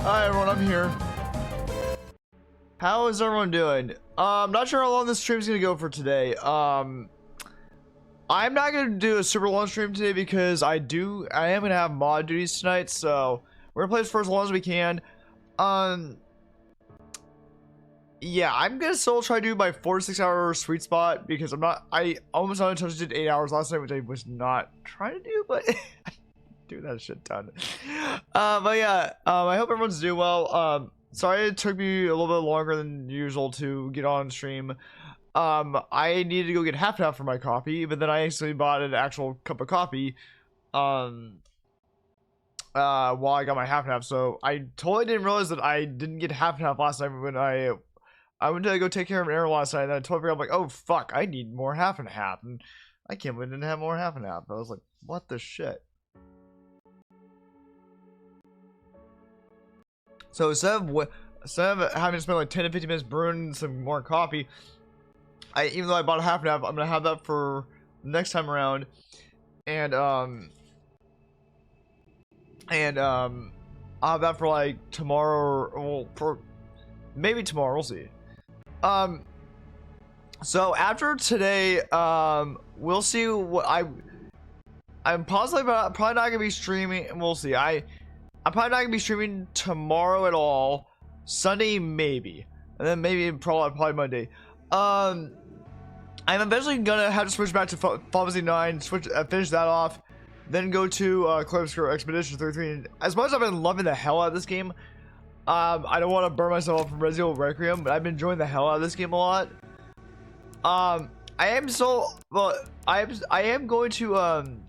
Hi everyone, I'm here. How is everyone doing? I'm not sure how long this stream's gonna go for today. I'm not gonna do a super long stream today because I am gonna have mod duties tonight, so we're gonna play this for as long as we can. Yeah, I'm gonna still try to do my 4 to 6 hour sweet spot because I almost only touched it 8 hours last night, which I was not trying to do, but do that shit ton. But yeah, I hope everyone's doing well. Sorry it took me a little bit longer than usual to get on stream. I needed to go get half and half for my coffee, but then I actually bought an actual cup of coffee while I got my half and half. So I totally didn't realize that I didn't get half and half last night when I went to go take care of an error last night, and then I totally forgot. I'm like, oh fuck, I need more half and half, and I can't believe I didn't have more half and half. I was like, what the shit. So instead of having to spend like 10 to 15 minutes brewing some more coffee, even though I bought a half and half, I'm gonna have that for next time around, and I'll have that for like tomorrow, or for maybe tomorrow. We'll see. So after today, we'll see what I'm probably not gonna be streaming. We'll see. I'm probably not gonna be streaming tomorrow at all. Sunday maybe, and then maybe probably Monday. I'm eventually gonna have to switch back to Final Fantasy 9, finish that off, then go to Clover Expedition 33. As much as I've been loving the hell out of this game, I don't want to burn myself off from Resident Evil Requiem, but I've been enjoying the hell out of this game a lot. I am going to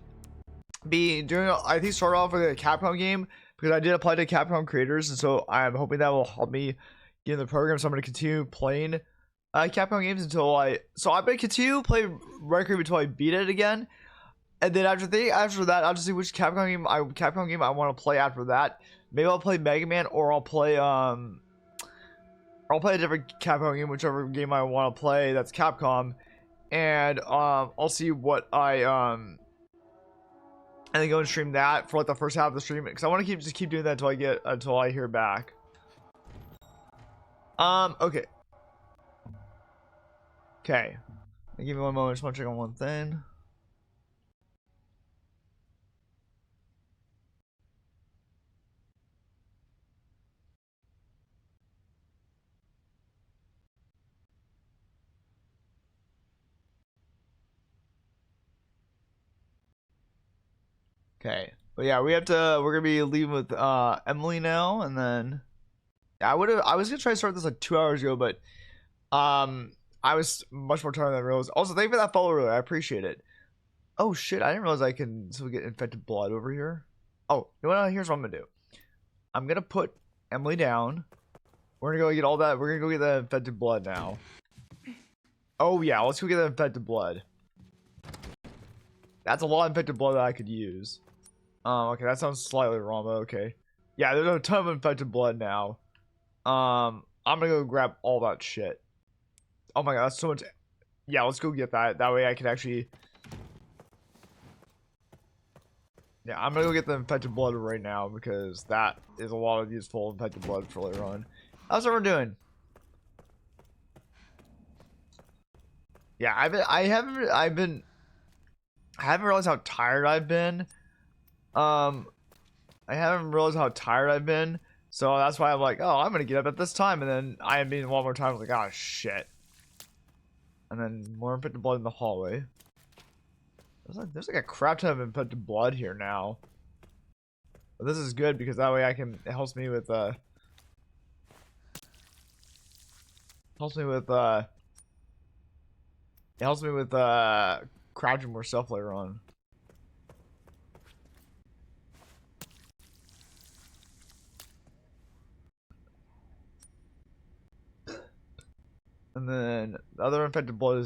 be doing, I think, start off with a Capcom game, because I did apply to Capcom creators, and so I'm hoping that will help me get in the program. So I'm going to continue playing Capcom games until I'm going to continue playing Requiem until I beat it again, and then after that, I'll just see which Capcom game I want to play after that. Maybe I'll play Mega Man, or I'll play a different Capcom game, whichever game I want to play that's Capcom, and I'll see what and then go and stream that for like the first half of the stream, because I want to just keep doing that until I hear back. Okay. Give me one moment. Just want to check on one thing. Okay, but yeah, we're gonna be leaving with Emily now, and then I was gonna try to start this like 2 hours ago, but I was much more tired than I realized. Also, thank you for that follow, I appreciate it. Oh shit, I didn't realize I can still get infected blood over here. Oh, you know what? Here's what I'm gonna do. I'm gonna put Emily down. We're gonna go get all that. We're gonna go get the infected blood now. Oh yeah, let's go get the infected blood. That's a lot of infected blood that I could use. Okay, that sounds slightly wrong, but okay. Yeah, there's a ton of infected blood now. I'm gonna go grab all that shit. Oh my god, that's so much. Yeah, let's go get that. That way I can actually. Yeah, I'm gonna go get the infected blood right now, because that is a lot of useful infected blood for later on. How's everyone doing? Yeah, I haven't realized how tired I've been. I haven't realized how tired I've been, so that's why I'm like, oh, I'm gonna get up at this time, and then I am being one more time, like, oh shit. And then more infected blood in the hallway. There's like a crap ton of infected blood here now. But this is good, because that way it helps me with crouching more stuff later on. And then the other infected blood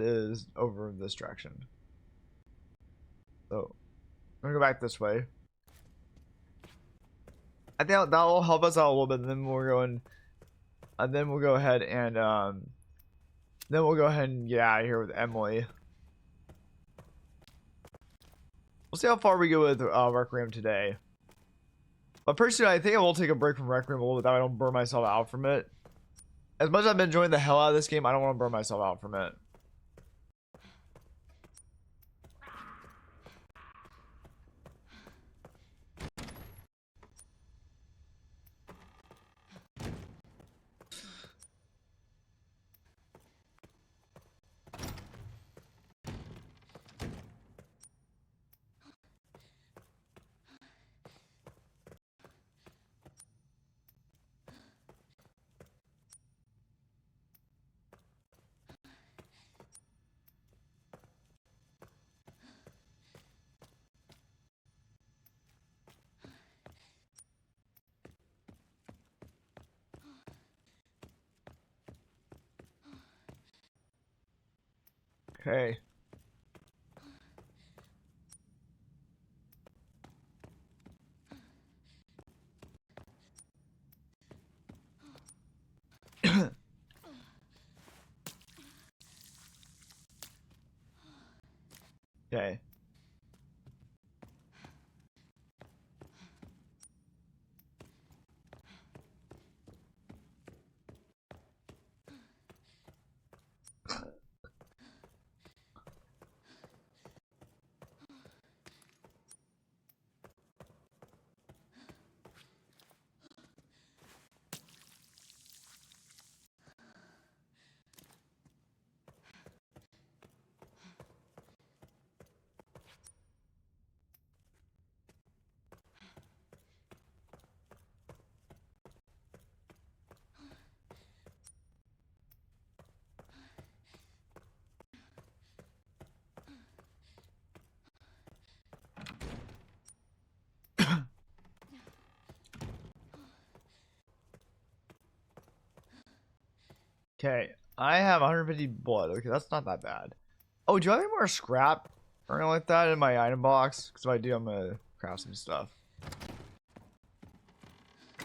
is over in this direction. So I'm gonna go back this way. I think that'll help us out a little bit, and then we'll go ahead and get out of here with Emily. We'll see how far we go with Requiem today. But personally, I think I will take a break from Requiem a little bit, that way I don't burn myself out from it. As much as I've been enjoying the hell out of this game, I don't want to burn myself out from it. Okay. Okay. Okay. I have 150 blood. Okay, that's not that bad. Oh, do I have any more scrap or anything like that in my item box? Because if I do, I'm gonna craft some stuff.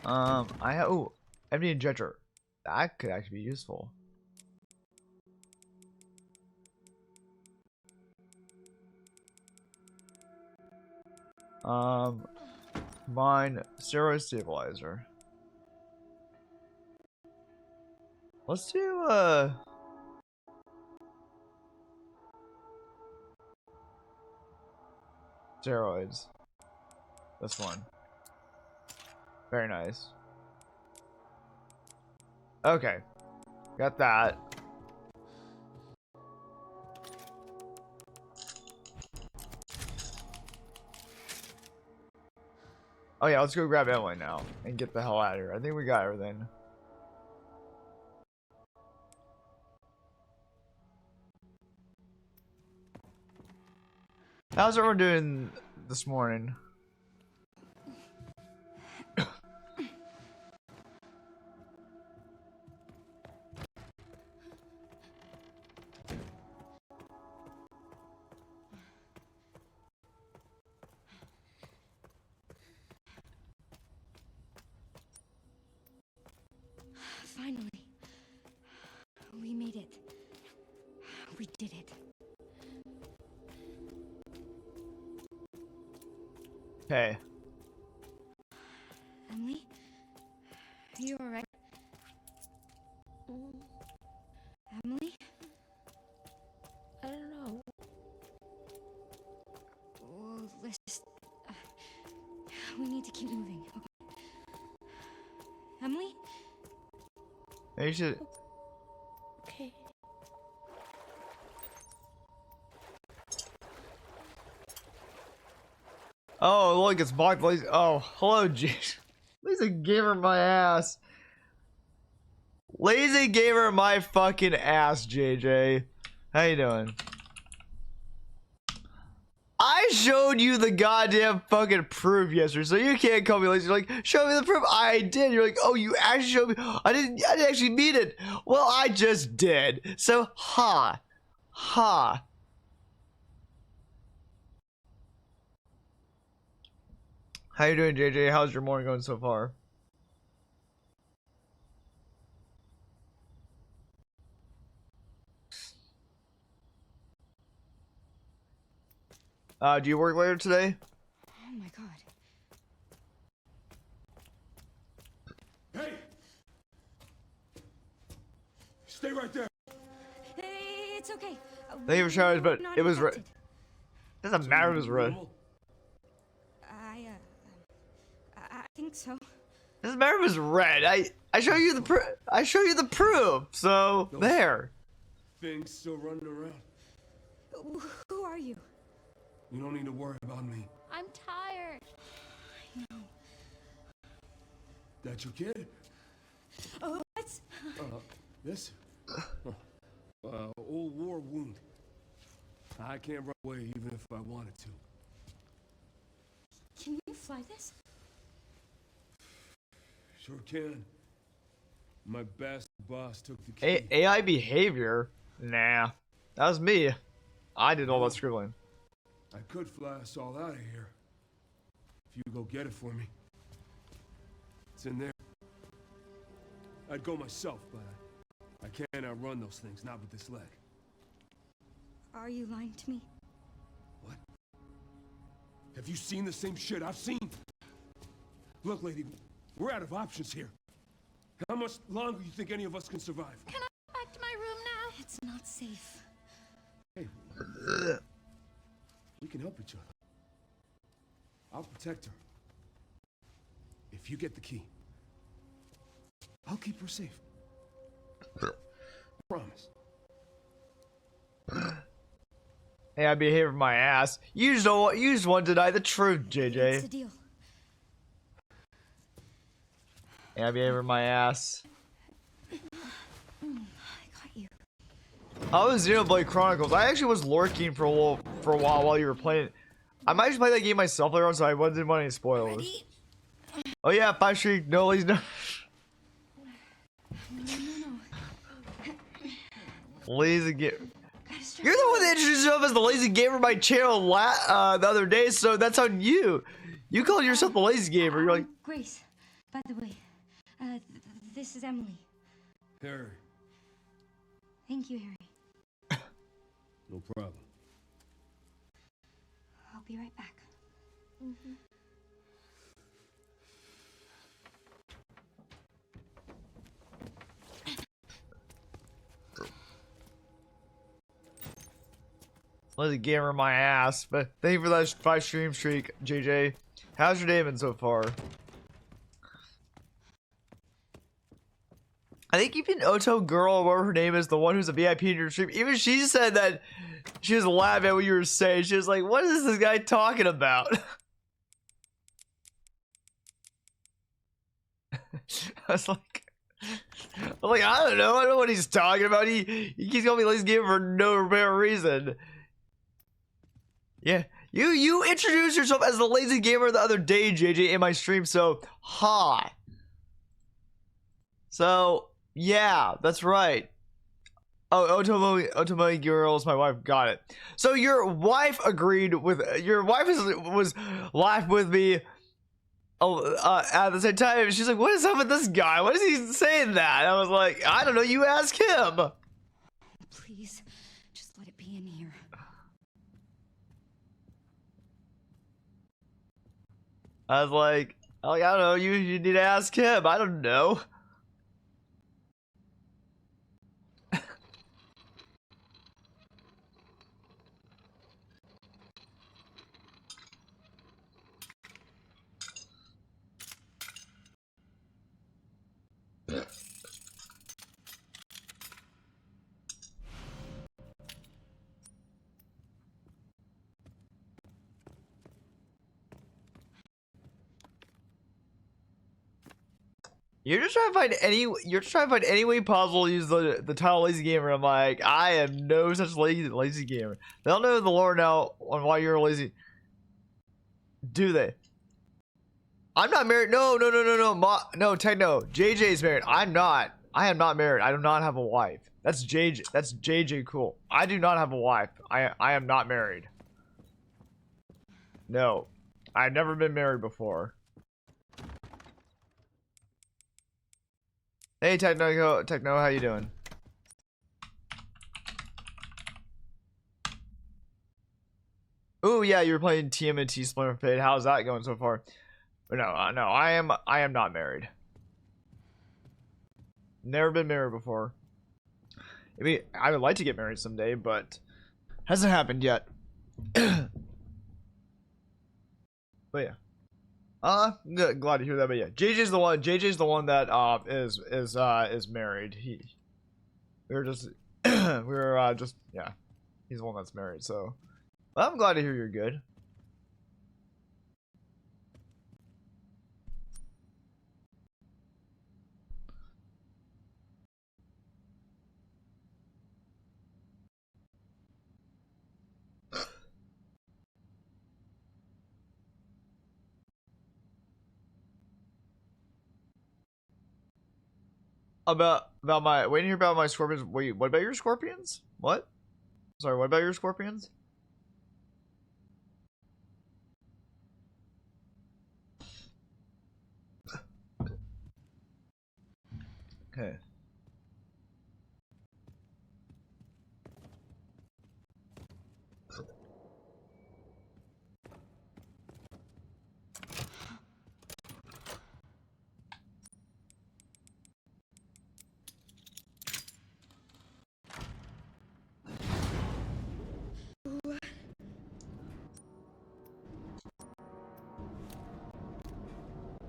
I have empty injector. That could actually be useful. Combine steroid stabilizer. Let's do steroids. This one. Very nice. Okay. Got that. Oh yeah, let's go grab Emily now and get the hell out of here. I think we got everything. How's everyone doing this morning? Finally. We made it. We did it. Okay. Emily? Are you alright? Emily? I don't know. Well, let's just... we need to keep moving, okay? Emily? Maybe you should. Okay. Oh, look, it's blocked. Lazy. Oh, hello, jeez. Lazy gave her my ass. Lazy gave her my fucking ass, JJ. How you doing? I showed you the goddamn fucking proof yesterday, so you can't call me lazy. You're like, show me the proof. I did. You're like, oh, you actually showed me. I didn't actually mean it. Well, I just did. So, ha. Ha. How you doing, JJ? How's your morning going so far? Do you work later today? Oh my god. Stay right there. It's okay. Thank you for showers, but Not it was infected. doesn't matter if it was red. Normal? I think so. Doesn't matter if it was red. I show you the I show you the proof. So there. Things still running around. Who are you? You don't need to worry about me. I'm tired. I know. That your kid? Oh, what's... This? Old war wound. I can't run away even if I wanted to. Can you fly this? Sure can. My bastard boss took the key. AI behavior? Nah. That was me. I did all that scribbling. I could fly us all out of here. If you go get it for me. It's in there. I'd go myself, but I can't outrun those things, not with this leg. Are you lying to me? What? Have you seen the same shit I've seen? Look, lady, we're out of options here. How much longer do you think any of us can survive? Can I go back to my room now? It's not safe. Hey, we can help each other. I'll protect her. If you get the key, I'll keep her safe. Promise. AI behavior my ass. You just don't want, you just want to deny the truth, What's the JJ. deal? AI behavior my ass. I got you. I was Xenoblade Chronicles. I actually was lurking for a while you were playing. I might just play that game myself later on, so I didn't want any spoilers. Ready? Oh yeah, 5 streak. No, he's not. Lazy gamer. You're the one that introduced yourself as the lazy gamer by channel the other day, so that's on you. You called yourself the lazy gamer. You're like, Grace, by the way, this is Emily. Harry, Thank you, Harry. no problem. I'll be right back. lazy gamer my ass. But thank you for that 5 stream streak, JJ. How's your day been so far? I think even Oto Girl, or whatever her name is, the one who's a VIP in your stream, even she said that she was laughing at what you were saying. She was like, what is this guy talking about? I was like, I don't know. I don't know what he's talking about. He keeps calling me lazy gamer for no apparent reason. Yeah, you introduced yourself as the lazy gamer the other day, JJ, in my stream. So, hi. So, yeah, that's right. Oh, Otomo girls, my wife got it. So your wife agreed with your wife was laughed with me. At the same time, she's like, "What is up with this guy? What is he saying that?" And I was like, "I don't know. You ask him." Please, just let it be in here. I was like, I don't know. You need to ask him. I don't know. You're just trying to find any way possible to use the title lazy gamer. I'm like, I am no such lazy gamer. They don't know the lore now on why you're lazy. Do they? I'm not married. No. No, Techno. JJ's married. I'm not. I am not married. I do not have a wife. That's JJ. That's JJ cool. I do not have a wife. I am not married. No. I've never been married before. Hey Techno, how you doing? Oh yeah, you were playing TMNT Splinter Fade. How's that going so far? But no, I am not married. Never been married before. Maybe I would like to get married someday, but hasn't happened yet. But yeah. Glad to hear that. But yeah, JJ's the one. JJ's the one that is married. We were just we were just yeah. He's the one that's married. So well, I'm glad to hear you're good. About my waiting to hear about my scorpions. Wait, what about your scorpions? What? Sorry, what about your scorpions? Okay.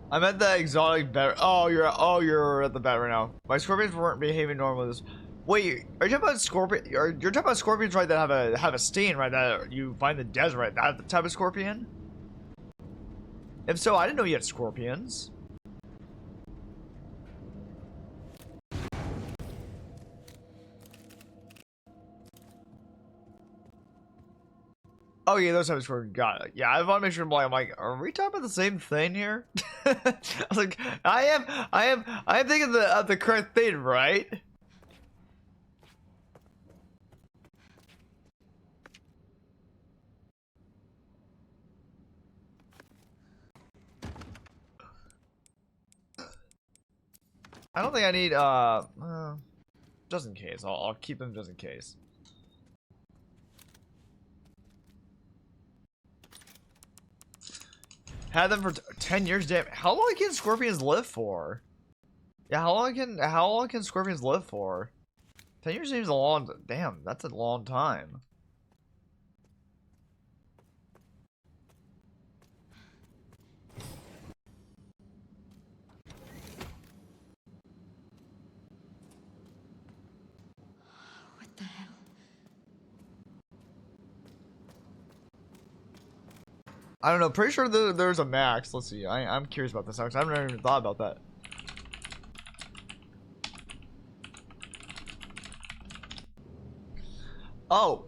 I'm at the exotic vet. Oh, you're at the vet right now. My scorpions weren't behaving normally. Wait, are you talking about scorpion? You're talking about scorpions, right? That have a stain, right? That you find in the desert, right? That the type of scorpion. If so, I didn't know you had scorpions. Oh yeah, those type of scorpions. Got it. Yeah, I want to make sure I'm like, are we talking about the same thing here? I was like, I am thinking of the correct thing, right? I don't think I need just in case. I'll keep them just in case. Had them for 10 years. Damn, how long can scorpions live for? Yeah, how long can scorpions live for? 10 years seems a long. Damn, that's a long time. What the hell? I don't know. Pretty sure there's a max. Let's see. I'm curious about this. I haven't even thought about that. Oh.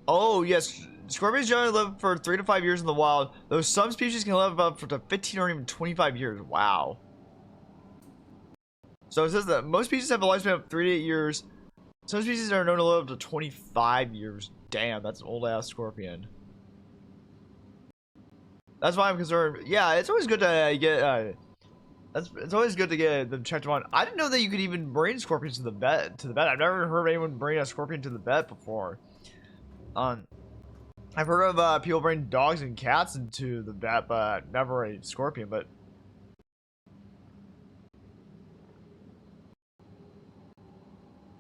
Oh, yes. Scorpions generally live for 3 to 5 years in the wild, though some species can live up to 15 or even 25 years. Wow. So it says that most species have a lifespan of 3 to 8 years. Some species are known to live up to 25 years. Damn, that's an old ass scorpion. That's why I'm concerned. Yeah, it's always good to get. It's always good to get them checked on. I didn't know that you could even bring scorpions to the vet. I've never heard of anyone bring a scorpion to the vet before. I've heard of people bring dogs and cats into the vet, but never a scorpion. But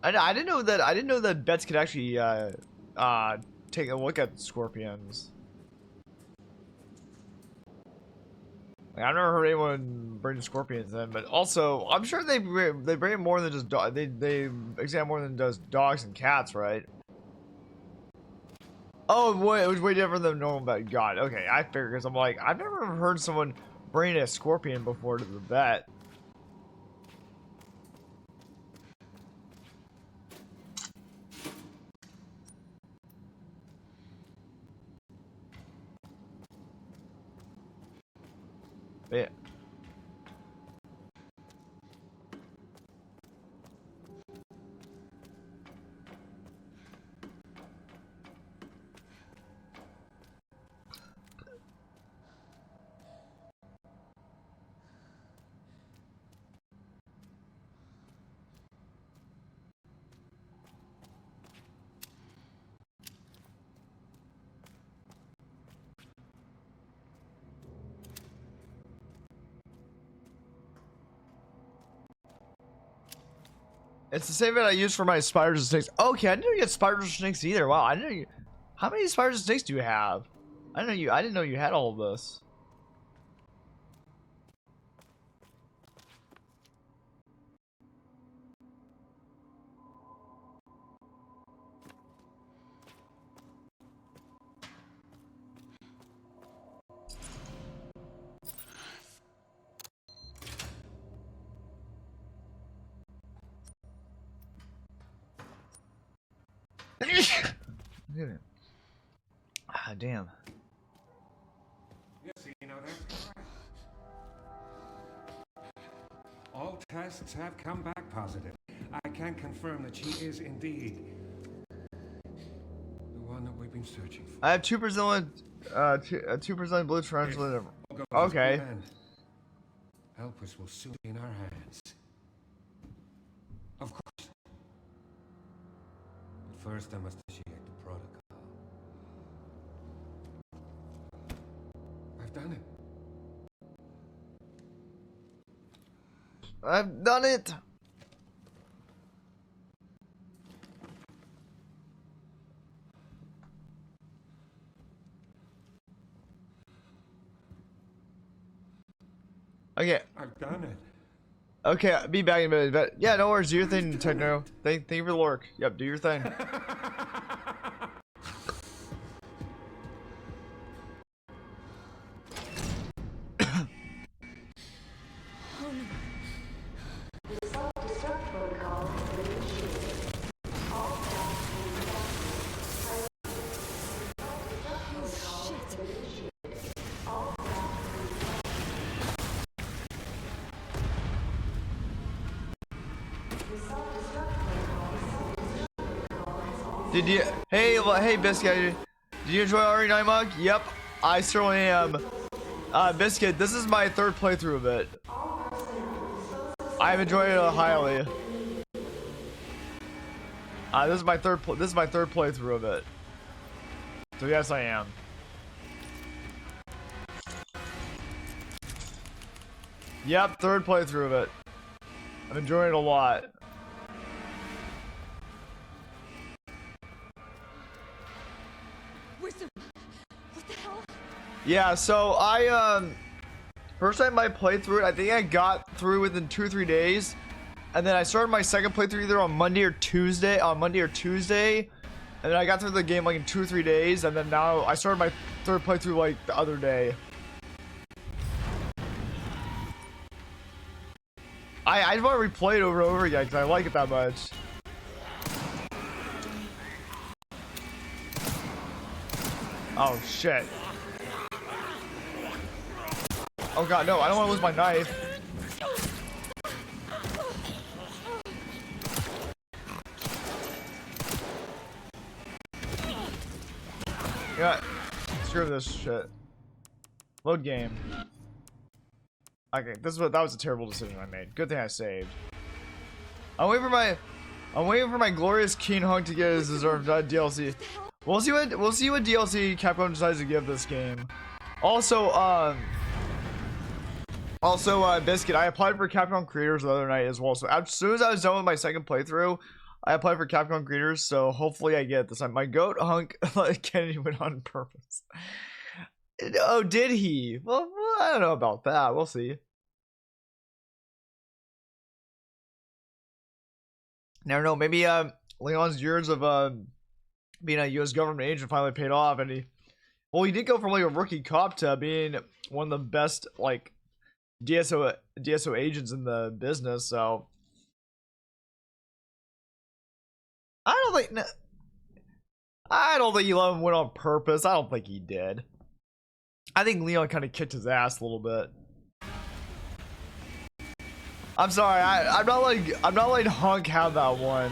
I didn't know that. I didn't know that vets could actually take a look at scorpions. Like, I've never heard anyone bring scorpions in, but also I'm sure they bring more than just they examine more than just dogs and cats, right? Oh boy, it was way different than normal vet. God, okay, I figured because I'm like I've never heard someone bring a scorpion before to the vet. But yeah. It's the same bit I use for my spiders and snakes. Okay, I didn't know you had spiders and snakes either. Wow, I didn't know you. How many spiders and snakes do you have? I didn't know you had all of this. Ah, damn. Yes, you know that's correct. All tests have come back positive. I can confirm that she is indeed the one that we've been searching for. I have 2 Brazilian, 2 Brazilian blue tarantula. Okay. Helpers will soon be in our hands. Of course. But first I must initiate the protocol. I've done it. I've done it. Okay. I've done it. Okay, be back in a minute. But yeah, no worries. Do your thing, Techno. Thank you for the lurk. Yep, do your thing. Did you? Hey, Biscuit. Did you enjoy RE9 Mug? Yep, I certainly am. Biscuit, this is my 3rd playthrough of it. I've enjoyed it highly. This is my third playthrough of it. So yes, I am. Yep, 3rd playthrough of it. I'm enjoying it a lot. What the hell? Yeah, so first time I played through it, I think I got through within 2 or 3 days, and then I started my second playthrough either on Monday or Tuesday, and then I got through the game like in 2 or 3 days, and then now I started my 3rd playthrough like the other day. I just want to replay it over and over again because I like it that much. Oh shit. Oh god, no, I don't want to lose my knife. Yeah, screw this shit. Load game. Okay, that was a terrible decision I made. Good thing I saved. I'm waiting for my glorious Keen Hunk to get his deserved DLC. We'll see what DLC Capcom decides to give this game. Also, Biscuit, I applied for Capcom Creators the other night as well. So as soon as I was done with my second playthrough, I applied for Capcom Creators. So hopefully I get this time. My goat Hunk Kennedy went on purpose. Oh, did he? Well, I don't know about that. We'll see. Never know. Maybe Leon's years of being a U.S. government agent finally paid off, and he did go from like a rookie cop to being one of the best like DSO agents in the business. So I don't think he let him win on purpose. I don't think he did. I think Leon kind of kicked his ass a little bit. I'm sorry, I'm not letting Hunk have that one.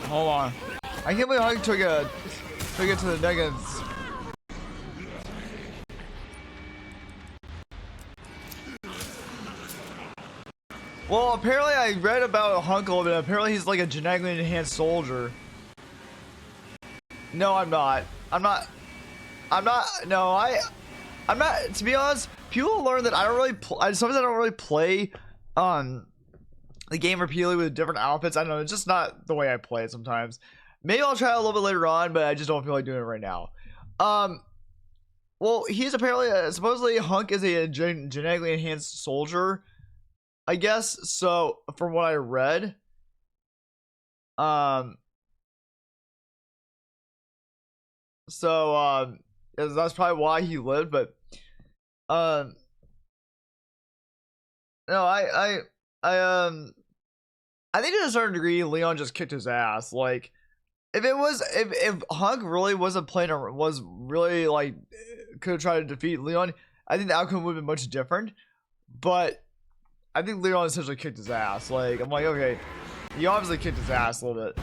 Hold on. I can't believe Hunk took it to the negatives. Well, apparently I read about Hunk a little bit. Apparently he's like a genetically enhanced soldier. No, I'm not. I'm not. No, I'm not. To be honest, people learn that I don't really. Sometimes I don't really play the game repeatedly with different outfits. I don't know. It's just not the way I play it sometimes. Maybe I'll try it a little bit later on, but I just don't feel like doing it right now. Well, he's apparently supposedly Hunk is a genetically enhanced soldier, I guess. So from what I read, that's probably why he lived. But no, I think to a certain degree, Leon just kicked his ass. Like, if Hunk really wasn't playing or was really like could have tried to defeat Leon, I think the outcome would have been much different. But I think Leon essentially kicked his ass. Like, I'm like, okay, he obviously kicked his ass a little bit.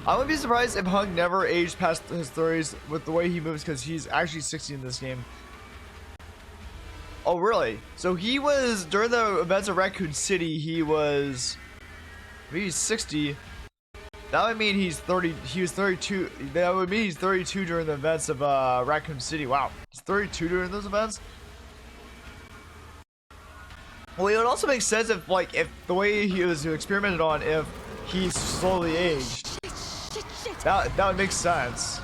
I wouldn't be surprised if Hunk never aged past his 30s with the way he moves, because he's actually 60 in this game. Oh, really? So he was, during the events of Raccoon City, he was, maybe he's 60. That would mean he's 30, he was 32. That would mean he's 32 during the events of Raccoon City. Wow, he's 32 during those events? Well, it would also make sense if, like, if the way he was experimented on, if he slowly aged. That would make sense.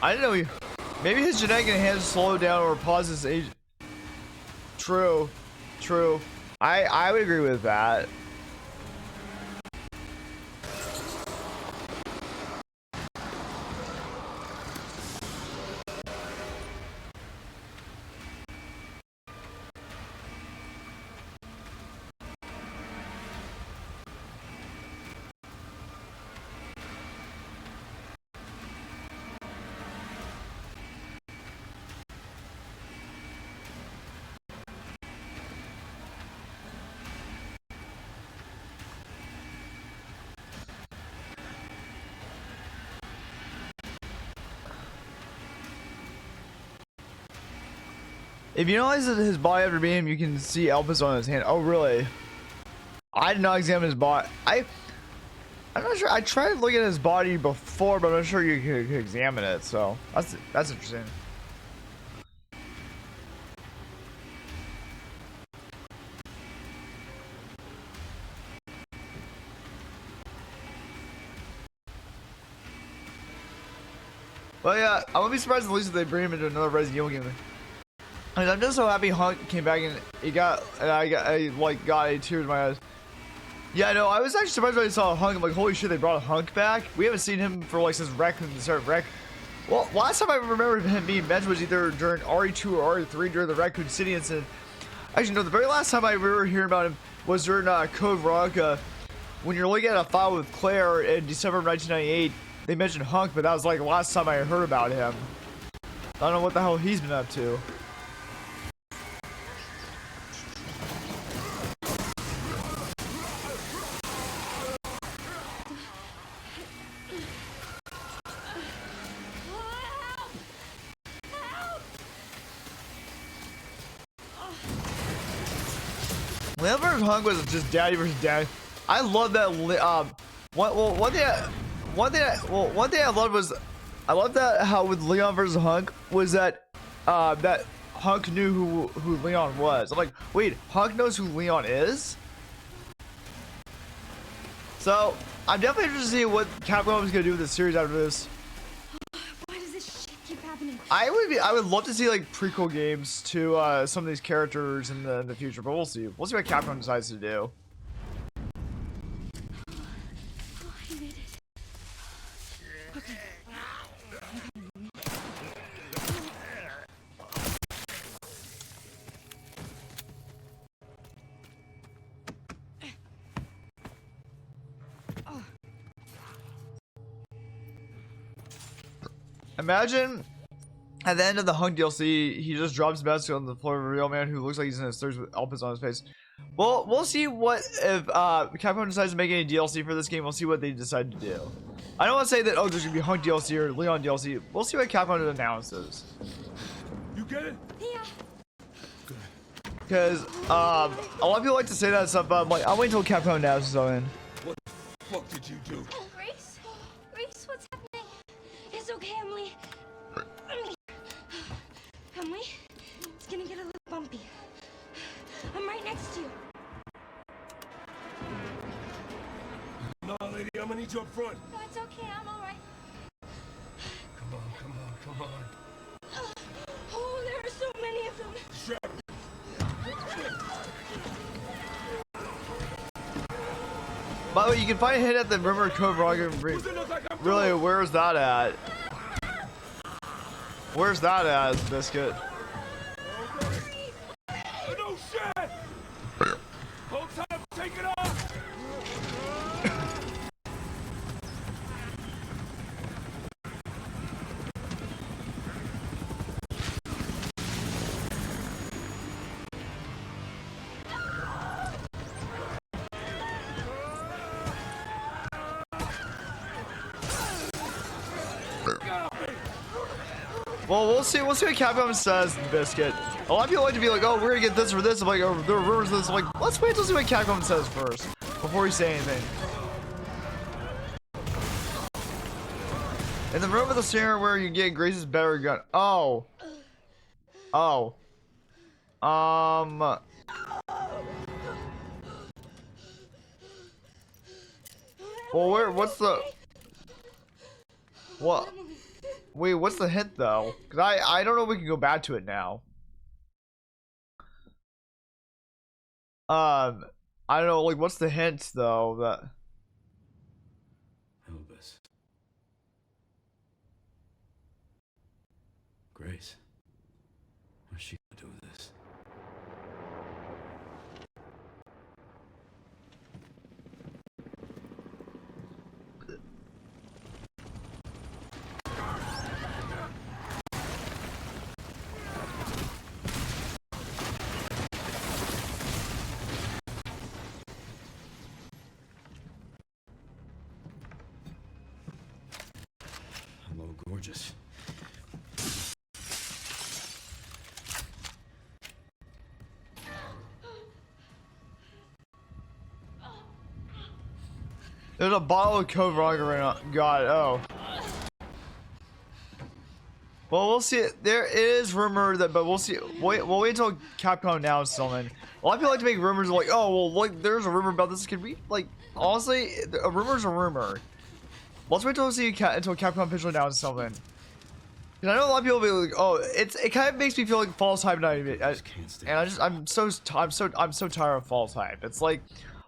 I didn't know maybe his genetic enhancement slowed down or paused his age. True. I would agree with that. If you notice that his body after being him, you can see Elvis on his hand. Oh, really? I did not examine his body. I'm not sure. I tried to look at his body before, but I'm not sure you could examine it. So that's interesting. Well, yeah, I wouldn't be surprised at least if they bring him into another Resident Evil game. I mean, I'm just so happy Hunk came back and I got a tear in my eyes. Yeah, no, I was actually surprised when I saw Hunk. I'm like, holy shit, they brought Hunk back. We haven't seen him for like since Raccoon started Well, last time I remember him being mentioned was either during RE2 or RE3 during the Raccoon City incident. Actually, no, the very last time I remember hearing about him was during Code Veronica. When you're looking at a file with Claire in December of 1998, they mentioned Hunk, but that was like the last time I heard about him. I don't know what the hell he's been up to. Leon vs. Hunk was just daddy versus daddy. I love that. One thing I loved was I love that how with Leon versus Hunk was that that Hunk knew who Leon was. I'm like, wait, Hunk knows who Leon is? So I'm definitely interested to see what Capcom is gonna do with this series after this. Why does this shit keep happening? I would love to see like prequel games to some of these characters in the future, but we'll see. We'll see what Capcom decides to do. Oh, I made it. Okay. Imagine at the end of the Hunk DLC, he just drops Basket on the floor of a real man who looks like he's in his thirst with Elpis on his face. Well, we'll see what if Capcom decides to make any DLC for this game. We'll see what they decide to do. I don't want to say that, oh, there's gonna be Hunk DLC or Leon DLC. We'll see what Capcom announces. You get it? Yeah. Because a lot of people like to say that stuff, but I'm like, I'll wait until Capcom announces something. What the fuck did you do? Reese? Reese, what's happening? It's okay, Emily. Emily, it's gonna get a little bumpy. I'm right next to you. No, lady, I'm gonna need you up front. No, it's okay, I'm alright. Come on, come on, come on. Oh, there are so many of them. Strap. By the way, you can find a hit at the Rumor Cove Rocket. Really, where's that at? Where's that at, Biscuit? No shit! Hold time, take it off! Well, we'll see what Capcom says, Biscuit. A lot of people like to be like, oh, we're gonna get this for this. I'm like, oh, there are rumors of this. I'm like, let's wait till see what Capcom says first before we say anything. In the room with the singer where you get Grace's better gun. Oh. Oh. Well, what's the... What? Wait, what's the hint though? Cause I don't know if we can go back to it now. I don't know, like what's the hint though that Elvis. Grace. What's she gonna do with this? Hello, gorgeous. there's a bottle of Code Rocket right now. God, oh. Well, we'll see. There is rumor that, but we'll see. We'll wait until Capcom announces something. A lot of people like to make rumors like, oh, well, like there's a rumor about this. Could we, like, honestly, a rumor's a rumor. Let's wait until until Capcom officially announces something. Because I know a lot of people will be like, oh, it kind of makes me feel like false hype now. I'm so tired of false hype. It's like,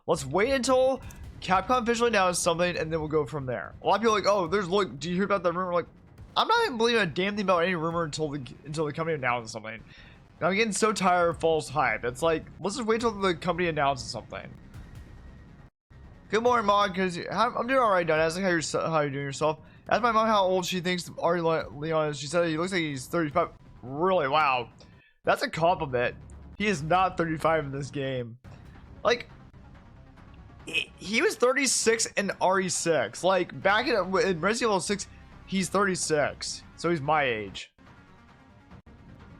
let's wait until Capcom officially announces something, and then we'll go from there. A lot of people are like, oh, look, do you hear about that rumor? Like, I'm not even believing a damn thing about any rumor until the company announces something. And I'm getting so tired of false hype. It's like, let's just wait till the company announces something. Good morning, Mom. Because I'm doing all right, Don. Ask how you're doing yourself. Ask my mom how old she thinks Ari Leon is. She said he looks like he's 35. Really? Wow. That's a compliment. He is not 35 in this game. Like, he was 36 in RE6. Like, back in Resident Evil 6, he's 36. So he's my age.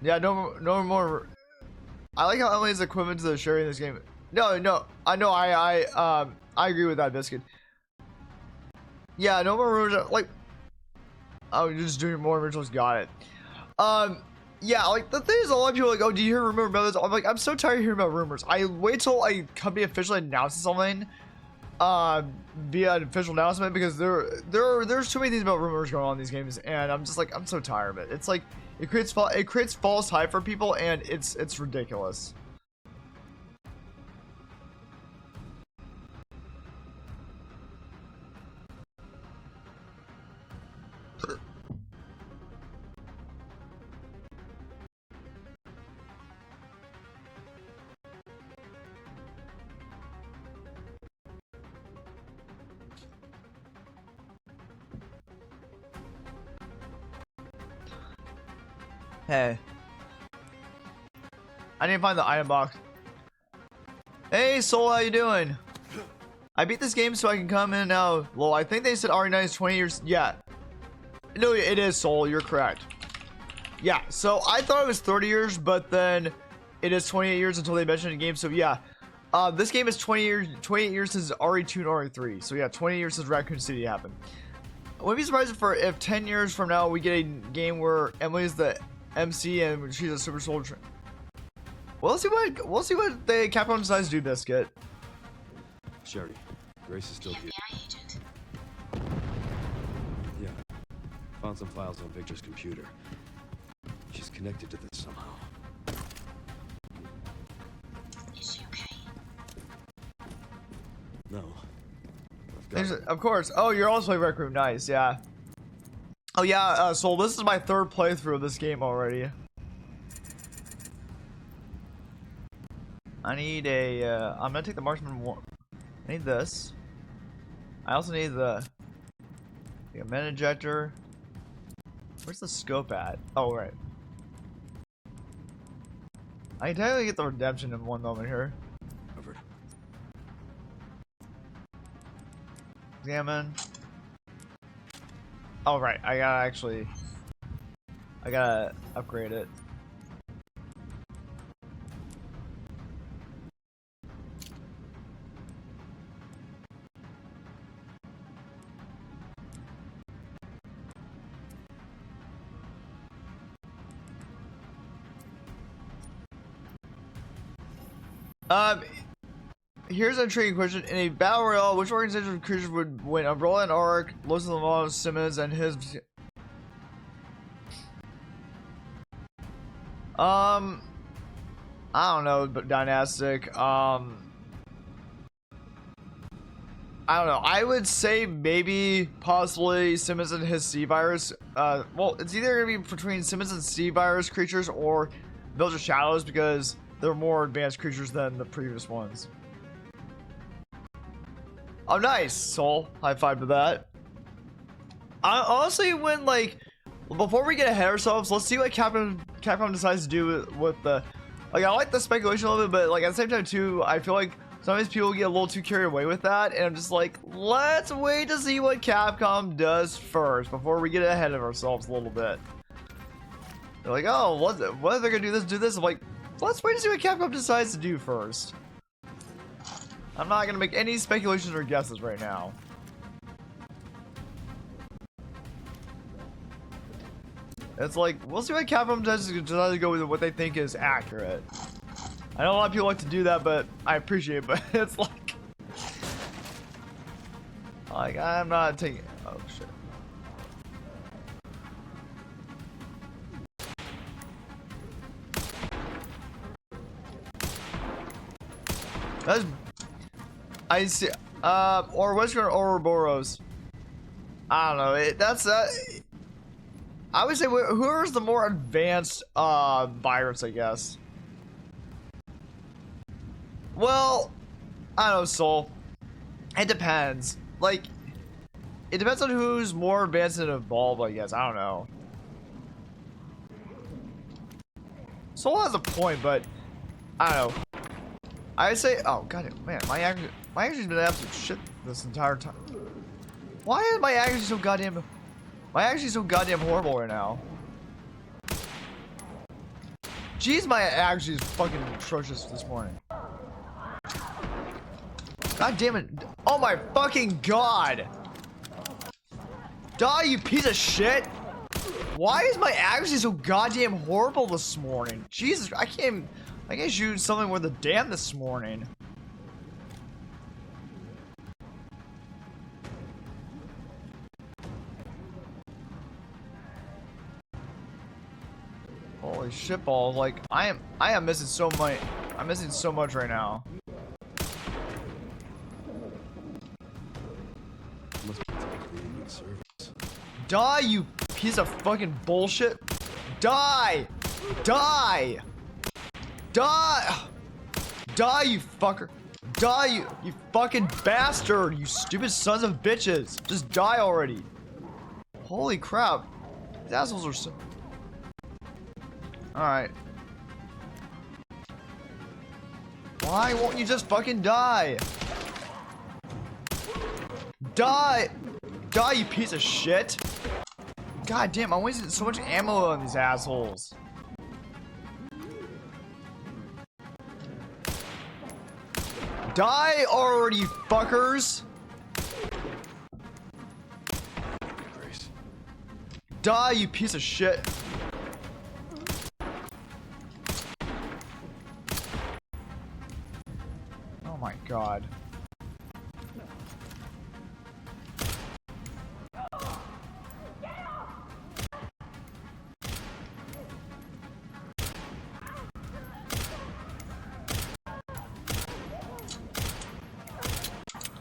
Yeah, no more. I like how Emily's equipment to the sharing this game. No, I know. I agree with that, Biscuit. Yeah, no more rumors. Like, oh, you're just doing more originals. Got it. Yeah, like the thing is, a lot of people are like, oh, do you hear rumor about this? I'm like, I'm so tired of hearing about rumors. I wait till a company officially announces something, via an official announcement, because there's too many things about rumors going on in these games, and I'm just like, I'm so tired of it. It's like it creates false hype for people, and it's ridiculous. Hey. I need to find the item box. Hey, Soul, how you doing? I beat this game so I can come in now. Well, I think they said RE9 is 20 years. Yeah. No, it is, Soul. You're correct. Yeah, so I thought it was 30 years, but then it is 28 years until they mentioned the game. So yeah, this game is 28 years since RE2 and RE3. So yeah, 20 years since Raccoon City happened. I wouldn't be surprised if 10 years from now we get a game where Emily's the MC and she's a super soldier. We'll see what the Capcom decides to do, Biscuit. Sherry, Grace is still here. agent. Yeah. Found some files on Victor's computer. She's connected to this somehow. Is she okay? No. I've got Of course. Oh, you're also playing Requiem. Nice, yeah. Oh yeah, Soul, this is my third playthrough of this game already. I need a, I'm gonna take the Marksman one. I need this. I also need the men injector. Where's the scope at? Oh, right. I can technically get the redemption in one moment here. covered. Examine. Oh, right. I gotta upgrade it. Here's an intriguing question. In a battle royale, which organization of creatures would win? Umbrella and Ark, Los Alamos, Simmons, and his... I don't know, but Dynastic, I don't know. I would say maybe, possibly, Simmons and his C-Virus. Well, it's either gonna be between Simmons and C-Virus creatures or Village of Shadows because they're more advanced creatures than the previous ones. Oh, nice, Soul. High five to that. I honestly, when like, before we get ahead of ourselves, let's see what Capcom decides to do with the. Like, I like the speculation a little bit, but like at the same time too, I feel like sometimes people get a little too carried away with that, and I'm just like, let's wait to see what Capcom does first before we get ahead of ourselves a little bit. They're like, oh, what are they gonna do? This, do this. I'm like, let's wait to see what Capcom decides to do first. I'm not gonna make any speculations or guesses right now. It's like, we'll see what Capcom decides to go with what they think is accurate. I know a lot of people like to do that, but I appreciate it, but it's like... Like, I'm not taking... Oh, shit. That's... I see... or Western Ouroboros. I don't know, that's... I would say whoever's the more advanced virus, I guess. Well, I don't know, Soul. It depends. Like, it depends on who's more advanced and evolved, I guess. I don't know. Soul has a point, but I don't know. I say, oh god, man, my accuracy's been absolute shit this entire time. Why is my accuracy so goddamn? My accuracy's so goddamn horrible right now. Jeez, my accuracy is fucking atrocious this morning. God damn it. Oh my fucking god. Die, you piece of shit. Why is my accuracy so goddamn horrible this morning? Jesus, I can't shoot something worth a damn this morning. Holy shitballs, like I am missing so much. I'm missing so much right now. Must be technically good service. Die, you piece of fucking bullshit. Die! Die! Die! Die, you fucker. Die, you fucking bastard. You stupid sons of bitches. Just die already. Holy crap. These assholes are so... Alright. Why won't you just fucking die? Die! Die, you piece of shit! God damn, I'm wasting so much ammo on these assholes. Die already, you fuckers! Die, you piece of shit! Oh my god.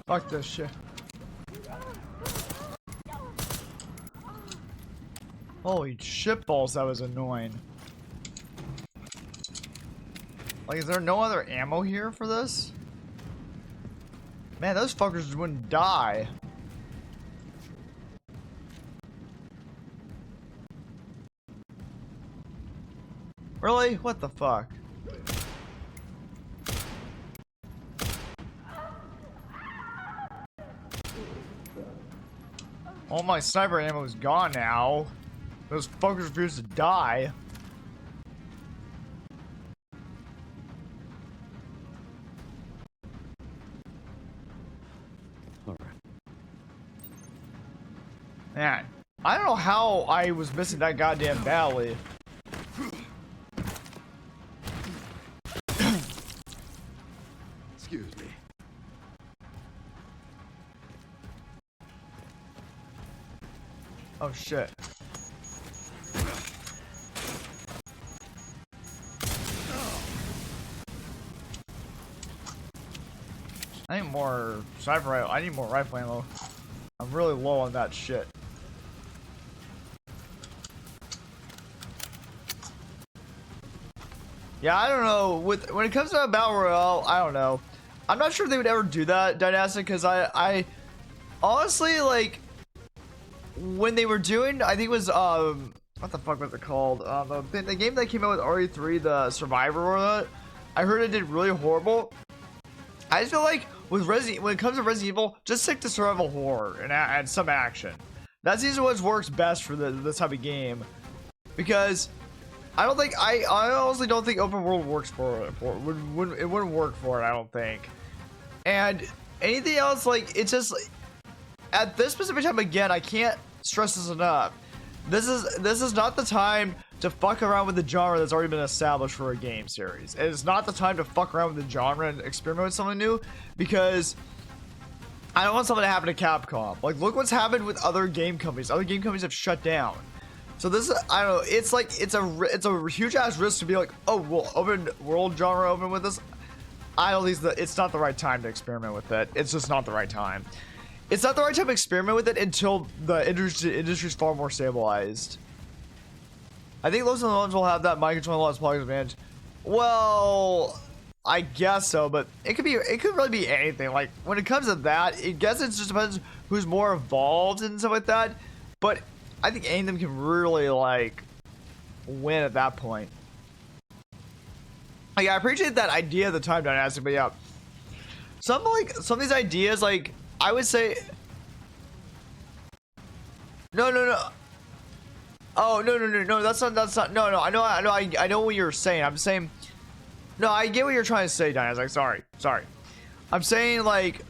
Fuck this shit. Holy shitballs, that was annoying. Like, is there no other ammo here for this? Man, those fuckers just wouldn't die. Really? What the fuck? All my sniper ammo is gone now. Those fuckers refuse to die. Man, I don't know how I was missing that goddamn badly. Excuse me. Oh shit. I need more sniper rifle. I need more rifle ammo. I'm really low on that shit. Yeah, I don't know. When it comes to a battle royale, I don't know. I'm not sure if they would ever do that, Dynastic, because I honestly, like, when they were doing, I think it was what the fuck was it called? The game that came out with RE3, the Survivor or that. I heard it did really horrible. I just feel like with when it comes to Resident Evil, just stick to survival horror and add some action. That's usually what works best for this type of game, because I don't think I honestly don't think open world works for it. It wouldn't work for it. I don't think. And anything else, like, it's just like, at this specific time, again, I can't stress this enough. This is not the time to fuck around with the genre that's already been established for a game series. It is not the time to fuck around with the genre and experiment with something new, because I don't want something to happen to Capcom. Like, look what's happened with other game companies. Other game companies have shut down. So this is, I don't know, it's like, it's a huge ass risk to be like, oh, well, open world genre open with this. I don't think it's not the right time to experiment with it. It's just not the right time. It's not the right time to experiment with it until the industry's far more stabilized. I think those are the ones will have that mind control lots plug advantage. Well, I guess so, but it could really be anything. Like, when it comes to that, I guess it just depends who's more evolved and stuff like that. But I think any of them can really, like, win at that point. Like, I appreciate that idea at the time, Dynastic, but yeah. Some of these ideas, like, I would say... No. Oh, no, that's not, no, I know what you're saying. I'm saying... No, I get what you're trying to say, Dynastic. Sorry. I'm saying, like,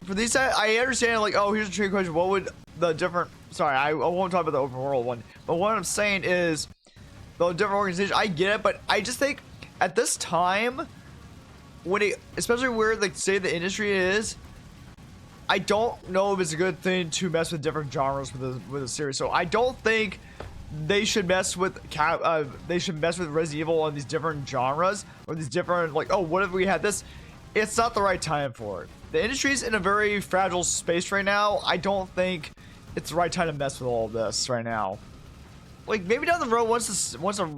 for these, I understand, like, oh, here's a trick question. What would the different... Sorry, I won't talk about the open world one. But what I'm saying is, the different organizations, I get it, but I just think, at this time, when it, especially where, like, say the industry is, I don't know if it's a good thing to mess with different genres with a series. So I don't think they should mess with Resident Evil on these different genres, or these different, like, oh, what if we had this? It's not the right time for it. The industry's in a very fragile space right now. I don't think it's the right time to mess with all of this right now. Like, maybe down the road, once the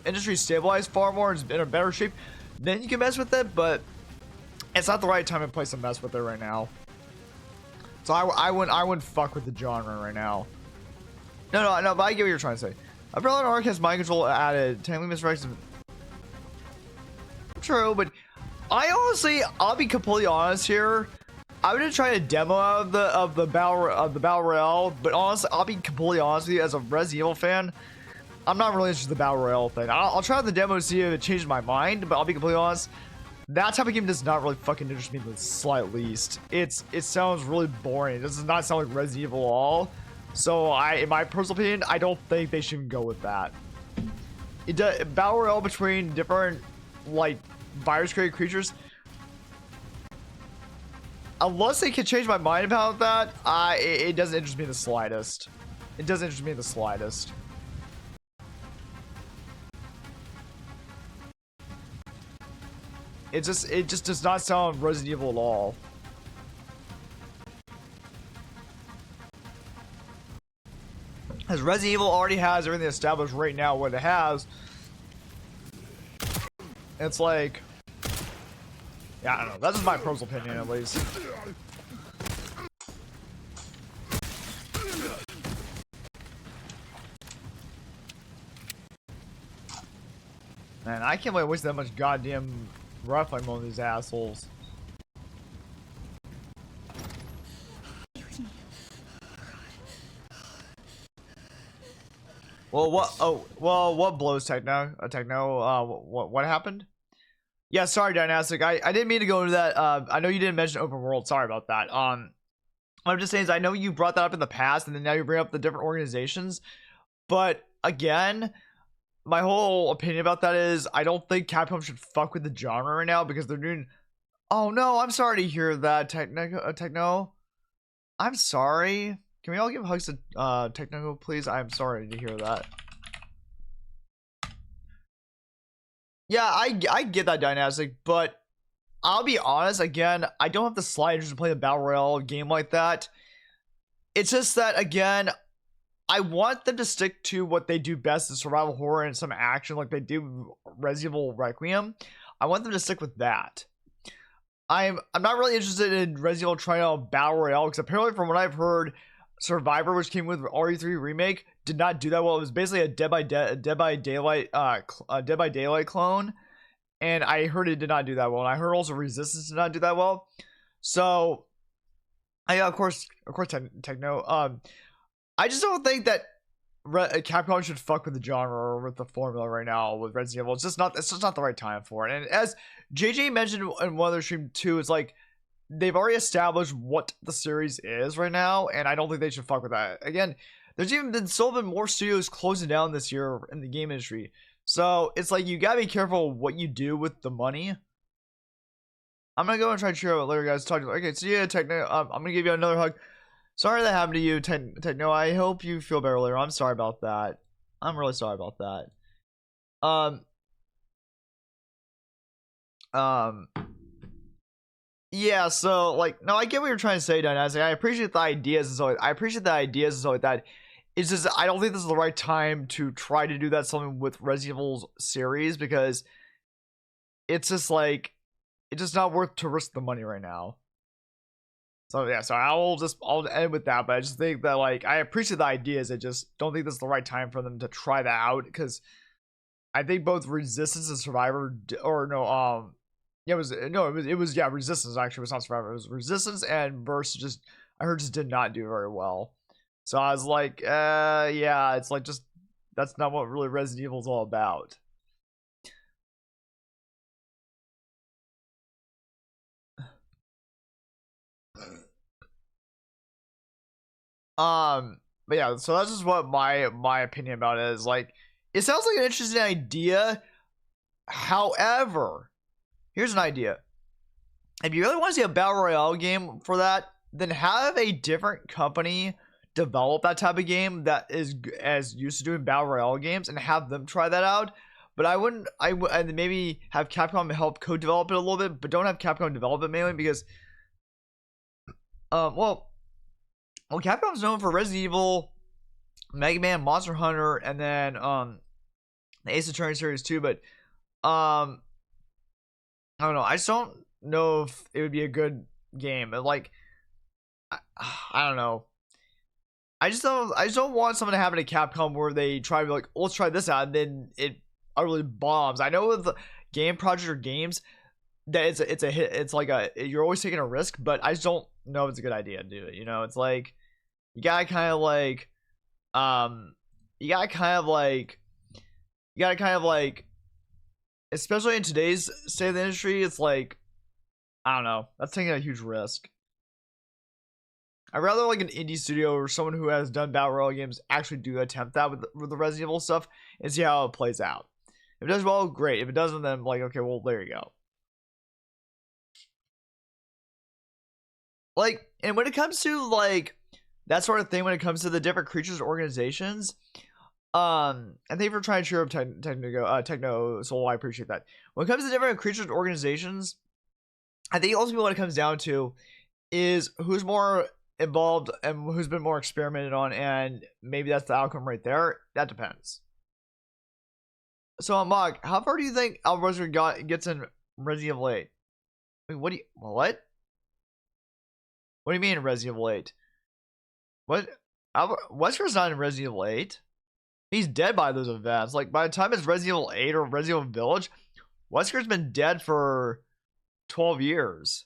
industry stabilized far more and is in a better shape, then you can mess with it, but it's not the right time and place to mess with it right now. So I wouldn't fuck with the genre right now. No, but I get what you're trying to say. Umbrella Arc has mind control added. Tangling misdirection. True, but I honestly, I'll be completely honest here. I'm gonna try a demo of the battle royale, but honestly, I'll be completely honest with you. As a Resident Evil fan, I'm not really interested in the battle royale thing. I'll try the demo to see if it changes my mind, but I'll be completely honest. That type of game does not really fucking interest me in the slight least. It sounds really boring. It does not sound like Resident Evil at all. So in my personal opinion, I don't think they should even go with that. It does battle royale between different like virus created creatures. Unless they can change my mind about that, it doesn't interest me in the slightest. It doesn't interest me in the slightest. It just does not sound Resident Evil at all. As Resident Evil already has everything established right now, what it has. It's like, yeah, I don't know. That's just my personal opinion, at least. Man, I can't believe I wasted that much goddamn rifling on these assholes. Well, what? Oh, well, what blows Techno? What happened? Yeah, sorry, Dynastic. I didn't mean to go into that. I know you didn't mention open world. Sorry about that. What I'm just saying is I know you brought that up in the past, and then now you bring up the different organizations. But again, my whole opinion about that is I don't think Capcom should fuck with the genre right now because they're doing. Oh no, I'm sorry to hear that, Techno. I'm sorry. Can we all give hugs to Techno, please? I'm sorry to hear that. Yeah, I get that, Dynastic, but I'll be honest, again, I don't have the slight interest to play a Battle Royale game like that. It's just that, again, I want them to stick to what they do best in survival horror and some action like they do Resident Evil Requiem. I want them to stick with that. I'm not really interested in Resident Evil trying out Battle Royale because apparently from what I've heard, Survivor, which came with RE3 remake, did not do that well. It was basically a Dead by Daylight clone, and I heard it did not do that well. And I heard also Resistance did not do that well. So, yeah, of course, Techno. I just don't think that Capcom should fuck with the genre or with the formula right now with Resident Evil. It's just not the right time for it. And as JJ mentioned in one other stream too, it's like they've already established what the series is right now, and I don't think they should fuck with that. Again, there's even been more studios closing down this year in the game industry. So it's like you gotta be careful what you do with the money. I'm gonna go and try to cheer out later, guys. Talk to you. Okay, see you, Techno. I'm gonna give you another hug. Sorry that happened to you, Techno. I hope you feel better later. I'm sorry about that. I'm really sorry about that. Yeah, so like, no, I get what you're trying to say, Dynastic. I appreciate the ideas and so like that. It's just I don't think this is the right time to try to do that something with Resident Evil's series because it's just like it's just not worth to risk the money right now. So yeah, so I'll end with that, but I just think that like I appreciate the ideas. I just don't think this is the right time for them to try that out because I think both Resistance and Survivor yeah, it was yeah, Resistance actually was not Survivor. It was Resistance and Verse just I heard just did not do very well. So I was like, yeah, it's like just that's not what really Resident Evil is all about. But yeah, so that's just what my opinion about it is. Like, it sounds like an interesting idea. However, here's an idea. If you really want to see a battle royale game for that, then have a different company develop that type of game that is as used to doing battle royale games and have them try that out. But and maybe have Capcom help co-develop it a little bit, but don't have Capcom develop it mainly because well, Capcom's known for Resident Evil, Mega Man, Monster Hunter, and then the Ace Attorney series too. But I don't know. I just don't know if it would be a good game. Like I don't know. I just don't want something to happen to Capcom where they try to be like, let's try this out, and then it utterly bombs. I know with game projects or games that it's a hit. It's like you're always taking a risk, but I just don't know if it's a good idea to do it. You know, it's like you gotta kind of like you gotta kind of like, especially in today's state of the industry, it's like, I don't know, that's taking a huge risk. I'd rather like an indie studio or someone who has done battle royale games actually do attempt that with the Resident Evil stuff and see how it plays out. If it does well, great. If it doesn't, then like, okay, well, there you go. Like, and when it comes to like that sort of thing, when it comes to the different creatures organizations, and thank you for trying to cheer up Techno Soul. I appreciate that. When it comes to different creatures organizations, I think ultimately what it comes down to is who's more involved and who's been more experimented on, and maybe that's the outcome right there. That depends. So, Mog, how far do you think Wesker gets in Resident Evil 8? Wait, what do you mean Resident Evil 8? What? Wesker's not in Resident Evil 8. He's dead by those events. Like, by the time it's Resident Evil 8 or Resident Evil Village, Wesker's been dead for 12 years.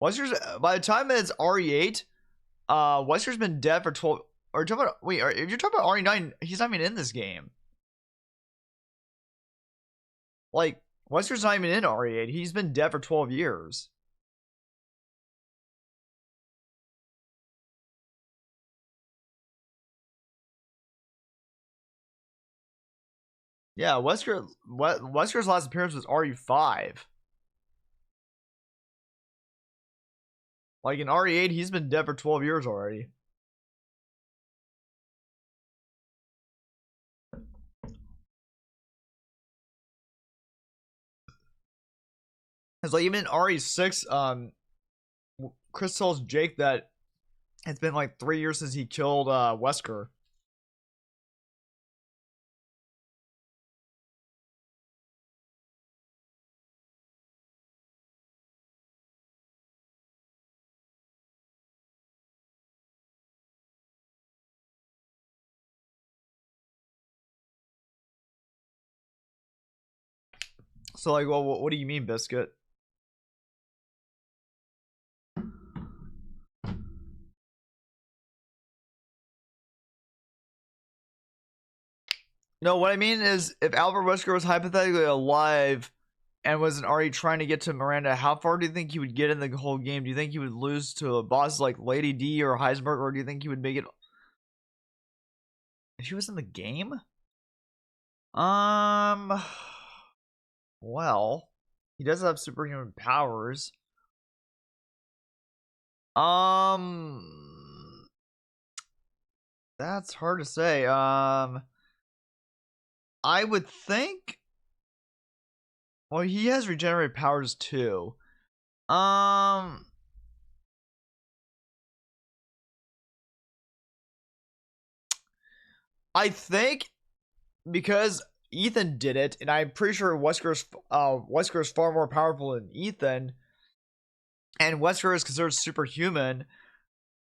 By the time it's RE8, Wesker's been dead for 12. Or if you're talking about RE9, he's not even in this game. Like, Wesker's not even in RE8. He's been dead for 12 years. Yeah, Wesker's last appearance was RE5. Like in RE8, he's been dead for 12 years already. It's like even in RE6, Chris tells Jake that it's been like 3 years since he killed Wesker. So like, well, what do you mean, Biscuit? No, what I mean is, if Albert Wesker was hypothetically alive and was already trying to get to Miranda, how far do you think he would get in the whole game? Do you think he would lose to a boss like Lady D or Heisenberg, or do you think he would make it if he was in the game? Well, he does have superhuman powers. That's hard to say. I would think. Well, he has regenerative powers too. I think because Ethan did it, and I'm pretty sure Wesker is far more powerful than Ethan, and Wesker is considered superhuman.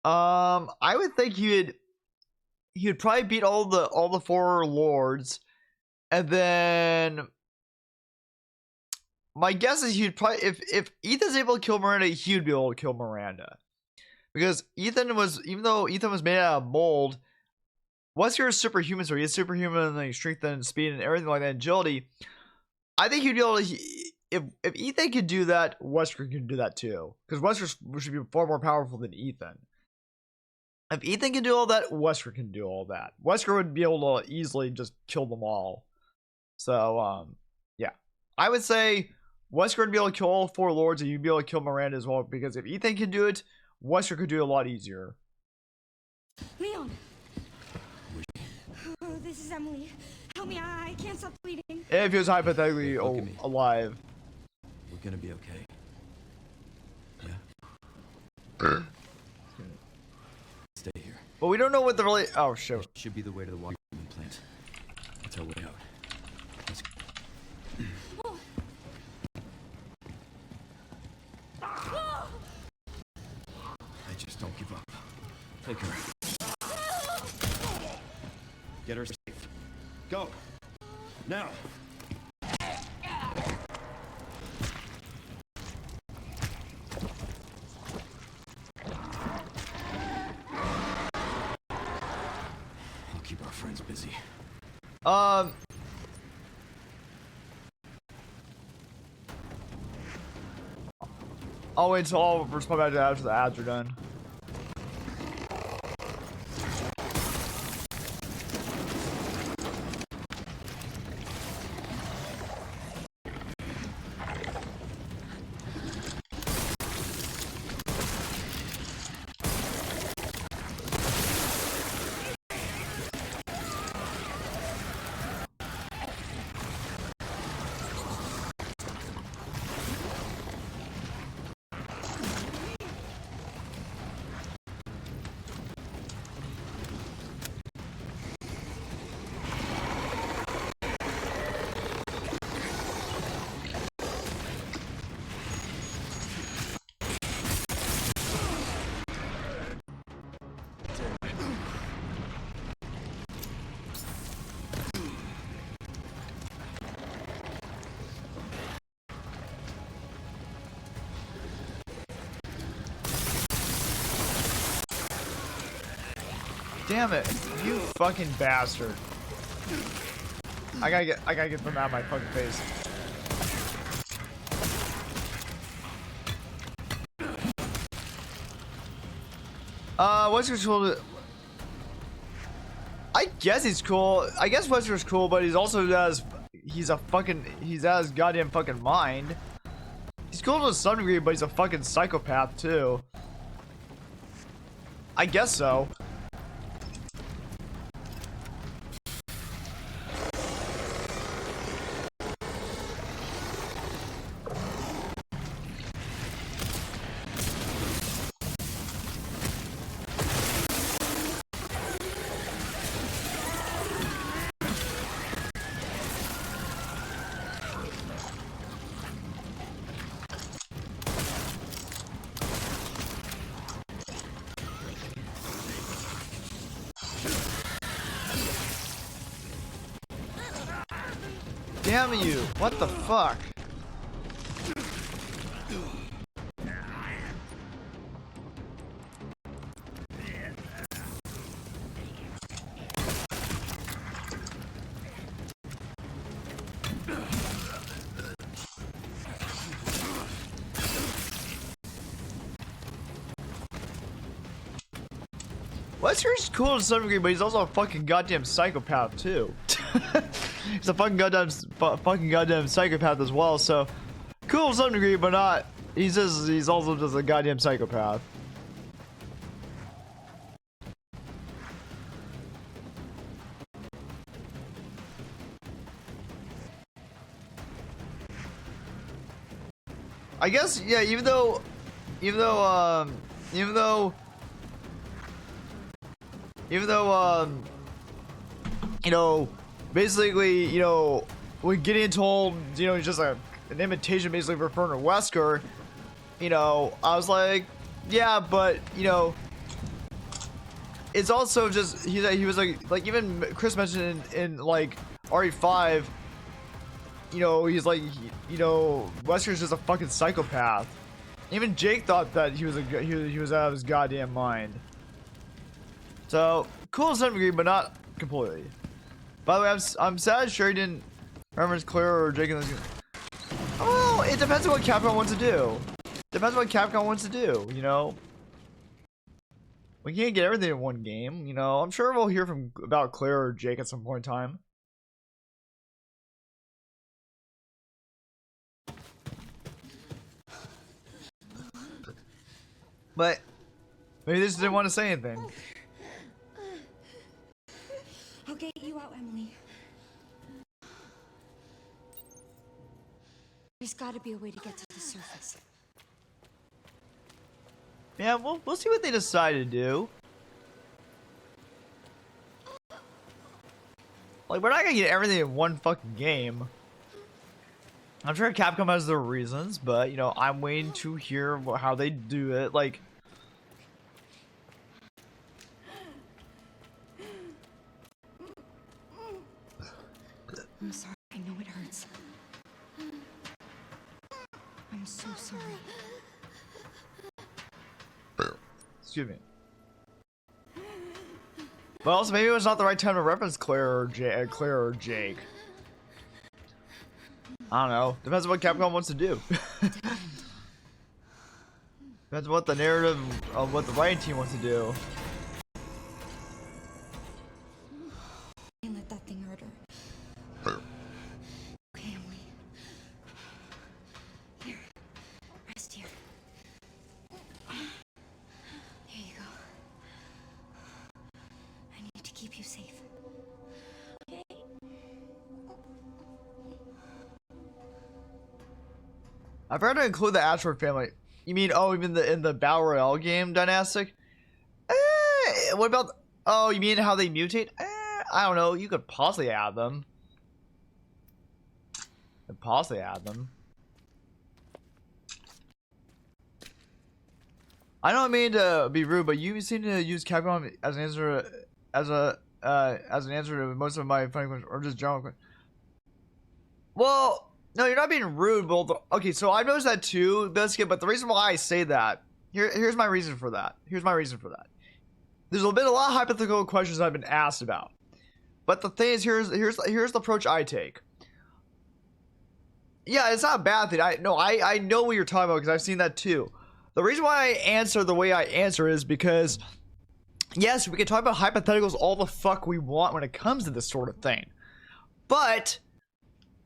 I would think he would probably beat all the four lords, and then my guess is he'd probably, if Ethan's able to kill Miranda, he would be able to kill Miranda, because even though Ethan was made out of mold, Wesker is superhuman, so he has superhuman like strength and speed and everything like that, agility. I think he'd be able to. If Ethan could do that, Wesker can do that too, because Wesker should be far more powerful than Ethan. If Ethan can do all that, Wesker can do all that. Wesker would be able to easily just kill them all. So, yeah. I would say Wesker would be able to kill all four lords, and you'd be able to kill Miranda as well, because if Ethan can do it, Wesker could do it a lot easier. Leon! Oh, this is Emily. Help me, I can't stop bleeding. If he was hypothetically alive. We're gonna be okay. Yeah? Stay here. But we don't know what the really. Oh, shit. Should be the way to the water treatment plant. That's our way out. Let's go. I just don't give up. Take her. Get her safe. Go. Now. I'll keep our friends busy. I'll wait until I'll respond back to after the ads are done. Damn it, you fucking bastard. I gotta get them out of my fucking face. Wesker's cool. I guess he's cool. I guess Wesker's cool, but he's also he's out his goddamn fucking mind. He's cool to some degree, but he's a fucking psychopath too. I guess so. Damn you! What the fuck? Wesker's cool to some degree, but he's also a fucking goddamn psychopath too. He's a fucking goddamn psychopath as well. So cool to some degree, but not. He's also just a goddamn psychopath. I guess, yeah. Even though, you know, basically, you know, when Gideon told, you know, just an imitation basically referring to Wesker, you know, I was like, yeah, but, you know, it's also just, he was like even Chris mentioned in like RE5, you know, he's like, you know, Wesker's just a fucking psychopath. Even Jake thought that he was out of his goddamn mind. So cool to some degree, but not completely. By the way, I'm sad Sherry didn't remember it's Claire or Jake in this. Oh, it depends on what Capcom wants to do. Depends on what Capcom wants to do, you know. We can't get everything in one game, you know. I'm sure we'll hear about Claire or Jake at some point in time. But maybe they just didn't want to say anything. I'll get you out, Emily. There's got to be a way to get to the surface. Yeah, we'll see what they decide to do. Like, we're not gonna get everything in one fucking game. I'm sure Capcom has their reasons, but, you know, I'm waiting to hear how they do it. Like, I'm so sorry. Excuse me. But also, maybe it was not the right time to reference Claire or Jake. I don't know. Depends on what Capcom wants to do. Depends on what the narrative of what the writing team wants to do. Can't let that thing hurt her. Okay, Emily. Here. Rest here. Here you go. I need to keep you safe. I forgot to include the Ashford family. You mean, oh, even in the Battle Royale game, Dynastic? What about, oh, you mean how they mutate? I don't know, you could possibly add them. I don't mean to be rude, but you seem to use Capcom as an answer, as an answer to most of my funny questions, or just general questions. Well, no, you're not being rude, but okay, so I've noticed that too, Biscuit, but the reason why I say that, here's my reason for that. There's been a lot of hypothetical questions I've been asked about. But the thing is, here's the approach I take. Yeah, it's not a bad thing. I know what you're talking about because I've seen that too. The reason why I answer the way I answer is because, yes, we can talk about hypotheticals all the fuck we want when it comes to this sort of thing. But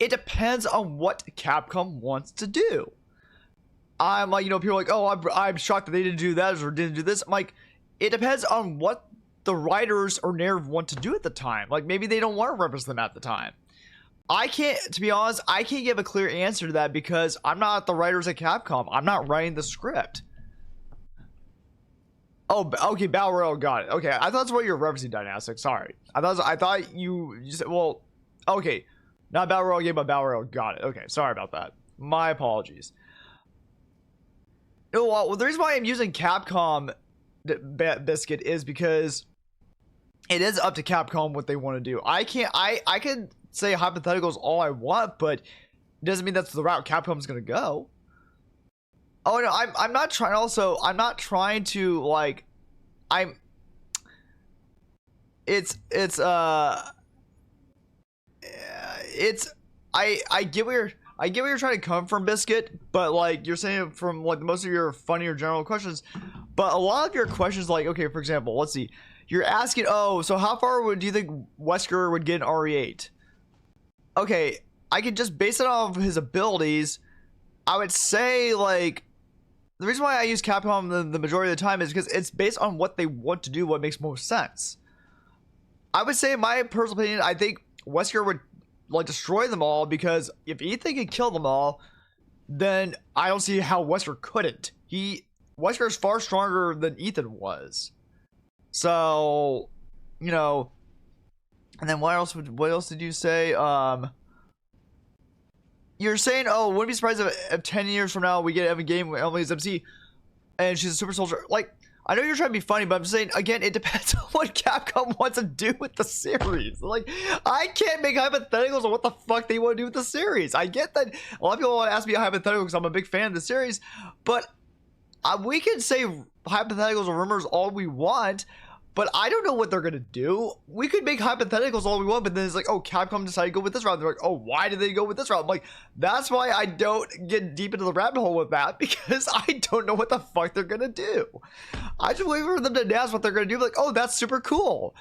it depends on what Capcom wants to do. I'm like, people are like, oh, I'm shocked that they didn't do that or didn't do this. I'm like, it depends on what the writers or narrative want to do at the time. Like, maybe they don't want to reference them at the time. To be honest, I can't give a clear answer to that because I'm not the writers at Capcom. I'm not writing the script. Oh, okay, Battle Royale, got it. Okay, I thought that's what you're referencing, Dynastic. Sorry. I thought you said, well, okay. Not Battle Royale game, but Battle Royale. Got it. Okay, sorry about that. My apologies. No, well, the reason why I'm using Capcom Biscuit is because it is up to Capcom what they want to do. I can say hypotheticals all I want, but it doesn't mean that's the route Capcom's gonna go. Oh no, I'm not trying. Also, I'm not trying to like. I get where you're trying to come from, Biscuit, but like you're saying from like most of your funnier general questions, but a lot of your questions, like, okay, for example, let's see, you're asking, oh, so how far do you think Wesker would get an RE8? Okay, I could just base it off of his abilities. I would say, like, the reason why I use Capcom the majority of the time is because it's based on what they want to do, what makes most sense. I would say, in my personal opinion, I think Wesker would like destroy them all, because if Ethan can kill them all, then I don't see how Wesker couldn't. Wesker is far stronger than Ethan was. So, and then what else did you say? You're saying, oh, wouldn't be surprised if 10 years from now we get a game where Emily's MC and she's a super soldier. Like, I know you're trying to be funny, but I'm just saying, again, it depends on what Capcom wants to do with the series. Like, I can't make hypotheticals on what the fuck they want to do with the series. I get that a lot of people want to ask me a hypothetical because I'm a big fan of the series, but we can say hypotheticals or rumors all we want, but I don't know what they're going to do. We could make hypotheticals all we want, but then it's like, oh, Capcom decided to go with this route. They're like, oh, why did they go with this route? I'm like, that's why I don't get deep into the rabbit hole with that, because I don't know what the fuck they're going to do. I just wait for them to announce what they're going to do. Like, oh, that's super cool.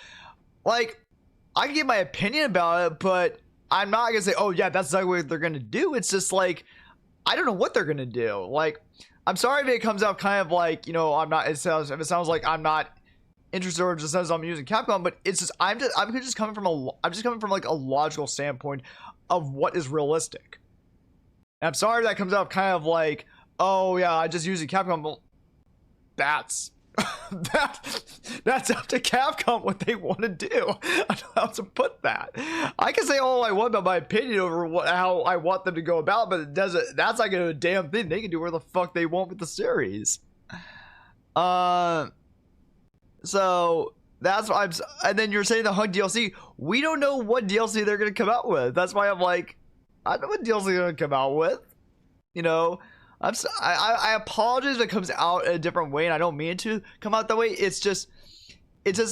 Like, I can give my opinion about it, but I'm not going to say, oh, yeah, that's exactly what they're going to do. It's just like, I don't know what they're going to do. Like, I'm sorry if it comes out kind of like, I'm not, if it sounds like I'm not interested or just says I'm using Capcom, but it's just I'm just coming from like a logical standpoint of what is realistic. And I'm sorry if that comes out kind of like, oh yeah, I just using Capcom. Well, that's that's up to Capcom what they want to do. I don't know how to put that. I can say all I want about my opinion over how I want them to go about, but it doesn't. That's not gonna do a damn thing. They can do whatever the fuck they want with the series. So that's why and then you're saying the Hunk DLC. We don't know what DLC they're gonna come out with. That's why I'm like, I don't know what DLC they're gonna come out with. I apologize if it comes out a different way, and I don't mean it to come out that way. It's just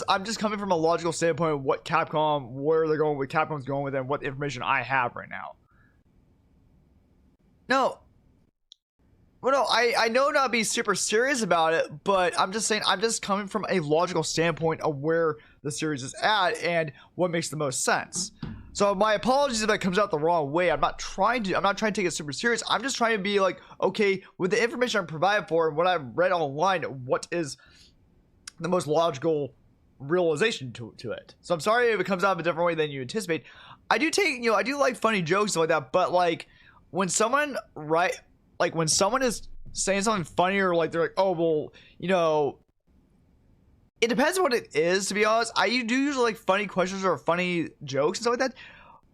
I'm just coming from a logical standpoint of what Capcom, where they're going, what Capcom's going with, and what information I have right now. No. Well, no, I know not to be super serious about it, but I'm just saying, I'm just coming from a logical standpoint of where the series is at and what makes the most sense. So my apologies if that comes out the wrong way. I'm not trying to take it super serious. I'm just trying to be like, okay, with the information I'm provided for and what I've read online, what is the most logical realization to it. So I'm sorry if it comes out a different way than you anticipate. I do like funny jokes and like that, but like when someone when someone is saying something funny, or like they're like, oh well, it depends on what it is, to be honest. I do usually like funny questions or funny jokes and stuff like that.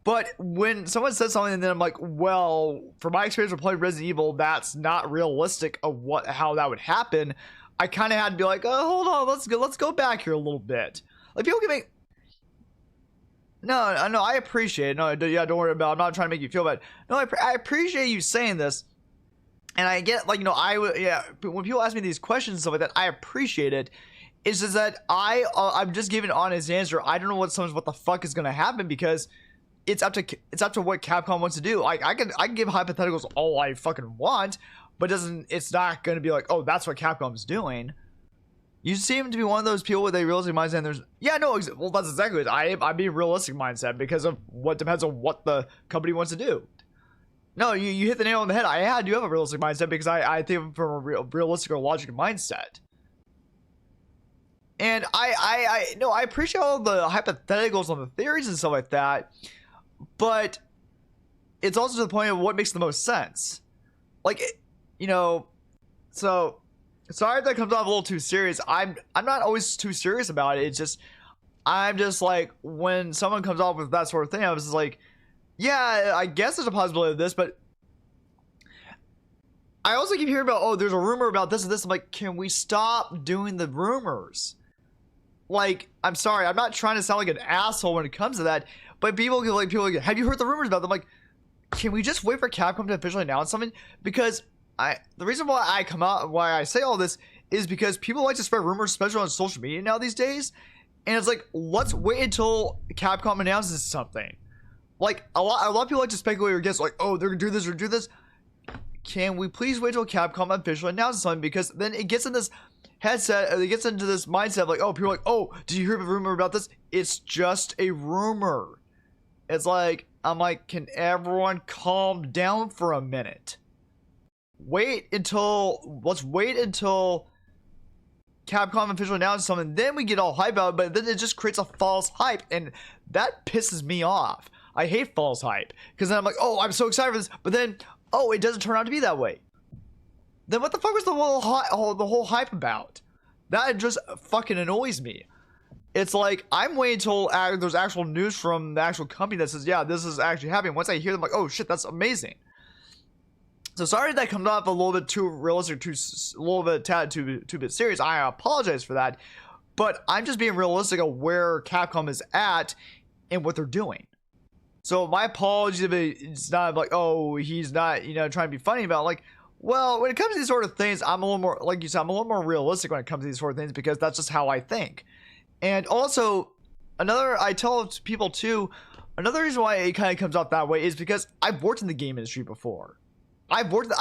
But when someone says something and then I'm like, well, from my experience with playing Resident Evil, that's not realistic of how that would happen. I kind of had to be like, oh, hold on, let's go back here a little bit. Like people can make. No, I appreciate it. No, yeah, don't worry about it. I'm not trying to make you feel bad. No, I appreciate you saying this. And I get, like, but when people ask me these questions and stuff like that, I appreciate it. It's just that I'm just giving an honest answer. I don't know what the fuck is gonna happen, because it's up to what Capcom wants to do. Like I can give hypotheticals all I fucking want, but it's not gonna be like, oh, that's what Capcom's doing. You seem to be one of those people with a realistic mindset. And well, that's exactly it. I'm being realistic mindset because of what depends on what the company wants to do. No, you hit the nail on the head. I do have a realistic mindset because I think from a realistic or logical mindset. And I appreciate all the hypotheticals on the theories and stuff like that, but it's also to the point of what makes the most sense. Like, so sorry if that comes off a little too serious. I'm not always too serious about it. It's just, I'm just like, when someone comes off with that sort of thing, I was just like, yeah, I guess there's a possibility of this, but I also keep hearing about, oh, there's a rumor about this and this. I'm like, can we stop doing the rumors? Like, I'm sorry, I'm not trying to sound like an asshole when it comes to that, but people have you heard the rumors about them? Like, can we just wait for Capcom to officially announce something? Because the reason why I say all this is because people like to spread rumors, especially on social media now these days, and it's like, let's wait until Capcom announces something. Like, a lot of people like to speculate or guess, like, oh, they're gonna do this or do this. Can we please wait till Capcom officially announces something? Because then it gets in this headset, it gets into this mindset of like, oh, people are like, oh, did you hear the rumor about this? It's just a rumor. It's like, I'm like, can everyone calm down for a minute? Let's wait until Capcom officially announces something, then we get all hype about it, but then it just creates a false hype, and that pisses me off. I hate false hype, because then I'm like, oh, I'm so excited for this, but then, oh, it doesn't turn out to be that way. Then what the fuck was the whole hype about? That just fucking annoys me. It's like, I'm waiting until there's actual news from the actual company that says, yeah, this is actually happening. Once I hear them, like, oh shit, that's amazing. So sorry if that comes off a little bit too realistic, too bit serious. I apologize for that, but I'm just being realistic of where Capcom is at and what they're doing. So my apologies if it's not like, oh, he's not, trying to be funny about it. Like, well, when it comes to these sort of things, I'm a little more, like you said, I'm a little more realistic when it comes to these sort of things, because that's just how I think. And also, I tell people too, another reason why it kind of comes off that way is because I've worked in the game industry before. I'm not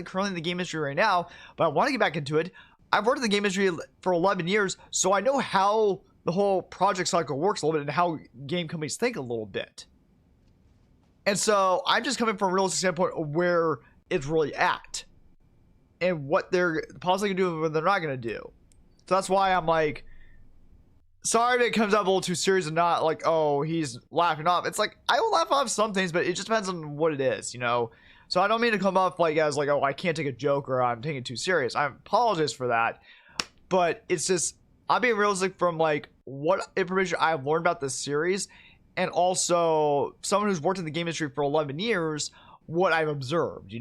currently in the game industry right now, but I want to get back into it. I've worked in the game industry for 11 years, so I know how the whole project cycle works a little bit and how game companies think a little bit. And so I'm just coming from a realistic standpoint of where it's really at and what they're possibly going to do and what they're not going to do. So that's why I'm like, sorry if it comes out a little too serious and not like, oh, he's laughing off. It's like, I will laugh off some things, but it just depends on what it is, So I don't mean to come off like as like, oh, I can't take a joke or I'm taking it too serious. I apologize for that. But it's just, I'm being realistic from like what information I've learned about this series, and also someone who's worked in the game industry for 11 years, what I've observed,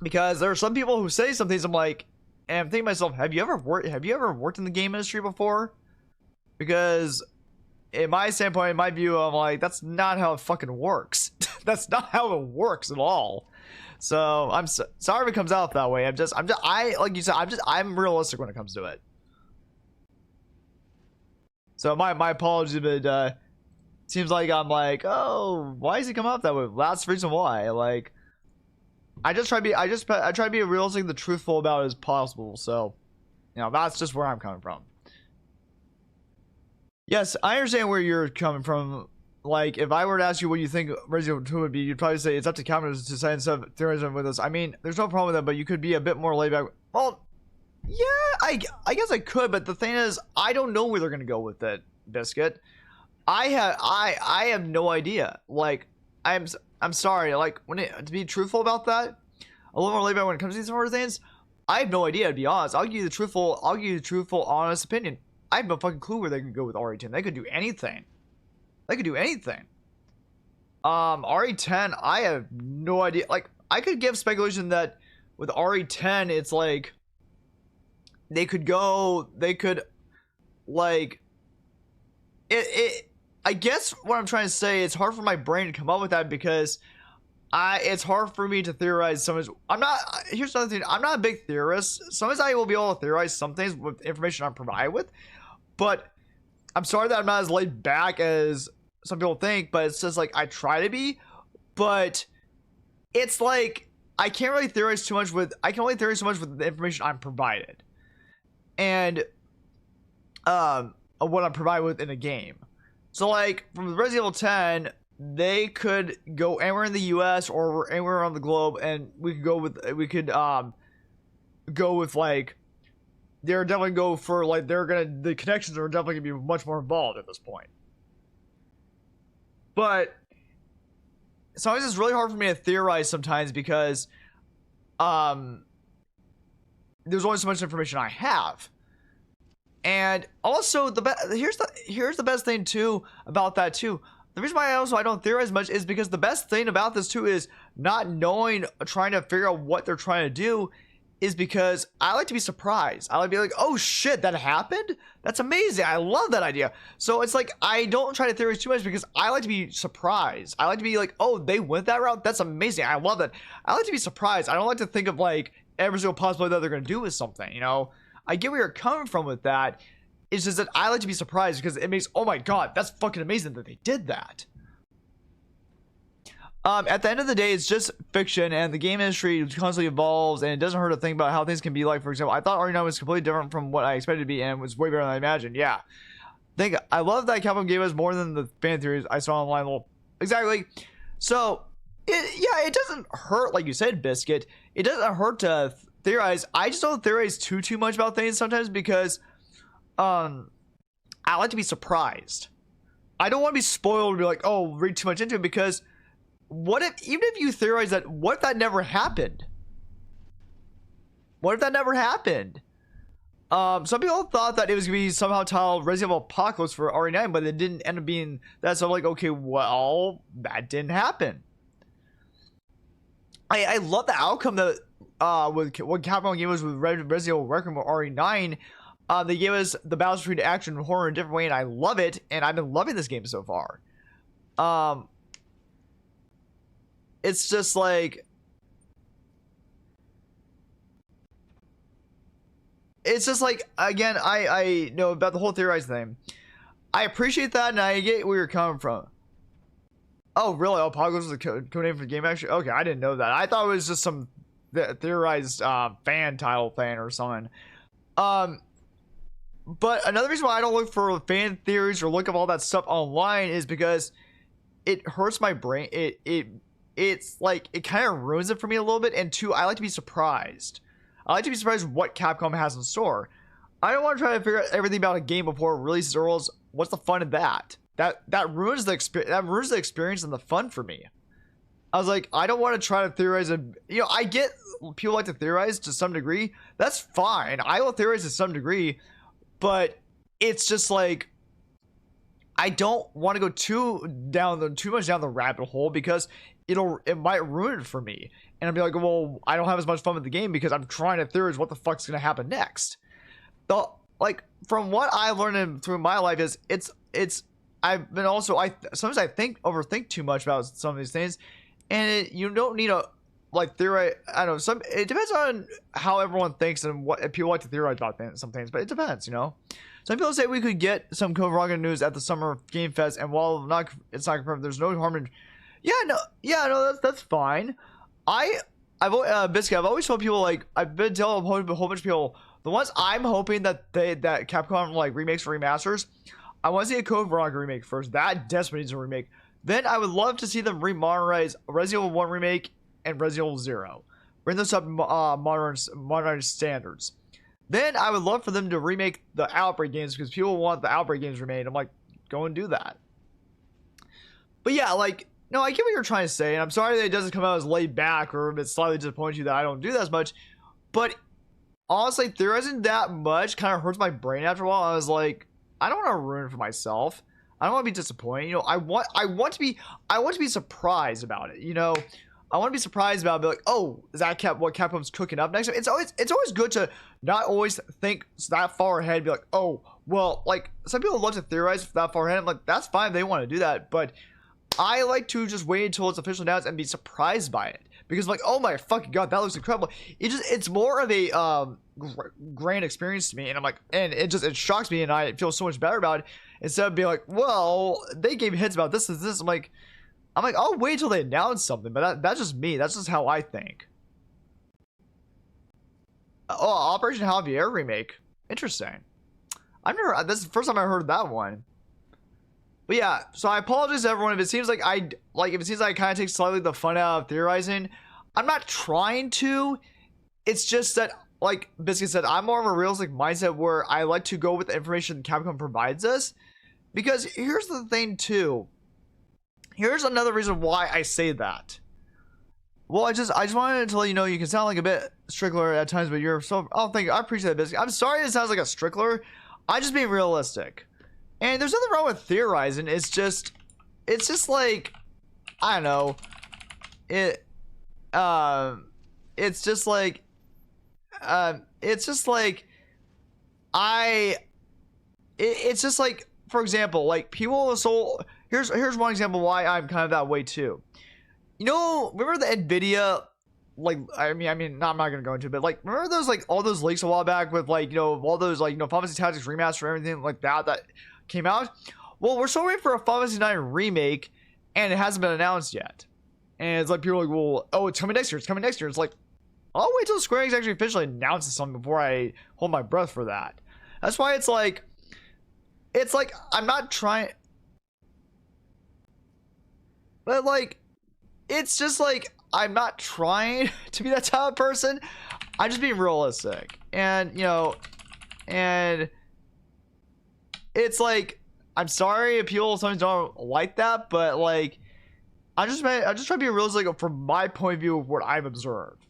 Because there are some people who say some things, I'm like, and I'm thinking to myself, have you ever worked in the game industry before? Because in my standpoint, in my view, I'm like, that's not how it fucking works. That's not how it works at all. So I'm sorry if it comes out that way. I like you said, I'm realistic when it comes to it. So my apologies, but seems like I'm like, oh, why does he come out that way? That's the reason why. Like, I try to be realistic and the truthful about it as possible. So, you know, that's just where I'm coming from. Yes, I understand where you're coming from. Like, if I were to ask you what you think Resident Evil 2 would be, you'd probably say it's up to Capcom to decide instead of theorizing with us. I mean, there's no problem with that, but you could be a bit more laid back. Well, yeah, I guess I could, but the thing is, I don't know where they're gonna go with it, Biscuit. I have no idea. Like, I'm sorry. Like, to be truthful about that, a little more laid back when it comes to these sort of things. I have no idea, to be honest. I'll give you the truthful, honest opinion. I have no fucking clue where they can go with RE10. They could do anything. RE10, I have no idea. Like, I could give speculation that with RE10, it's like they could like I guess what I'm trying to say, it's hard for my brain to come up with that because it's hard for me to theorize some of. Here's another thing. I'm not a big theorist. Sometimes I will be able to theorize some things with information I'm provided with, but I'm sorry that I'm not as laid back as some people think. But it's just like I try to be, but it's like I can't really theorize too much with. I can only theorize so much with the information I'm provided, and what I'm provided with in a game. So like from Resident Evil 10, they could go anywhere in the US or anywhere around the globe, and we could go with like they're definitely go for like the connections are definitely gonna be much more involved at this point. But sometimes it's really hard for me to theorize sometimes because there's only so much information I have. And also here's the best thing too about that too. The reason why I don't theorize much is because the best thing about this too is not knowing, trying to figure out what they're trying to do, is because I like to be surprised. I like to be like, oh shit, that happened? That's amazing. I love that idea. So it's like I don't try to theorize too much because I like to be surprised. I like to be like, oh, they went that route? That's amazing. I love that. I like to be surprised. I don't like to think of like every single possibility that they're gonna do with something, you know? I get where you're coming from with that. It's just that I like to be surprised because it makes, oh my god, that's fucking amazing that they did that. At the end of the day, it's just fiction, and the game industry constantly evolves, and it doesn't hurt to think about how things can be like. For example, I thought RE9 was completely different from what I expected it to be, and was way better than I imagined. Yeah. I love that Capcom gave us more than the fan theories I saw online. Well, exactly. So, it doesn't hurt, like you said, Biscuit. It doesn't hurt to theorize. I just don't theorize too much about things sometimes because I like to be surprised. I don't want to be spoiled and be like, oh, read too much into it, because what if, even if you theorize that, what if that never happened? What if that never happened? Some people thought that it was gonna be somehow titled Resident Evil Apocalypse for RE9, but it didn't end up being that. So I'm like, okay, well, that didn't happen. I love the outcome that with what Capcom gave us with Resident Evil Requiem or RE9. They gave us the balance between action and horror in a different way, and I love it, and I've been loving this game so far. It's just like, again, I know about the whole theorized thing. I appreciate that, and I get where you're coming from. Oh, really? Apocalypse was the code name for the game, actually? Okay, I didn't know that. I thought it was just some theorized fan title thing or something. But another reason why I don't look for fan theories or look up all that stuff online is because it hurts my brain. It's like, it kind of ruins it for me a little bit. And two, I like to be surprised. I like to be surprised what Capcom has in store. I don't want to try to figure out everything about a game before it releases or else. What's the fun of that? That ruins the experience. That ruins the experience and the fun for me. I was like, I don't want to try to theorize I get people like to theorize to some degree. That's fine. I will theorize to some degree, but it's just like, I don't want to go too much down the rabbit hole because it might ruin it for me. And I'd be like, well, I don't have as much fun with the game because I'm trying to theorize what the fuck's gonna happen next. Like, from what I've learned through my life is it's I've been also sometimes I overthink too much about some of these things, and you don't need a like theory. I don't know. It depends on how everyone thinks and what if people like to theorize about some things, but it depends, you know. Some people say we could get some Code Veronica news at the Summer Game Fest, and while it's not confirmed, there's no harm in. No, that's fine. Biscuit, I've always told people, like, I've been telling a whole bunch of people, the ones I'm hoping that Capcom like remakes or remasters, I want to see a Code Veronica remake first. That desperately needs a remake. Then I would love to see them remodernize Resident Evil 1 remake and Resident Evil 0. Bring those up modern standards. Then I would love for them to remake the Outbreak games because people want the Outbreak games remade. I'm like, go and do that. But yeah, like, no, I get what you're trying to say, and I'm sorry that it doesn't come out as laid back or if it slightly disappoints you that I don't do that as much. But honestly, theorizing that much kind of hurts my brain after a while. I was like, I don't want to ruin it for myself. I don't want to be disappointed. You know, I want to be surprised about it. You know, I want to be surprised about it. Be like, oh, is that what Capcom's cooking up next? It's always good to not always think that far ahead. Be like, oh, well, like some people love to theorize that far ahead. I'm like, that's fine if they want to do that, but I like to just wait until it's officially announced and be surprised by it because, like, oh my fucking god, that looks incredible. It's more of a grand experience to me, and I'm like, and it shocks me, and I feel so much better about it instead of being like, well, they gave hints about this and this. I'm like, I'll wait till they announce something, but that's just me. That's just how I think. Oh, Operation Javier remake, interesting. This is the first time I heard that one. But yeah, so I apologize to everyone if it seems like I kind of take slightly the fun out of theorizing. I'm not trying to. It's just that, like Biscuit said, I'm more of a realistic mindset where I like to go with the information Capcom provides us. Because here's the thing too. Here's another reason why I say that. Well, I just wanted to let you know you can sound like a bit strickler at times, but you're so. Oh, thank you. I appreciate that, Biscuit. I'm sorry it sounds like a strickler. I just being realistic. And there's nothing wrong with theorizing. It's just like, I don't know. It's just like for example, like people. So here's one example why I'm kind of that way too. You know, remember the Nvidia? Like, I mean, no, I'm not gonna go into it, but like, remember those like all those leaks a while back with like, you know, all those like, you know, Final Fantasy Tactics remaster and everything like that came out. Well, we're still waiting for a Final Fantasy 9 remake, and it hasn't been announced yet. And it's like people are like, well, oh, it's coming next year. It's coming next year. It's like, I'll wait till Square Enix actually officially announces something before I hold my breath for that. That's why it's like I'm not trying, but like, it's just like I'm not trying to be that type of person. I'm just being realistic, and you know, and it's like, I'm sorry if people sometimes don't like that, but like, I just try to be realistic from my point of view of what I've observed.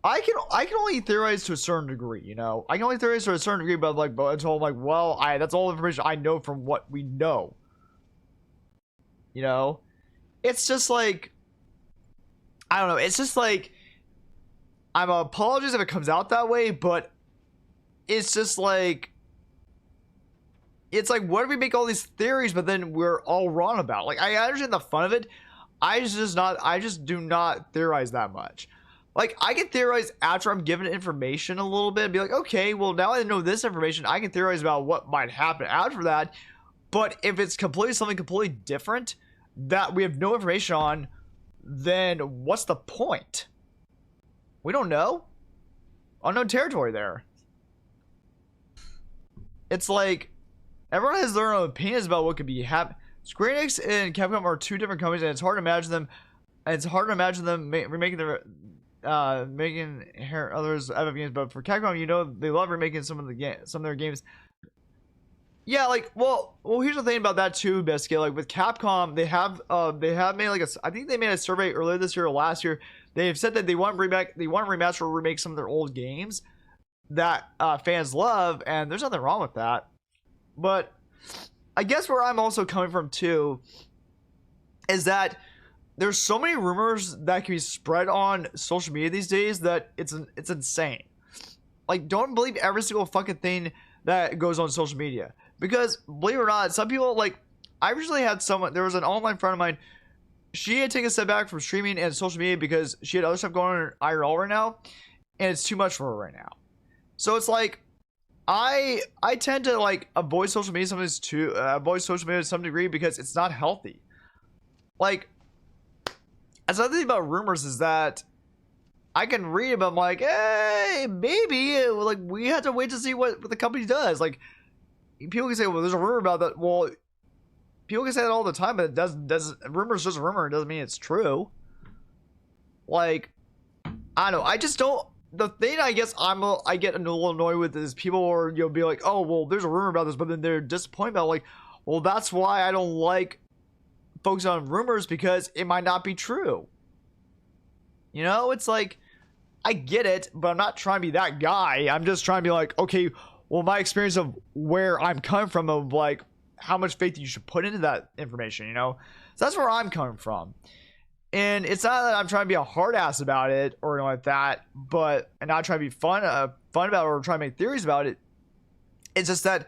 I can only theorize to a certain degree, you know. I can only theorize to a certain degree, but until I'm like, well, that's all information I know from what we know. You know, it's just like, I don't know. It's just like, I'm apologies if it comes out that way, but it's just like. It's like, what do we make all these theories, but then we're all wrong about? Like, I understand the fun of it. I just do not theorize that much. Like, I can theorize after I'm given information a little bit and be like, okay, well, now I know this information, I can theorize about what might happen after that. But if it's something completely different that we have no information on, then what's the point? We don't know. Unknown territory there. It's like, everyone has their own opinions about what could be happening. Square Enix and Capcom are two different companies, and it's hard to imagine them. Remaking their making others FF games. But for Capcom, you know, they love remaking some of their games. Yeah, like, well, here's the thing about that too, Biscuit. Like with Capcom, they have made like I think they made a survey earlier this year or last year. They've said that they want remaster or remake some of their old games that fans love, and there's nothing wrong with that. But I guess where I'm also coming from too is that there's so many rumors that can be spread on social media these days that it's insane. Like, don't believe every single fucking thing that goes on social media. Because believe it or not, some people like I recently had someone. There was an online friend of mine. She had taken a step back from streaming and social media because she had other stuff going on in IRL right now, and it's too much for her right now. So it's like I tend to like avoid social media sometimes too. Avoid social media to some degree because it's not healthy. Like, that's another thing about rumors is that I can read about, like, hey, maybe, like, we have to wait to see what the company does. Like, people can say, well, there's a rumor about that. Well, people can say that all the time, but it doesn't rumor's just a rumor. It doesn't mean it's true. Like, I don't know. I just don't. The thing I guess I get a little annoyed with is people are, you'll be like, oh, well, there's a rumor about this, but then they're disappointed about, like, well, that's why I don't like focus on rumors, because it might not be true. You know, it's like, I get it, but I'm not trying to be that guy. I'm just trying to be like, okay, well, my experience of where I'm coming from, of like how much faith you should put into that information, you know? So that's where I'm coming from. And it's not that I'm trying to be a hard ass about it or anything like that, but and not trying to be fun about it or try to make theories about it. It's just that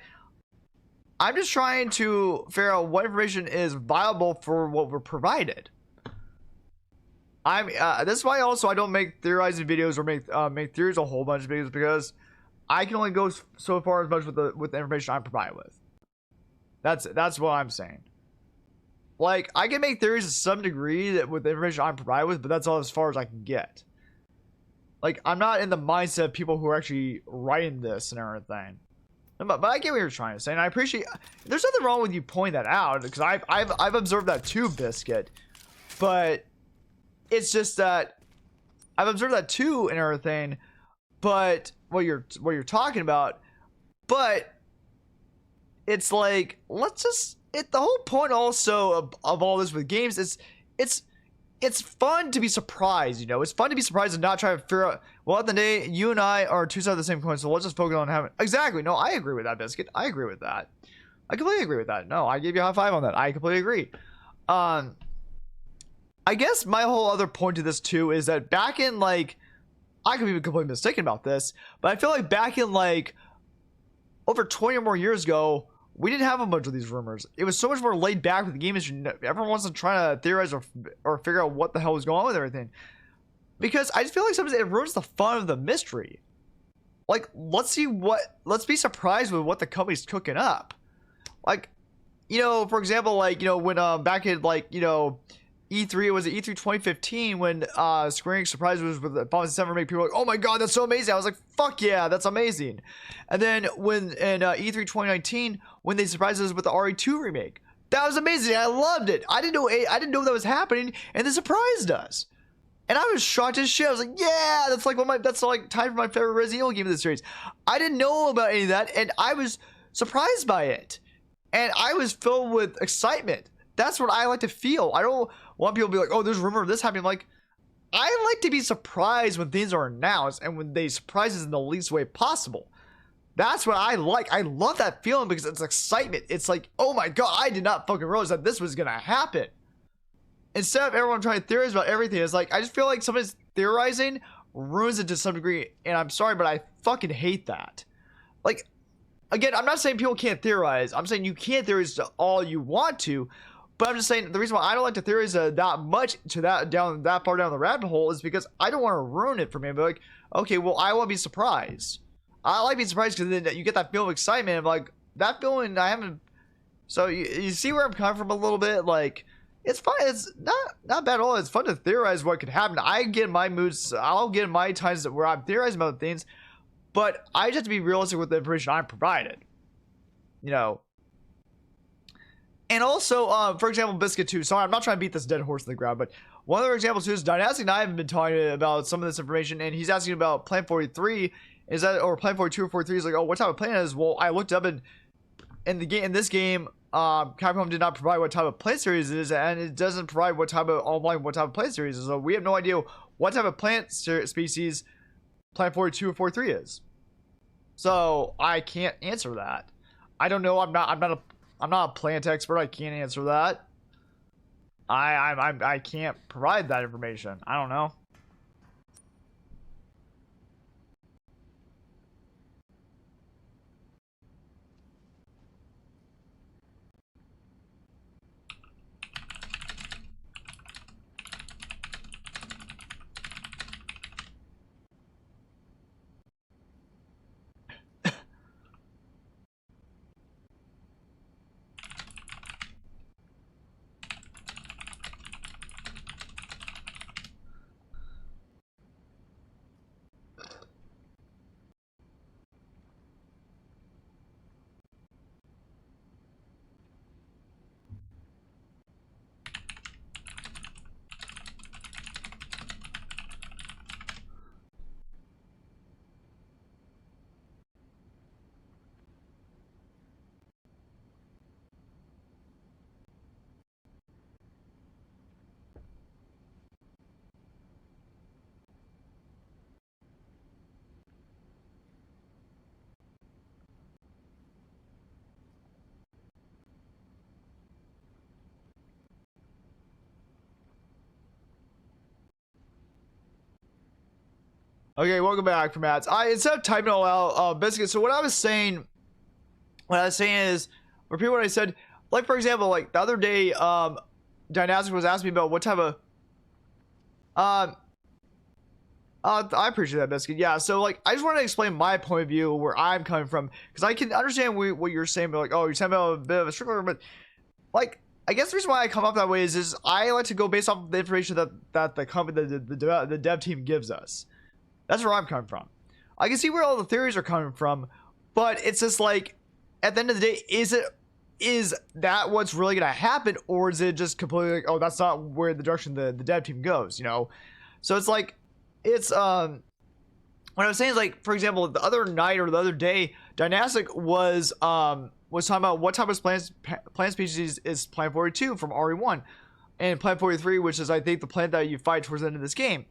I'm just trying to figure out what information is viable for what we're provided. This is why also I don't make theorizing videos or make theories a whole bunch of videos, because I can only go so far as much with the information I'm provided with. That's what I'm saying. Like, I can make theories to some degree that with the information I'm provided with, but that's all as far as I can get. Like, I'm not in the mindset of people who are actually writing this and everything. But I get what you're trying to say, and I appreciate. There's nothing wrong with you pointing that out, because I've observed that too, Biscuit. But it's just that I've observed that too and everything. But what you're talking about, but it's like, let's just. The whole point also of all this with games is it's fun to be surprised, you know. It's fun to be surprised and not try to figure out, well, at the day, you and I are two sides of the same coin, so let's just focus on having. Exactly. No, I agree with that, Biscuit. I agree with that. I completely agree with that. No, I gave you a high five on that. I completely agree. I guess my whole other point to this too is that back in, like, I could be completely mistaken about this, but I feel like back in, like, over 20 or more years ago, we didn't have a bunch of these rumors. It was so much more laid back with the game industry. Everyone wasn't trying to theorize or figure out what the hell was going on with everything. Because I just feel like sometimes it ruins the fun of the mystery. Like, let's be surprised with what the company's cooking up. Like, you know, for example, like, you know, when back in, like, you know, E3, was it E3 2015 when Square Enix surprised us with the Final Fantasy VII remake? People were like, oh my god, that's so amazing. I was like, fuck yeah, that's amazing. And then when in E3 2019, when they surprised us with the RE2 remake, that was amazing. I loved it. I didn't know that was happening, and they surprised us. And I was shocked as shit. I was like, yeah, that's like tied for my favorite Resident Evil game of the series. I didn't know about any of that, and I was surprised by it. And I was filled with excitement. That's what I like to feel. I don't want people to be like, oh, there's a rumor of this happening. I'm like, I like to be surprised when things are announced and when they surprise us in the least way possible. That's what I like. I love that feeling because it's excitement. It's like, oh my god, I did not fucking realize that this was gonna happen. Instead of everyone trying to theorize about everything, it's like, I just feel like somebody's theorizing ruins it to some degree, and I'm sorry, but I fucking hate that. Like, again, I'm not saying people can't theorize. I'm saying you can't theorize all you want to. But I'm just saying the reason why I don't like to theorize that much to that far down the rabbit hole is because I don't want to ruin it for me. But like, okay, well, I want to be surprised. I like being surprised because then you get that feeling of excitement of like that feeling I haven't. So you see where I'm coming from a little bit. Like, it's fun. It's not bad at all. It's fun to theorize what could happen. I get in my moods. I'll get in my times where I'm theorizing about things, but I just have to be realistic with the information I'm provided. You know. And also, for example, Biscuit 2. Sorry, I'm not trying to beat this dead horse in the ground, but one other example too is Dynastic and I have been talking about some of this information, and he's asking about Plan 43. Is that, or Plan 42 or 43? He's like, oh, what type of plan is? Well, I looked up in this game, Capcom did not provide what type of plant series it is, and it doesn't provide what type of plant series is. So we have no idea what type of plant species Plan 42 or 43 is. So I can't answer that. I don't know. I'm not a plant expert. I can't answer that. I can't provide that information. I don't know. Okay, welcome back from ads. Instead of typing it all out, Biscuit. So what I was saying is, repeat what I said. Like for example, like the other day, Dynastic was asking me about what type of, I appreciate that, Biscuit. Yeah, so like I just want to explain my point of view, where I'm coming from, because I can understand what you're saying, but like, oh, you're saying about a bit of a strickler, but like, I guess the reason why I come up that way is I like to go based off of the information that the company, the dev team gives us. That's where I'm coming from. I can see where all the theories are coming from, but it's just like, at the end of the day, is that what's really gonna happen, or is it just completely like, oh, that's not where the direction the dev team goes, you know? So it's like, it's what I'm saying is like, for example, the other night or the other day, Dynastic was talking about what type of plant species is Plant 42 from RE1, and Plant 43, which is I think the plant that you fight towards the end of this game.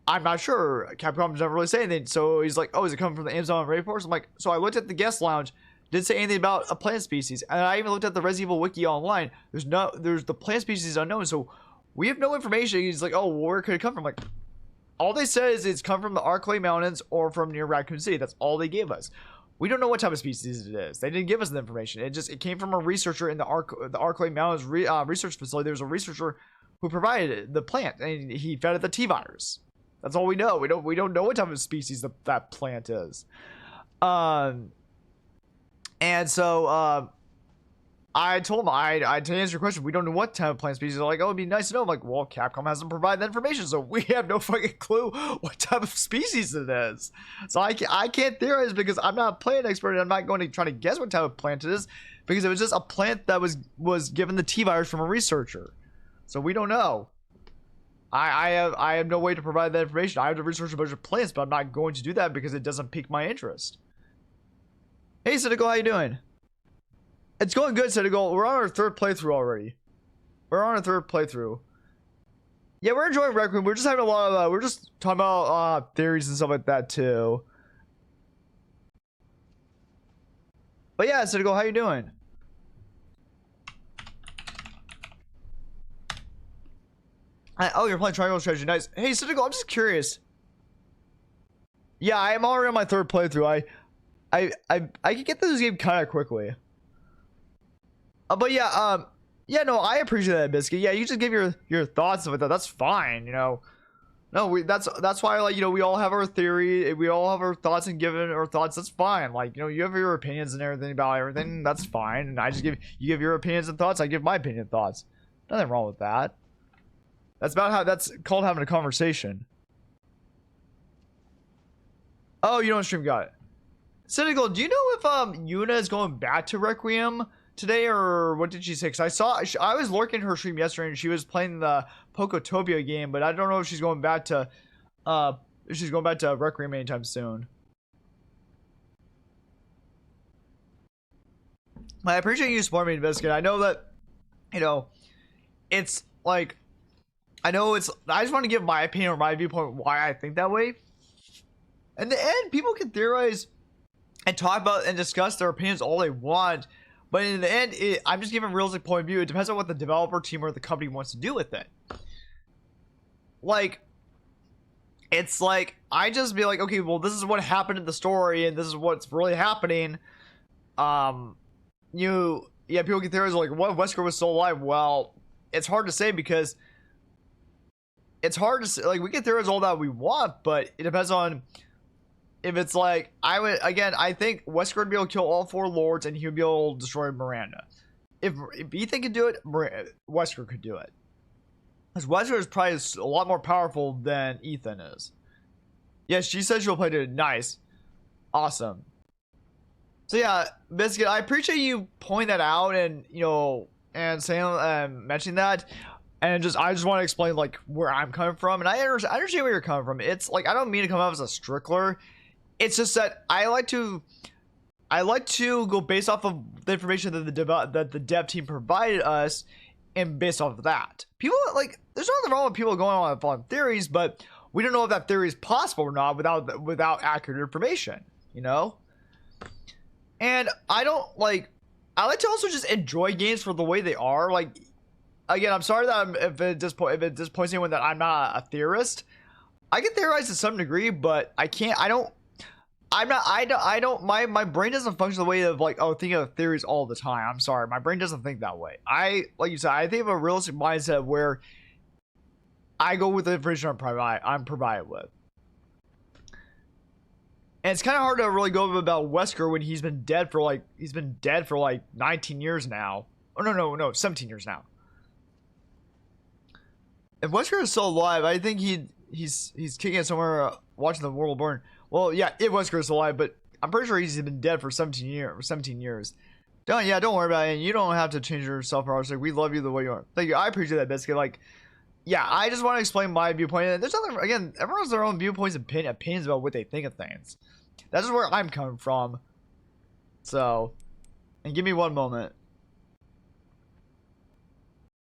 I'm not sure. Capcom's never really saying anything. So he's like, oh, is it coming from the Amazon rainforest? I'm like, so I looked at the guest lounge, didn't say anything about a plant species, and I even looked at the Resident Evil wiki online. There's the plant species unknown, so we have no information. He's like, oh, well, where could it come from? Like, all they said is it's come from the Arklay Mountains or from near Raccoon City. That's all they gave us. We don't know what type of species it is. They didn't give us the information. It came from a researcher in the Arklay Mountains research facility. There was a researcher who provided the plant, and he fed it the T virus. That's all we know. We don't know what type of species that plant is. And so I told him, to answer your question, we don't know what type of plant species. They're like, oh, it'd be nice to know. I'm like, well, Capcom hasn't provided that information, so we have no fucking clue what type of species it is. So I can't theorize because I'm not a plant expert, and I'm not going to try to guess what type of plant it is, because it was just a plant that was given the T virus from a researcher. So we don't know. I have no way to provide that information. I have to research a bunch of plants, but I'm not going to do that because it doesn't pique my interest. Hey, Cynical, how you doing? It's going good, Cynical. We're on our third playthrough already. Yeah, we're enjoying Requiem. We're just having a lot of, we're just talking about theories and stuff like that too. But yeah, Cynical, how you doing? Oh, you're playing Triangle Strategy. Nice. Hey, Cynical, I'm just curious. Yeah, I am already on my third playthrough. I can get through this game kind of quickly. But yeah, no, I appreciate that, Biscuit. Yeah, you just give your thoughts with that. That's fine, you know. No, that's why, like, you know, we all have our theory, we all have our thoughts, and giving our thoughts, that's fine. Like, you know, you have your opinions and everything about everything, that's fine. And I just you give your opinions and thoughts, I give my opinion and thoughts. Nothing wrong with that. That's called having a conversation. Oh, you don't stream, got it. Cynical, do you know if Yuna is going back to Requiem today, or what did she say? Because I was lurking her stream yesterday, and she was playing the Pokotopia game, but I don't know if she's going back to Requiem anytime soon. I appreciate you supporting me, Biscuit. I know that, you know, it's like, I just want to give my opinion or my viewpoint why I think that way. In the end, people can theorize and talk about and discuss their opinions all they want, but in the end, I'm just giving a realistic point of view. It depends on what the developer team or the company wants to do with it. Like, it's like, I just be like, okay, well, this is what happened in the story, and this is what's really happening. People can theorize like, what, Wesker was still alive? Well, it's hard to say, because it's hard to say. Like, we can theorize all that we want, but it depends on if it's like, I think Wesker would be able to kill all 4 lords, and he would be able to destroy Miranda. If Ethan could do it, Wesker could do it. Because Wesker is probably a lot more powerful than Ethan is. Yes, she said she'll play it. Nice. Awesome. So yeah, Biscuit, I appreciate you pointing that out, and, you know, and saying, mentioning that. And I just want to explain, like, where I'm coming from. And I understand where you're coming from. It's like, I don't mean to come off as a strickler. It's just that I like to go based off of the information that the dev team provided us, and based off of that. People, like, there's nothing wrong with people going on theories, but we don't know if that theory is possible or not without accurate information, you know? And I like to also just enjoy games for the way they are. Like, again, I'm sorry that if it disappoints anyone that I'm not a theorist. I can theorize to some degree, but I can't. I don't. I'm not. I don't. My brain doesn't function the way of like, oh, thinking of theories all the time. I'm sorry, my brain doesn't think that way. Like you said, I think of a realistic mindset where I go with the information I'm provided with. And it's kind of hard to really go about Wesker when he's been dead for like 19 years now. Oh no, 17 years now. If Wesker is still alive, I think he's kicking it somewhere, watching the world burn. Well, yeah, if Wesker is alive, but I'm pretty sure he's been dead for 17 years. Don't worry about it. You don't have to change yourself. Like, we love you the way you are. Thank you. I appreciate that, Biscuit. Like, yeah, I just want to explain my viewpoint. And there's nothing, again, everyone has their own viewpoints and opinions about what they think of things. That's just where I'm coming from. So, and give me one moment.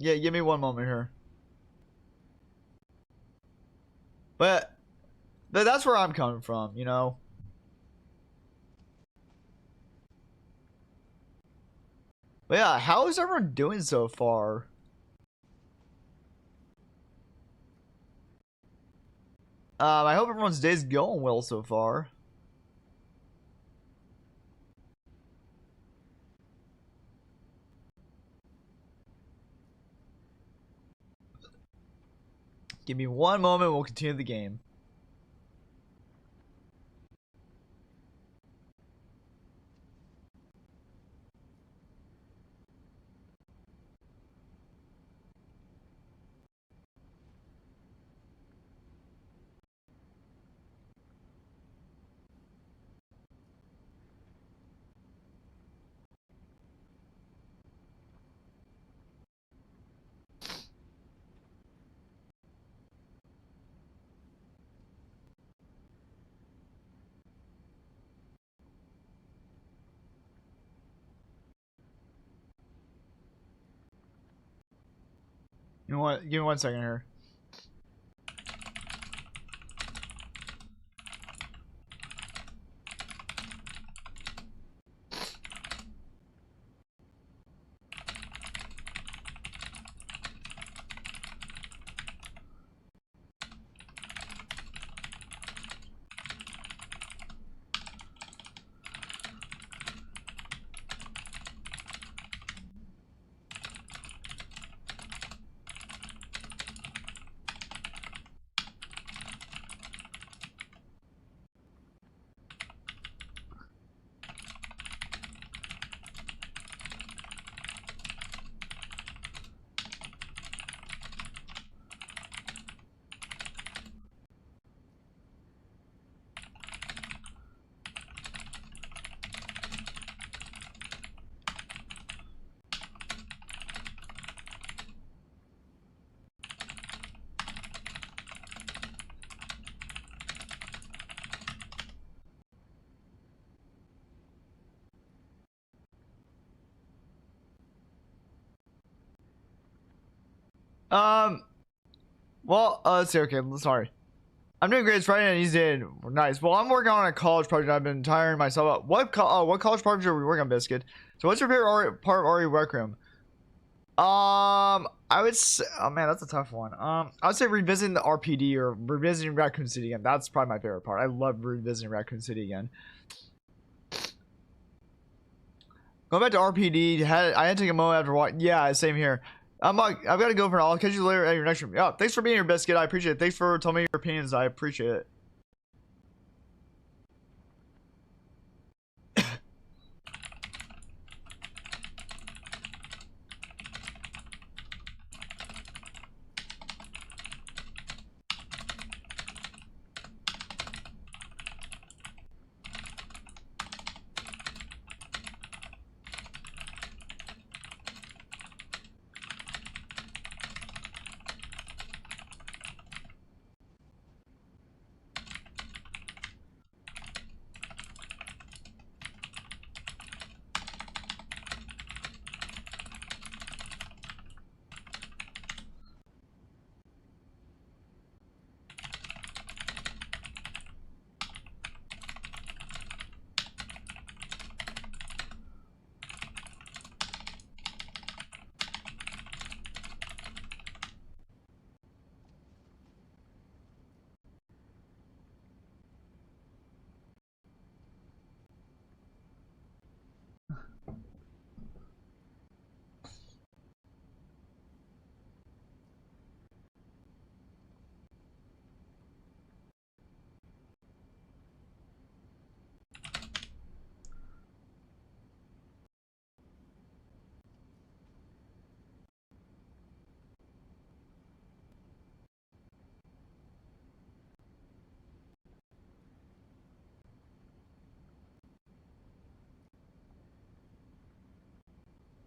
Yeah, give me one moment here. But that's where I'm coming from, you know? But yeah, how is everyone doing so far? I hope everyone's day's going well so far. Give me one moment, we'll continue the game. You know what? Give me 1 second here. Well, let's see. Okay, sorry. I'm doing great. It's Friday and he's doing nice. Well, I'm working on a college project. I've been tiring myself out. What college project are we working on, Biscuit? So, what's your favorite part of RE Requiem? I would say, oh man, that's a tough one. I would say revisiting the RPD or revisiting Raccoon City again. That's probably my favorite part. I love revisiting Raccoon City again. Going back to RPD, I had to take a moment after watching. Yeah, same here. I've got to go for now. I'll catch you later at your next room. Yeah, thanks for being here, Biscuit. I appreciate it. Thanks for telling me your opinions. I appreciate it.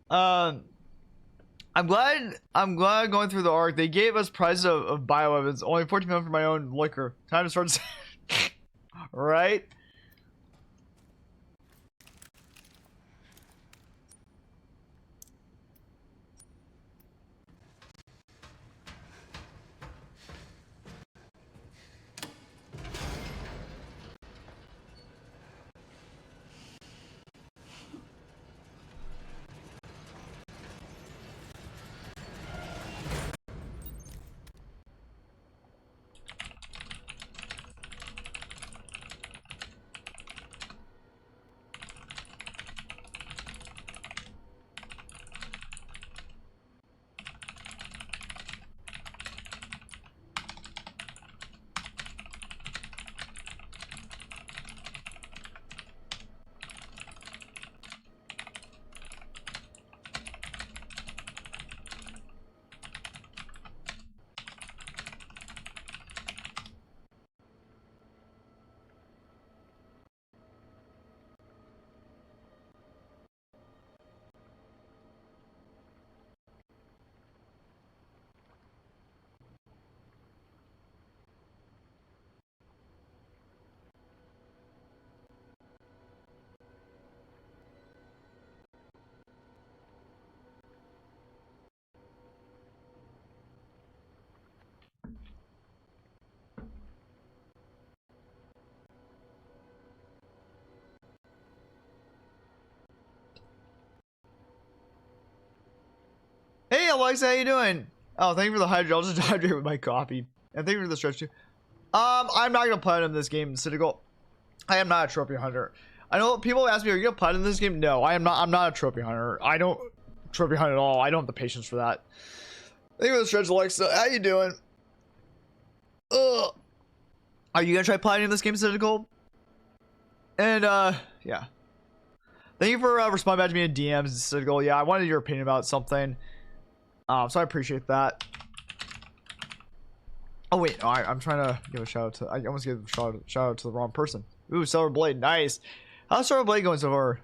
I'm glad going through the arc. They gave us prices of bioweapons. Only 14 million for my own liquor. Time to start. Right? Hey Alexa, how you doing? Oh, thank you for the hydrate. I'll just hydrate with my coffee. And thank you for the stretch too. I'm not gonna platinum this game, Citigal. I am not a trophy hunter. I know people ask me, are you gonna platinum this game? No, I am not. I'm not a trophy hunter. I don't trophy hunt at all. I don't have the patience for that. Thank you for the stretch, Alexa. How you doing? Ugh. Are you gonna try platinum this game, Citigal? And yeah. Thank you for responding back to me in DMs, Citigal. Yeah, I wanted your opinion about something. So I appreciate that. Oh wait, no, I'm trying to give a shout out to. I almost gave a shout out to the wrong person. Ooh, Silver Blade, nice. How's Silver Blade going so far?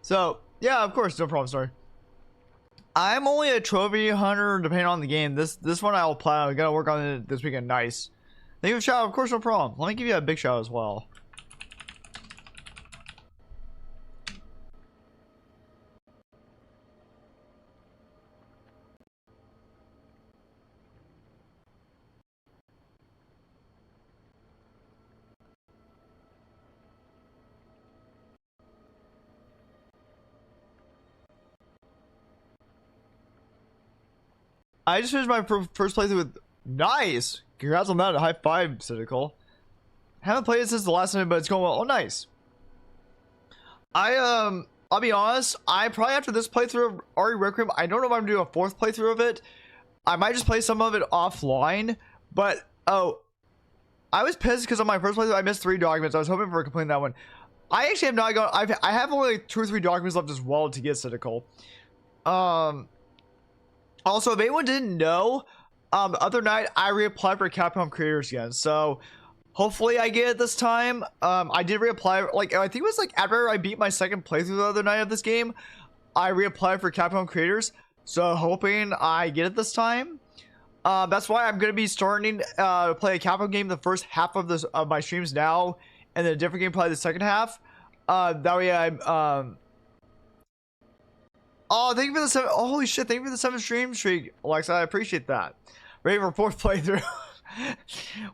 So yeah, of course, no problem. Sorry. I'm only a trophy hunter depending on the game. This one I'll plan. I gotta work on it this weekend. Nice. Thank you for shout out. Of course, no problem. Let me give you a big shout out as well. I just finished my first playthrough with nice. Congrats on that. High five, Cynical. Haven't played it since the last time, but it's going well. Oh, nice. I'll be honest. I probably after this playthrough of Requiem, I don't know if I'm doing a fourth playthrough of it. I might just play some of it offline. But oh, I was pissed because on my first playthrough I missed 3 documents. I was hoping for completing that one. I actually have not got. I have only like 2 or 3 documents left as well to get Cynical. Also, if anyone didn't know, the other night I reapplied for Capcom Creators again. So Hopefully I get it this time. I did reapply, like, I think it was like after I beat my second playthrough the other night of this game, I reapplied for Capcom Creators. So hoping I get it this time. That's why I'm gonna be starting to play a Capcom game the first half of this of my streams now, and then a different game probably the second half. That way I'm oh, thank you for the 7. Oh, holy shit, thank you for the 7 stream streak, Alexa. I appreciate that. Ready for 4th playthrough.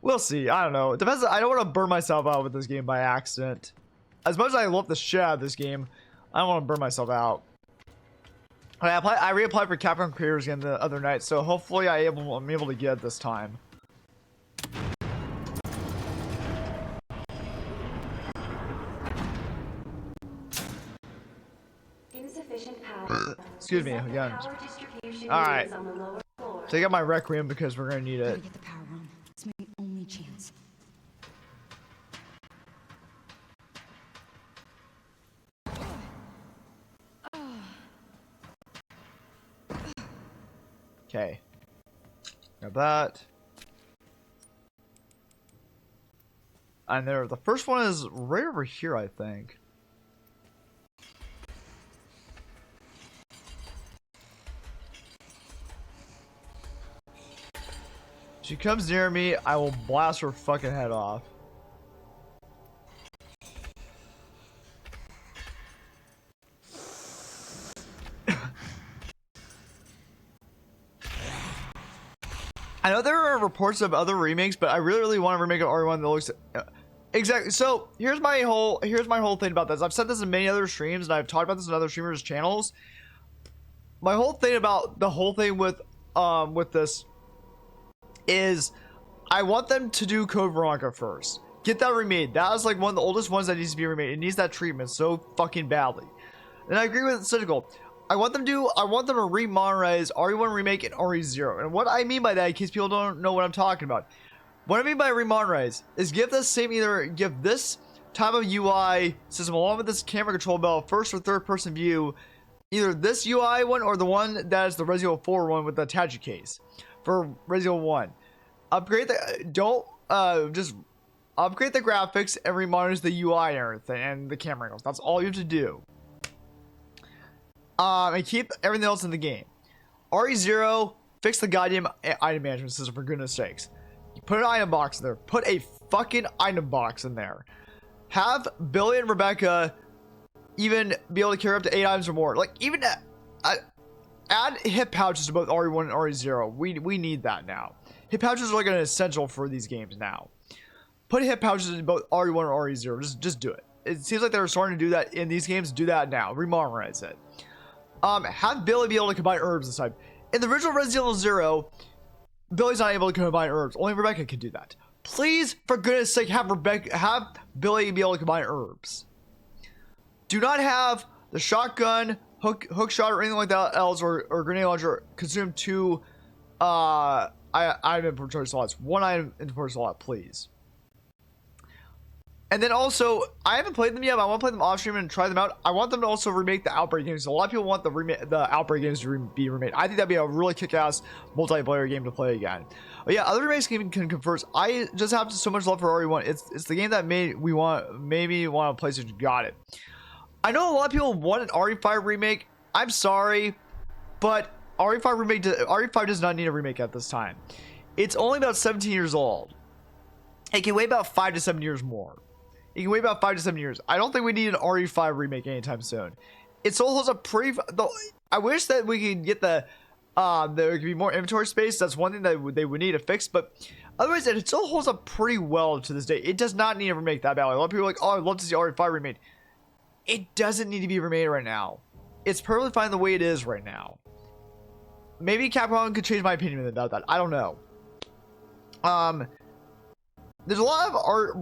We'll see. I don't know. It depends. I don't want to burn myself out with this game by accident. As much as I love the shit out of this game, I don't want to burn myself out. I reapplied for Capcom Creators again the other night, so hopefully I'm able to get it this time. Insufficient power. Excuse me, again. Alright. So I got my Requiem because we're gonna need Gotta it. get the power on. It's my only chance. Okay. Got that. And there, the first one is right over here, I think. She comes near me, I will blast her fucking head off. I know there are reports of other remakes, but I really want to remake an RE1 that looks exactly. So here's my whole thing about this. I've said this in many other streams, and I've talked about this in other streamers' channels. My whole thing about the whole thing with this is I want them to do Code Veronica first. Get that remade. That is like one of the oldest ones that needs to be remade. It needs that treatment so fucking badly. And I agree with Cynical. I want them to remonetize RE1 Remake and RE0. And what I mean by that, in case people don't know what I'm talking about, what I mean by remonetize is give this type of UI system along with this camera control about first or third person view, either this UI one or the one that is the Resident Evil 4 one with the attachment case for Resident Evil 1. Upgrade just upgrade the graphics and remonetize the UI and everything and the camera angles. That's all you have to do. And keep everything else in the game. RE0, fix the goddamn item management system for goodness sakes. You put an item box in there. Put a fucking item box in there. Have Billy and Rebecca even be able to carry up to 8 items or more. Like, even add hip pouches to both RE1 and RE0. We need that now. Hip pouches are like an essential for these games now. Put hip pouches in both RE1 and RE0. Just do it. It seems like they're starting to do that in these games. Do that now. Remonetize it. Have Billy be able to combine herbs this time. In the original Resident Evil 0, Billy's not able to combine herbs. Only Rebecca can do that. Please, for goodness sake, have Billy be able to combine herbs. Do not have the shotgun, hook shot, or anything like that else, or grenade launcher consume 2 item inventory slots. 1 item inventory slot, please. And then also, I haven't played them yet, but I want to play them off stream and try them out. I want them to also remake the Outbreak games. A lot of people want the Outbreak games to be remade. I think that'd be a really kick-ass multiplayer game to play again. But yeah, other remakes can converse. I just have so much love for RE1. It's the game that made me want a PlayStation. Got it. I know a lot of people want an RE5 remake. I'm sorry, but RE5 does not need a remake at this time. It's only about 17 years old. It can wait about 5 to 7 years more. You can wait about 5 to 7 years. I don't think we need an RE5 remake anytime soon. It still holds a I wish that we could get there could be more inventory space. That's one thing that they would need to fix. But otherwise, it still holds up pretty well to this day. It does not need a remake that badly. A lot of people are like, oh, I'd love to see RE5 remade. It doesn't need to be remade right now. It's perfectly fine the way it is right now. Maybe Capcom could change my opinion about that. I don't know. There's a lot of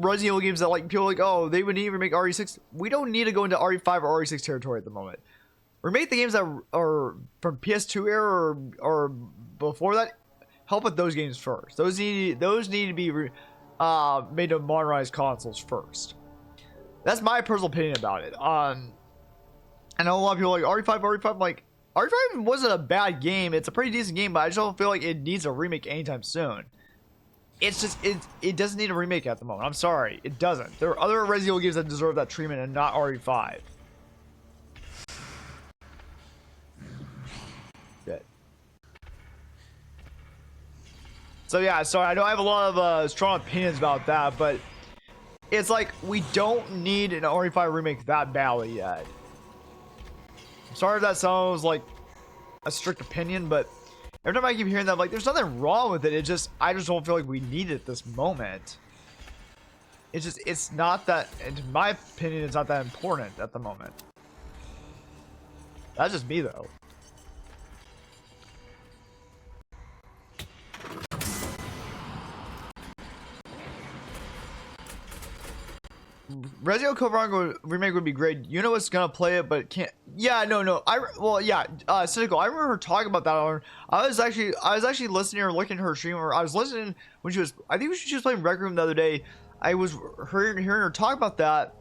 Resident Evil games that like people are like, oh, they would need to remake RE6. We don't need to go into RE5 or RE6 territory at the moment. Remake the games that are from PS2 era or before that. Help with those games first. Those need to be made to modernized consoles first. That's my personal opinion about it. I know a lot of people are like RE5. I'm like, RE5 wasn't a bad game. It's a pretty decent game, but I just don't feel like it needs a remake anytime soon. it's just it doesn't need a remake at the moment. I'm sorry, it doesn't. There are other Resident Evil games that deserve that treatment and not RE5. Shit. So yeah, sorry, I know I have a lot of strong opinions about that, but it's like we don't need an RE5 remake that badly yet. I'm sorry if that sounds like a strict opinion, but every time I keep hearing that, I'm like, there's nothing wrong with it. I just don't feel like we need it at this moment. It's not that, in my opinion, it's not that important at the moment. That's just me, though. Resident Evil Code Veronica remake would be great. You know what's gonna play it, but can't. Yeah, no. Well, yeah. Cynical. I remember her talking about that. I was actually listening or looking at her stream, or I was listening when she was. I think she was playing Requiem the other day. I was hearing her talk about that.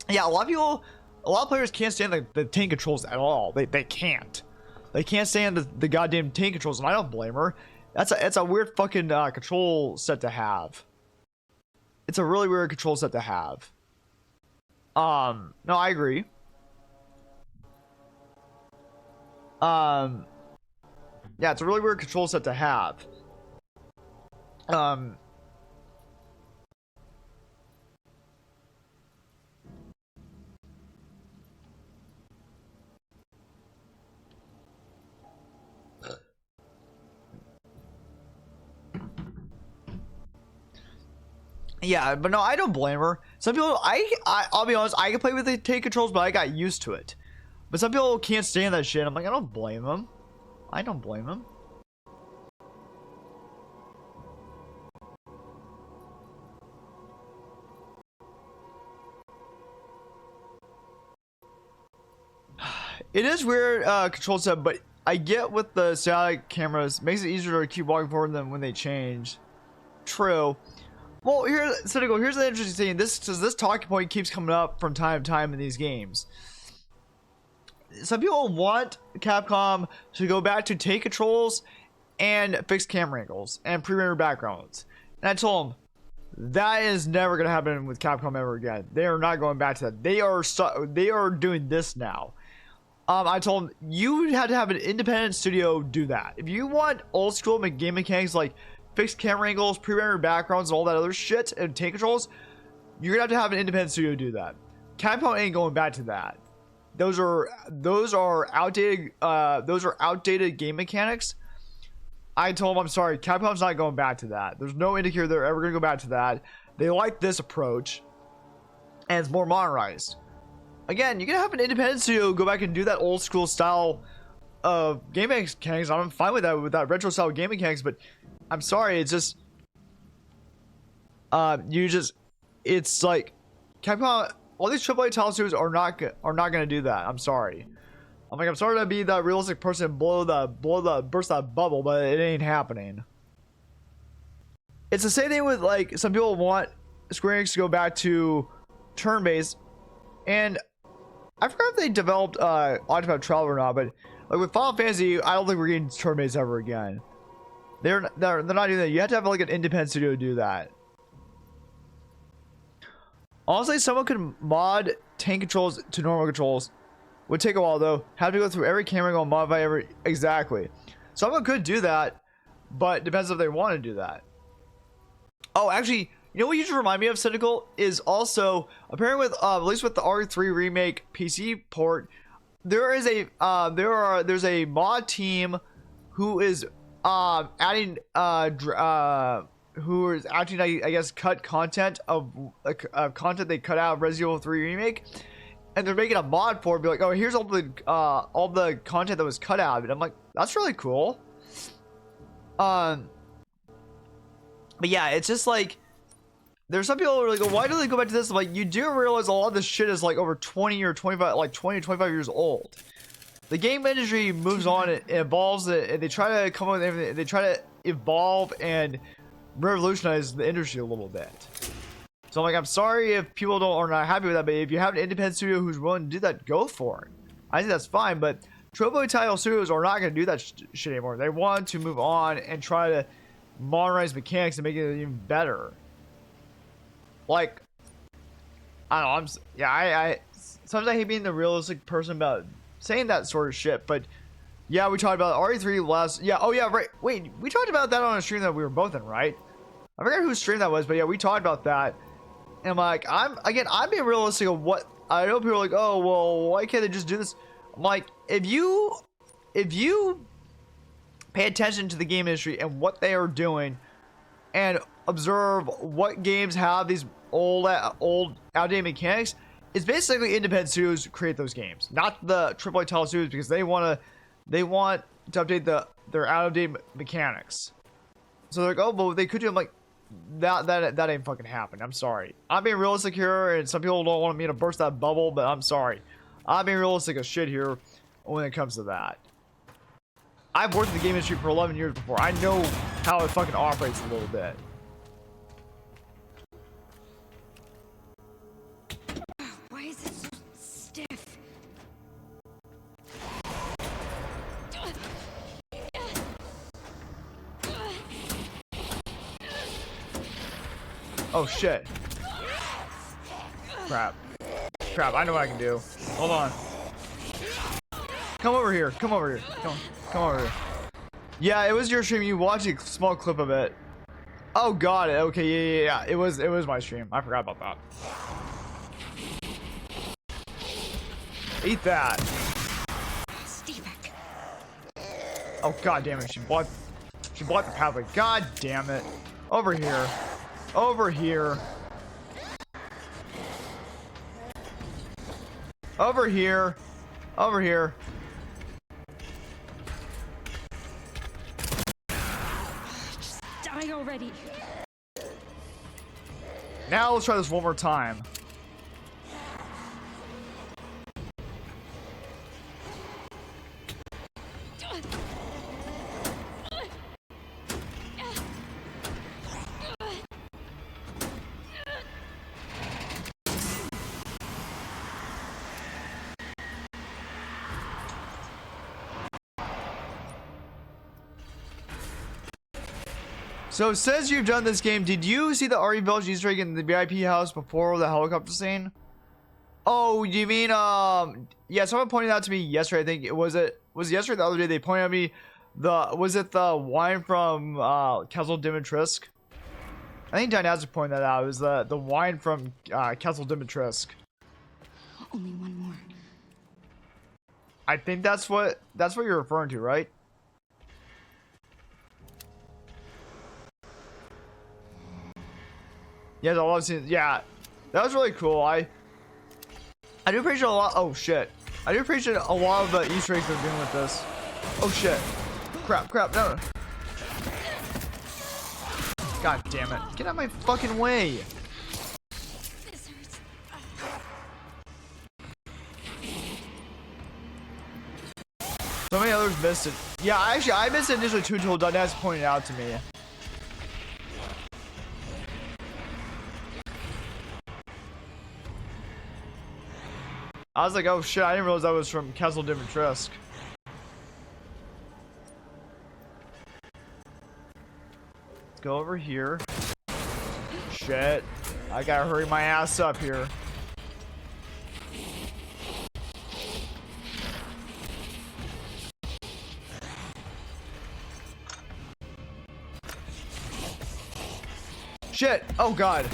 Yeah, a lot of players can't stand the tank controls at all. They can't. They can't stand the goddamn tank controls, and I don't blame her. It's a weird fucking control set to have. It's a really weird control set to have. No, I agree. Yeah, it's a really weird control set to have. Yeah, but no, I don't blame her. Some people, I'll be honest, I can play with the tank controls, but I got used to it. But some people can't stand that shit. I'm like, I don't blame them. I don't blame them. It is weird control set, but I get with the satellite cameras, makes it easier to keep walking forward than when they change. True. Well, here's the interesting thing. This talking point keeps coming up from time to time in these games. Some people want Capcom to go back to tank controls and fixed camera angles and pre-rendered backgrounds. And I told them that is never going to happen with Capcom ever again. They are not going back to that. They are doing this now. I told them you had to have an independent studio do that. If you want old school game mechanics like fixed camera angles, pre-rendered backgrounds, and all that other shit, and tank controls, you're gonna have an independent studio do that. Capcom ain't going back to that. Those are outdated. Those are outdated game mechanics. I told them, I'm sorry, Capcom's not going back to that. There's no indicator they're ever gonna go back to that. They like this approach, and it's more modernized. Again, you can have an independent studio go back and do that old school style of game mechanics. I'm fine with that retro style game mechanics, but I'm sorry, it's just it's like Capcom, all these AAA title studios are not gonna do that. I'm sorry. I'm sorry to be that realistic person and burst that bubble, but it ain't happening. It's the same thing with, like, some people want Square Enix to go back to turn-based, and I forgot if they developed Octopath Traveler or not, but like with Final Fantasy, I don't think we're getting turn-based ever again. They're not doing that. You have to have like an independent studio to do that. Honestly, someone could mod tank controls to normal controls. Would take a while though. Have to go through every camera angle and modify every exactly. Someone could do that, but depends if they want to do that. Oh, actually, you know what you just remind me of, Cynical, is also apparently with at least with the RE3 remake PC port, there's a mod team who is adding who is actually, I guess, cut content of content they cut out of Resident Evil 3 remake, and they're making a mod for it, be like, oh, here's all the content that was cut out of it. I'm like, that's really cool. But yeah, it's just like, there's some people who are like, why do they go back to this? I'm like, you do realize a lot of this shit is like over 20 or 25, like 20 or 25 years old. The game industry moves on, it evolves, and they try to come up with everything. They try to evolve and revolutionize the industry a little bit. So I'm like, I'm sorry if people are not happy with that, but if you have an independent studio who's willing to do that, go for it. I think that's fine, but AAA title studios are not going to do that shit anymore. They want to move on and try to modernize mechanics and make it even better. Like, I don't know. Yeah. I sometimes I hate being the realistic person about saying that sort of shit, but yeah, we talked about RE3 last. Yeah. Oh yeah. Right. Wait. We talked about that on a stream that we were both in, right? I forgot whose stream that was, but yeah, we talked about that. And I'm like, I'm being realistic of what I know. People are like, oh well, why can't they just do this? I'm like, if you pay attention to the game industry and what they are doing, and observe what games have these old outdated mechanics, it's basically independent studios create those games, not the AAA title studios, because they want to update their outdated mechanics. So they're like, oh, but they could do. I'm like, that ain't fucking happen. I'm sorry. I'm being realistic here, and some people don't want me to burst that bubble, but I'm sorry. I'm being realistic as shit here when it comes to that. I've worked in the game industry for 11 years before. I know how it fucking operates a little bit. Why is it so stiff? Oh shit. Crap. Crap, I know what I can do. Hold on. Come over here. Come over here. Come over here. Yeah, it was your stream. You watched a small clip of it. Oh, got it. Okay, yeah. It was my stream. I forgot about that. Eat that. Stevic. Oh god damn it. She blocked the pathway. God damn it. Over here. Over here. Over here. Over here. Just die already. Now let's try this one more time. So it says you've done this game. Did you see the RE Village Easter egg in the VIP house before the helicopter scene? Oh, you mean yeah, someone pointed out to me yesterday. I think was yesterday or the other day. They pointed at me was it the wine from Castle Dimitrescu? I think Dynastic pointed that out. It was the wine from Castle Dimitrescu. Only one more. I think that's what you're referring to, right? Yeah, the love scene. Yeah, that was really cool. I do appreciate a lot. Oh shit! I do appreciate a lot of the Easter eggs they're doing with this. Oh shit! Crap! No! God damn it! Get out of my fucking way! This hurts. So many others missed it. Yeah, actually, I missed it initially too until Dynastic pointed it out to me. I was like, oh shit, I didn't realize that was from Castle Dimitrescu. Let's go over here. Shit. I gotta hurry my ass up here. Shit! Oh god.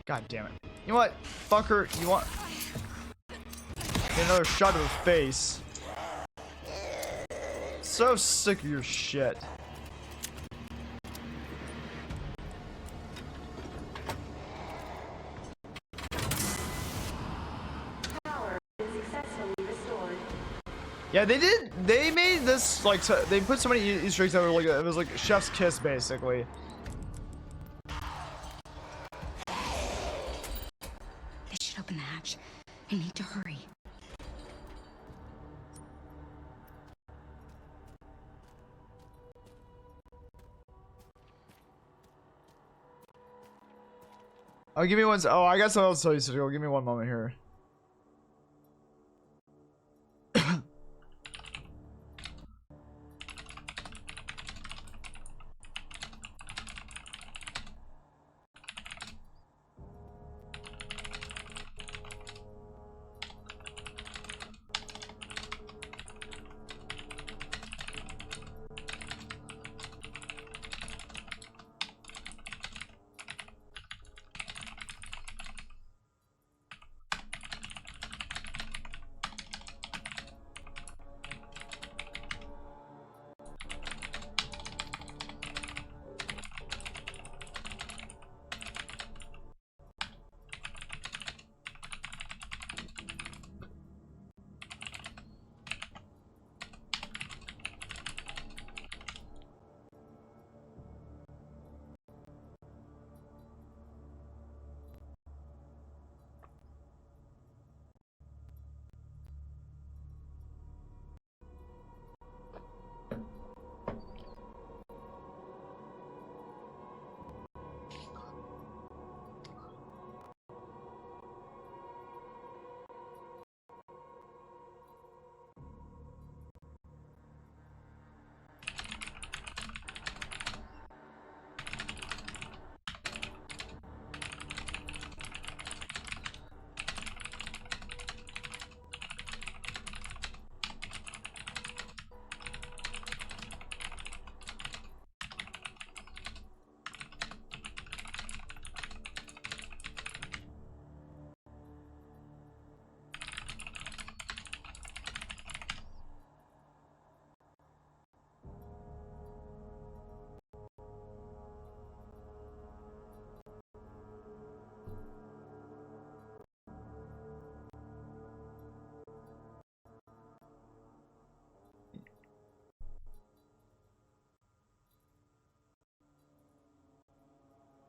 God damn it. You know what? Fucker, you want... Get another shot to the face. So sick of your shit. Power is successfully restored. Yeah, they made this, like, they put so many Easter eggs that were like, it was like chef's kiss, basically. Open the hatch. I need to hurry. Oh, give me one. Oh, I got something else to tell you, so give me one moment here.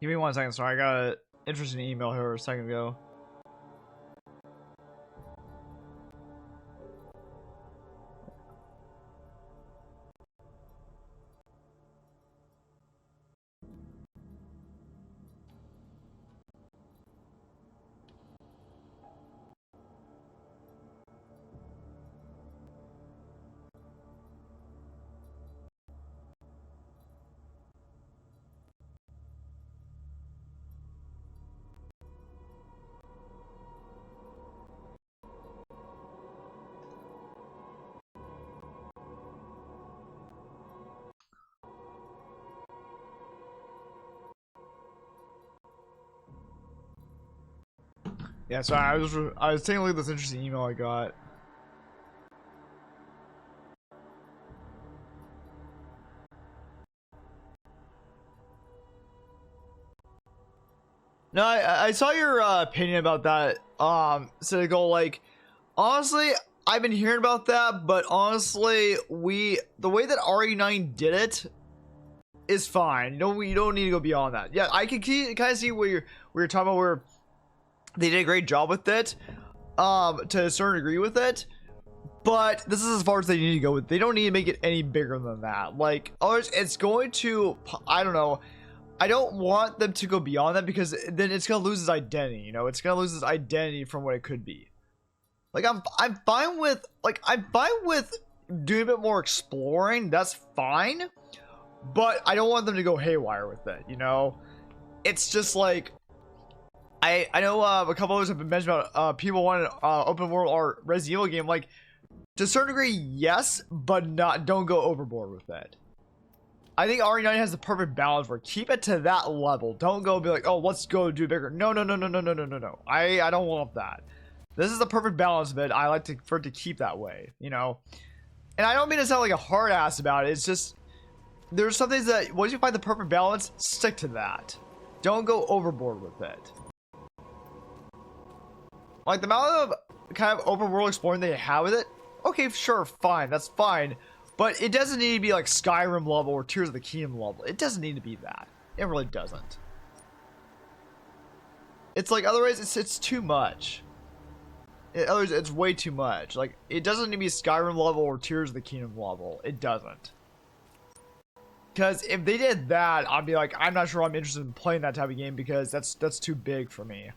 Give me 1 second. Sorry, I got an interesting email here a second ago. Yeah, sorry, I was taking a look at this interesting email I got. No, I saw your opinion about that. Cynical. Like, honestly, I've been hearing about that, but honestly, the way that RE9 did it is fine. You don't need to go beyond that. Yeah, I can kind of see where you're talking about where they did a great job with it, to a certain degree with it. But this is as far as they need to go with. They don't need to make it any bigger than that. Like, others, it's going to, I don't know. I don't want them to go beyond that because then it's gonna lose its identity. You know, it's gonna lose its identity from what it could be. Like, I'm fine with doing a bit more exploring. That's fine, but I don't want them to go haywire with it. You know, it's just like. I know a couple others have been mentioned about people wanting open world or Resident Evil game. Like, to a certain degree, yes, but don't go overboard with it. I think RE9 has the perfect balance for it. Keep it to that level. Don't go be like, oh, let's go do bigger. No. I don't want that. This is the perfect balance of it. I like for it to keep that way, you know. And I don't mean to sound like a hard ass about it. It's just there's some things that once you find the perfect balance, stick to that. Don't go overboard with it. Like, the amount of kind of open world exploring that you have with it, okay, sure, fine, that's fine. But it doesn't need to be like Skyrim level or Tears of the Kingdom level. It doesn't need to be that. It really doesn't. It's like, otherwise, it's too much. Otherwise, it's way too much. Like, it doesn't need to be Skyrim level or Tears of the Kingdom level. It doesn't. Because if they did that, I'd be like, I'm not sure I'm interested in playing that type of game because that's too big for me.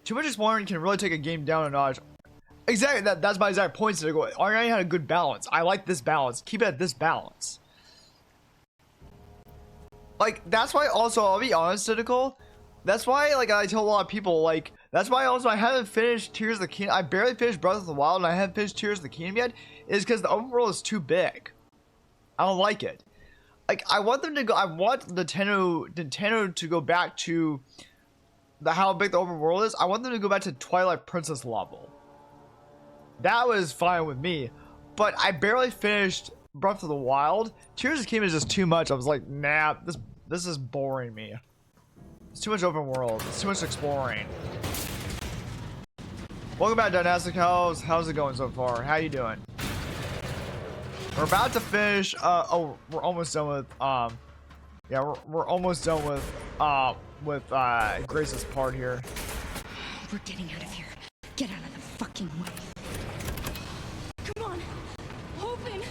Too much exploring can really take a game down a notch. Exactly, that's my exact point. To go, RE9 had a good balance. I like this balance. Keep it at this balance. Like, that's why also, I'll be honest, Cynical. That's why, like, I tell a lot of people, like, that's why also I haven't finished Tears of the Kingdom. I barely finished Breath of the Wild and I haven't finished Tears of the Kingdom yet. Is because the open world is too big. I don't like it. Like, I want them to go, I want Nintendo to go back to how big the open world is. I want them to go back to Twilight Princess level. That was fine with me, but I barely finished Breath of the Wild. Tears of the Kingdom is just too much. I was like, nah, this is boring me. It's too much open world. It's too much exploring. Welcome back, Dynastic. How's it going so far? How you doing? We're about to finish. Oh, we're almost done with. Yeah, we're almost done with Grace's part here. We're getting out of here. Get out of the fucking way. Come on, open.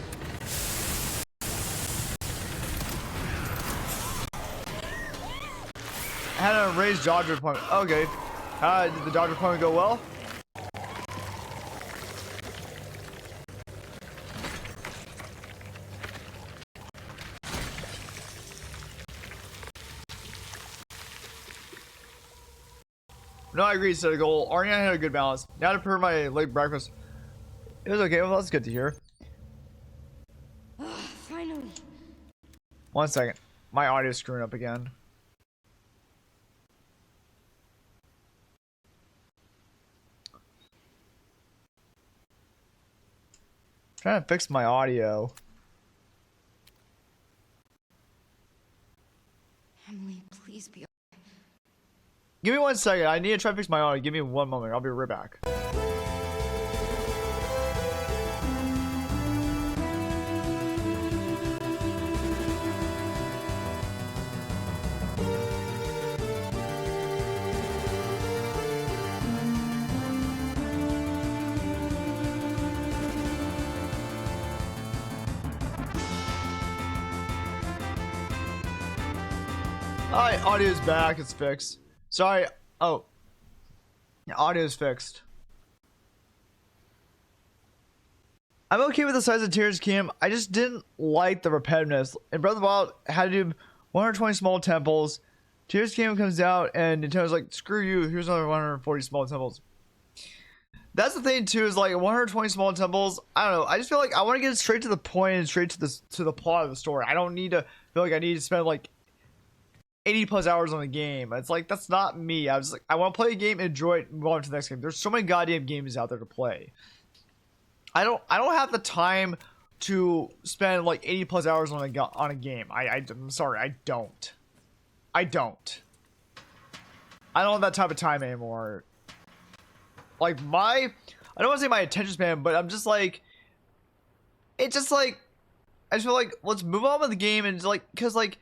I had a raised Dodger appointment. Okay. Did the Dodger appointment go well? No, I agree. Set a goal. RE9 had a good balance. Now to prepare my late breakfast. It was okay. Well, that's good to hear. Finally. 1 second. My audio's screwing up again. Trying to fix my audio. Emily, please be. Give me 1 second. I need to try to fix my audio. Give me 1 moment. I'll be right back. Alright, audio's back. It's fixed. Sorry. Oh. Yeah, audio's fixed. I'm okay with the size of Tears Requiem. I just didn't like the repetitiveness. In Breath of the Wild, I had to do 120 small temples. Tears Requiem comes out and Nintendo's like, screw you, here's another 140 small temples. That's the thing too, is like 120 small temples. I don't know. I just feel like I want to get straight to the point and straight to the plot of the story. I don't need to feel like I need to spend like 80 plus hours on a game. It's like, that's not me. I was like, I want to play a game, enjoy it, move on to the next game. There's so many goddamn games out there to play. I don't have the time to spend like 80 plus hours on a game. I'm sorry, I don't have that type of time anymore. Like I don't want to say my attention span, but I'm just like, it's just like, I just feel like, let's move on with the game. And like, cause like,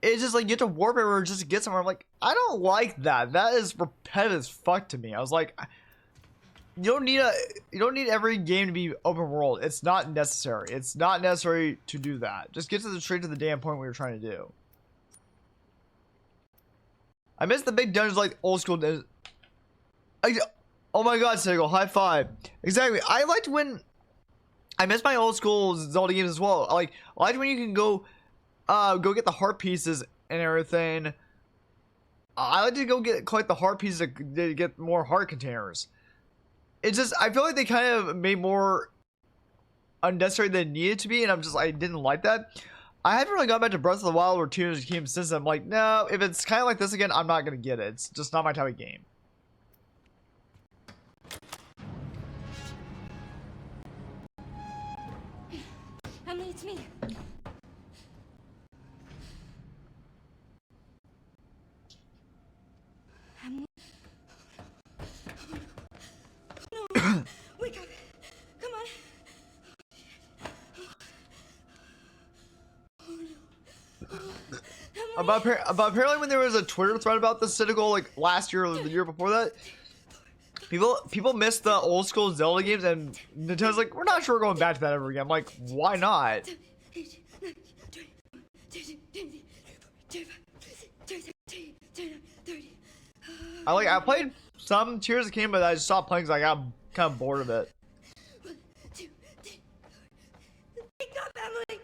it's just like, you have to warp everywhere just to get somewhere. I'm like, I don't like that. That is repetitive as fuck to me. I was like, you don't need every game to be open world. It's not necessary. It's not necessary to do that. Just get straight to the damn point we were trying to do. I miss the big dungeons like old school. Oh my god, Sigil, high five. Exactly. I liked when I miss my old school Zelda games as well. I liked when you can go get the heart pieces and everything. I like to collect the heart pieces to get more heart containers. It's just, I feel like they kind of made more unnecessary than it needed to be, and I didn't like that. I haven't really gone back to Breath of the Wild or Tears of the Kingdom since. I'm like, no, if it's kind of like this again, I'm not going to get it. It's just not my type of game. Emily, it's me. Emily. No, wake up. Come on. About apparently when there was a Twitter thread about this Cynical like last year or the year before that, people missed the old school Zelda games, and Nintendo's like, we're not sure we're going back to that ever again. I'm like, why not? I played some Tears of the Kingdom, but I just stopped playing because I got kind of bored of it. Wake up, Emily.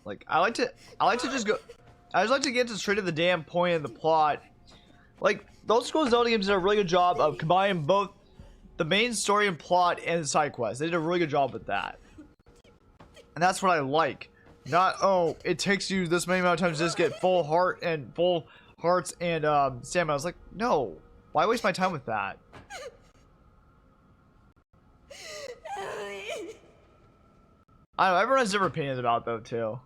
Like I like to just go. I just like to get straight to the damn point of the plot. Like those school Zelda games did a really good job of combining both the main story and plot and the side quests. They did a really good job with that, and that's what I like. Not, oh, it takes you this many amount of times to just get full hearts and stamina. I was like, no, why waste my time with that? I don't know. Everyone has different opinions about it though too.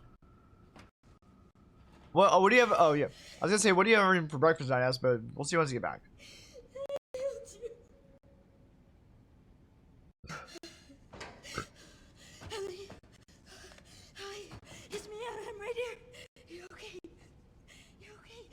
What do you have? Oh yeah, I was gonna say, what do you have for breakfast tonight? But we'll see once you get back. Emily. Hi. It's me. I'm right here. You okay? You okay?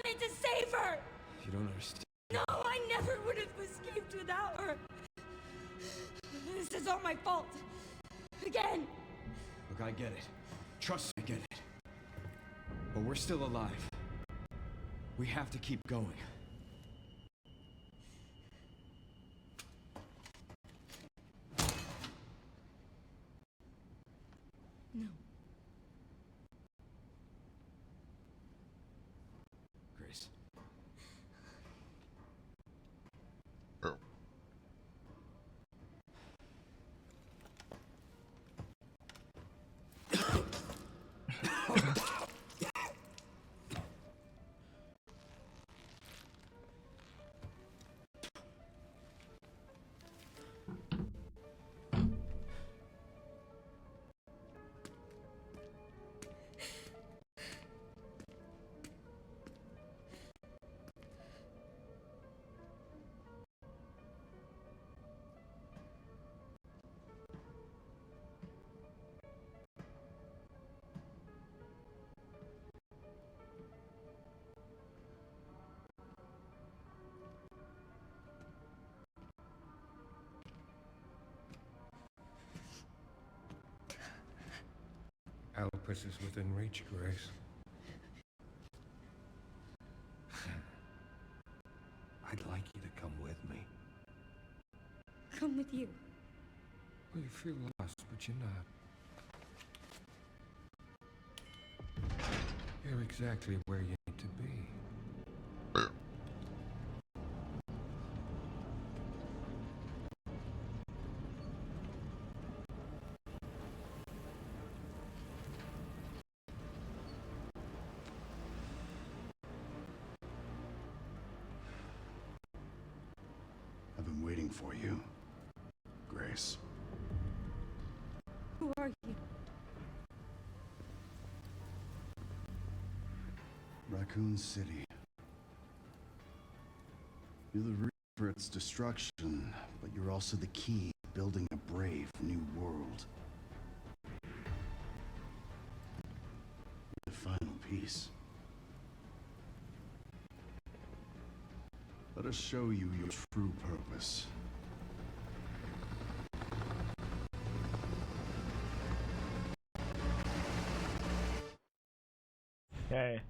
wanted to save her! You don't understand. No, I never would have escaped without her. This is all my fault. Again. Look, I get it. Trust me, I get it. But we're still alive. We have to keep going. No. Grace. Alpus is within reach, Grace. I'd like you to come with me. Come with you. Well, you feel lost, but you're not. You're exactly where you need to be. I've been waiting for you, Grace. Who are you? Raccoon City. You're the reason for its destruction, but you're also the key to building a brave new world. The final piece. Let us show you your true purpose. Okay.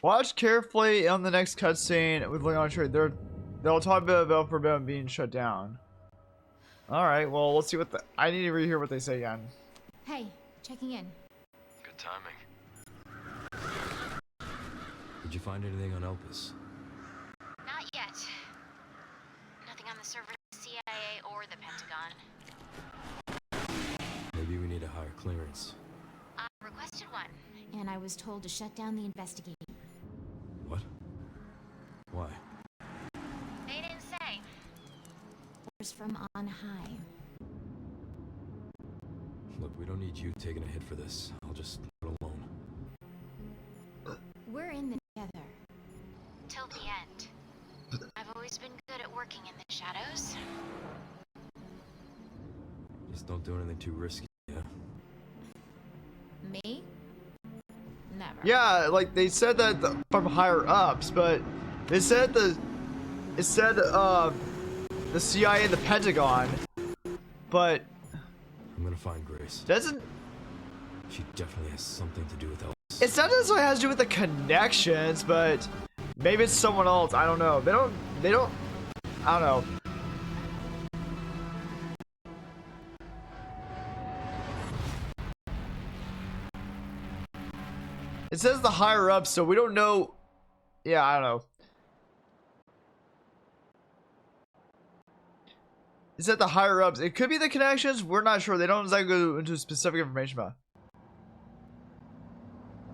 Watch carefully on the next cutscene with Leon Trade. They'll talk about Forbidden being shut down. Alright, well, let's see what I need to rehear what they say again. Hey, checking in. Good timing. Did you find anything on Elpis? Not yet. Nothing on the server of the CIA or the Pentagon. Maybe we need a higher clearance. I requested one. And I was told to shut down the investigation. What? Why? They didn't say. Orders from on high. Look, we don't need you taking a hit for this. I'll just leave it alone. We're in this together. Till the end. I've always been good at working in the shadows. Just don't do anything too risky, yeah? Me? Never. Yeah, like they said that from higher ups, but they said the CIA and the Pentagon, but I'm gonna find Grace. doesn't She definitely has something to do with Elpis. it's not necessarily has to do with the connections, but maybe it's someone else. I don't know. They don't I don't know. It says the higher up, so we don't know. Yeah, I don't know. It said the higher ups. It could be the connections. We're not sure. They don't exactly go into specific information about.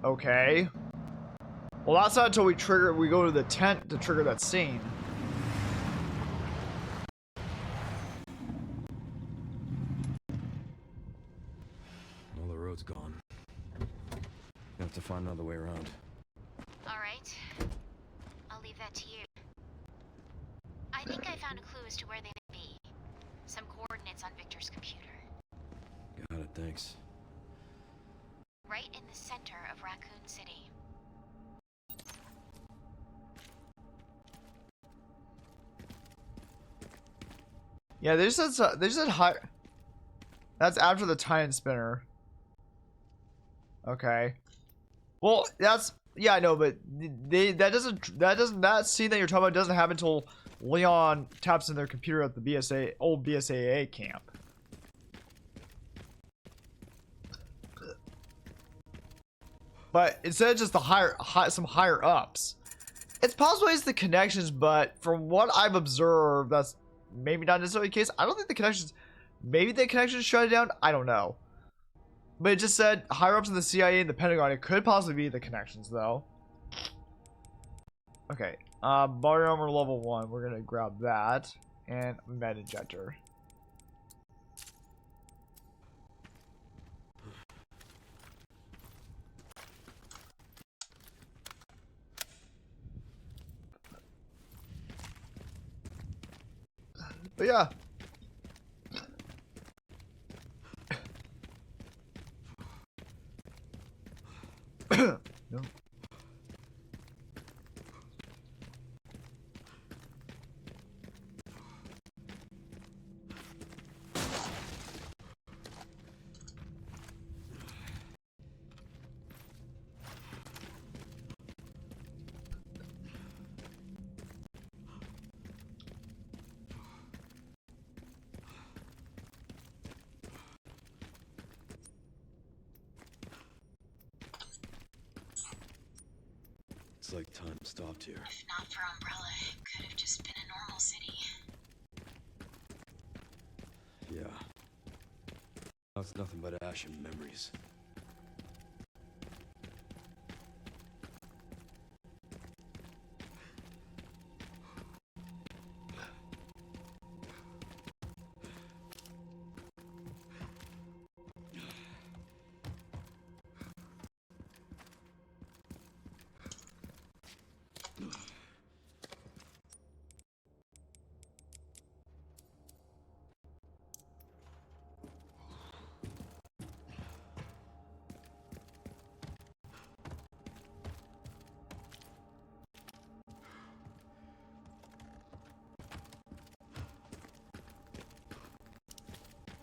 Okay. Well, that's not until we go to the tent to trigger that scene. Well, the road's gone. You have to find another way around. Alright. I'll leave that to you. I think I found a clue as to where they may be. Some coordinates on Victor's computer. Got it, thanks. Right in the center of Raccoon City. Yeah, they just said high. That's after the time spinner. Okay. Well, that's yeah, I know, but that scene that you're talking about doesn't happen until Leon taps in their computer at the old BSAA camp. But instead of just some higher ups, it's possible it's the connections. But from what I've observed, that's maybe not necessarily the case. I don't think the connections. Maybe the connections shut it down. I don't know. But it just said higher ups in the CIA and the Pentagon. It could possibly be the connections, though. Okay. Body armor level 1. We're gonna grab that and med injector. But yeah. No. It's like time stopped here. If not for Umbrella, it could have just been a normal city. Yeah. Now it's nothing but ash and memories.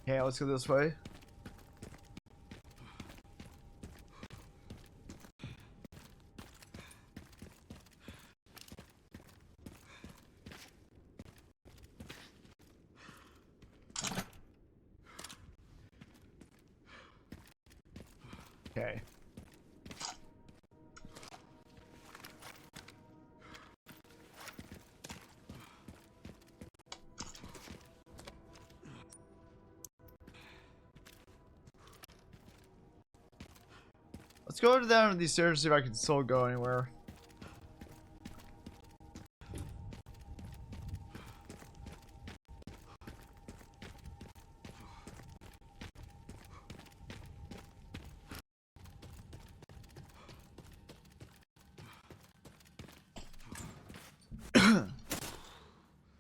Okay, let's go this way. Okay. Let's go down these stairs and see if I can still go anywhere.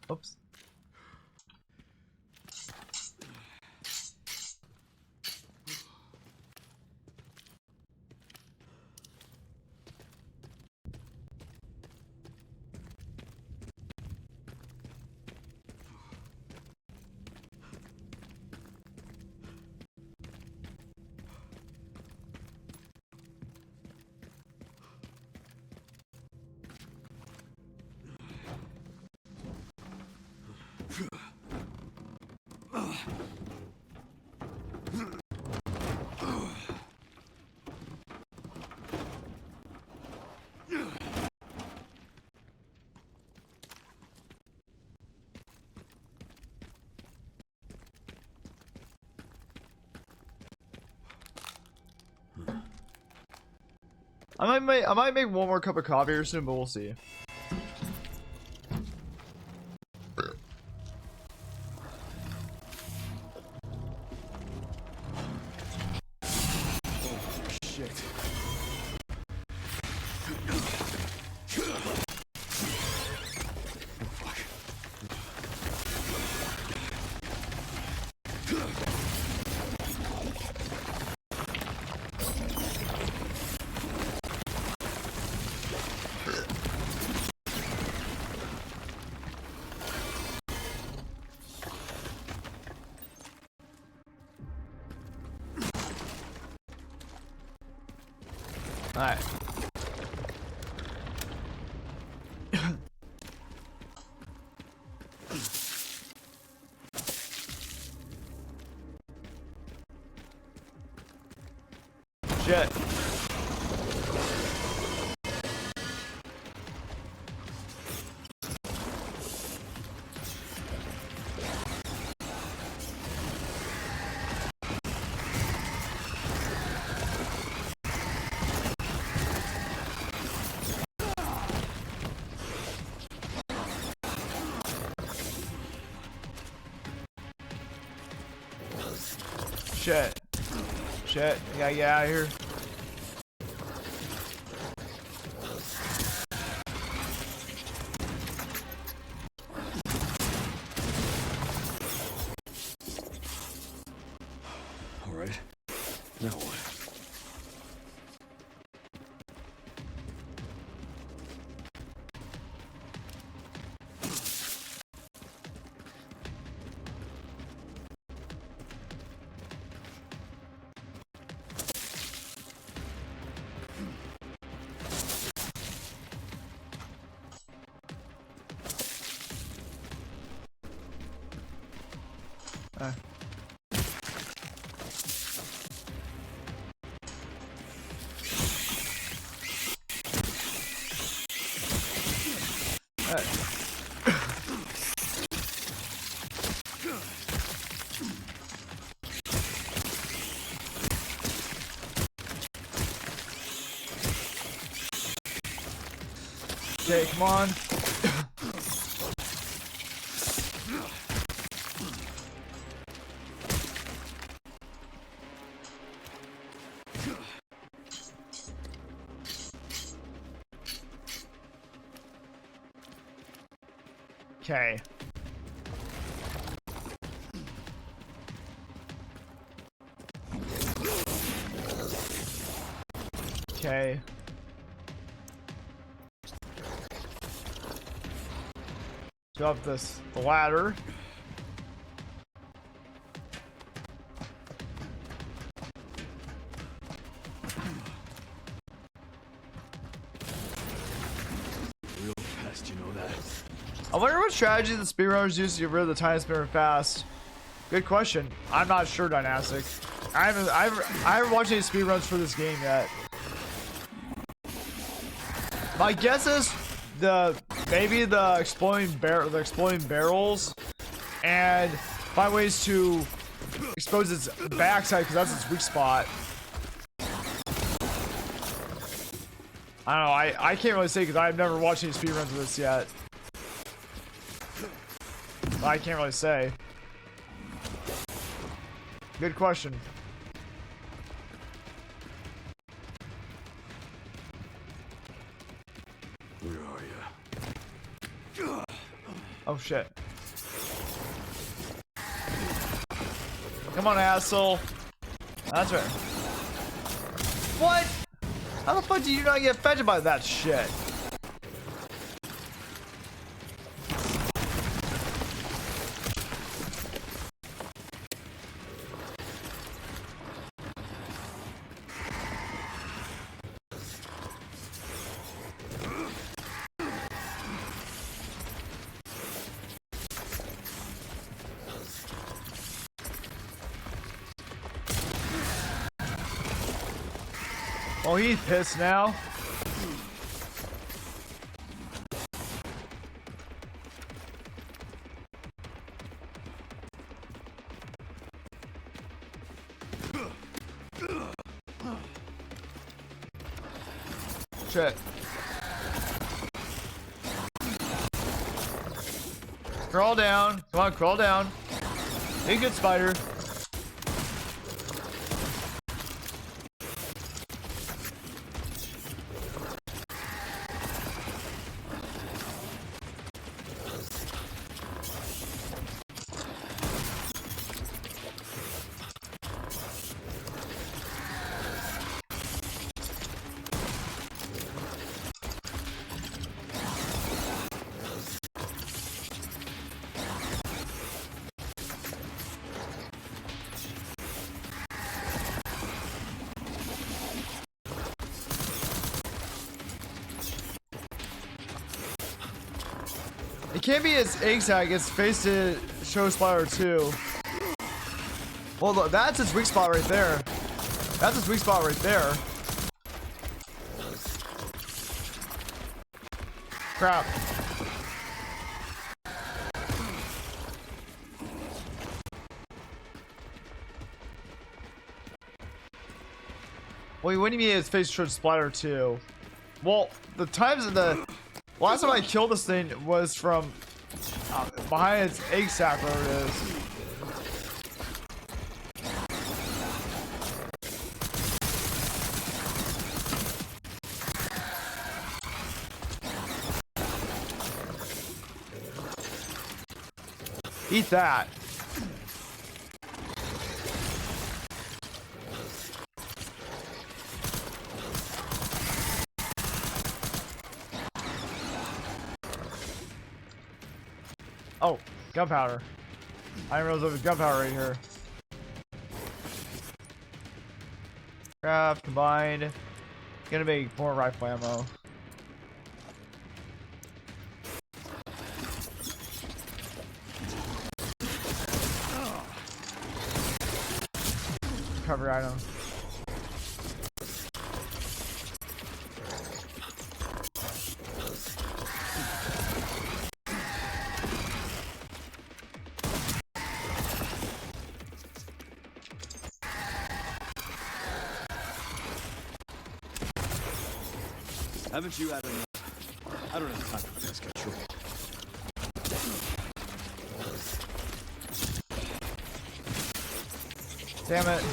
Oops. I might make one more cup of coffee here soon, but we'll see. Shit. Alright. Shit. Shit. Shit. We gotta get out of here. All right. Now what? Okay, come on. Okay. Okay. Go up the ladder. Real fast, you know that. I wonder what strategy the speedrunners use to get rid of the time spinner fast. Good question. I'm not sure, Dynastic. I haven't watched any speedruns for this game yet. My guess is maybe the exploding barrels and find ways to expose its backside because that's its weak spot. I don't know. I can't really say because I've never watched any speedruns of this yet. I can't really say. Good question. Where are you? Oh shit. Come on, asshole. That's right. What? How the fuck did you not get fed by that shit? Oh, he's pissed now. shit. Crawl down. Come on, crawl down. Be good, spider. It can't be his egg it's face to show spider too. Well, look, that's his weak spot right there. That's his weak spot right there. Crap. Well, when you mean his face should splatter too. Well, the times of the last time I killed this thing was from behind its egg sac, wherever it is. Eat that. Oh, gunpowder. I didn't realize there was gunpowder right here. Craft, combined. Gonna make more rifle ammo. Recovery item. Haven't you had enough? I don't have time for this control. Damn it.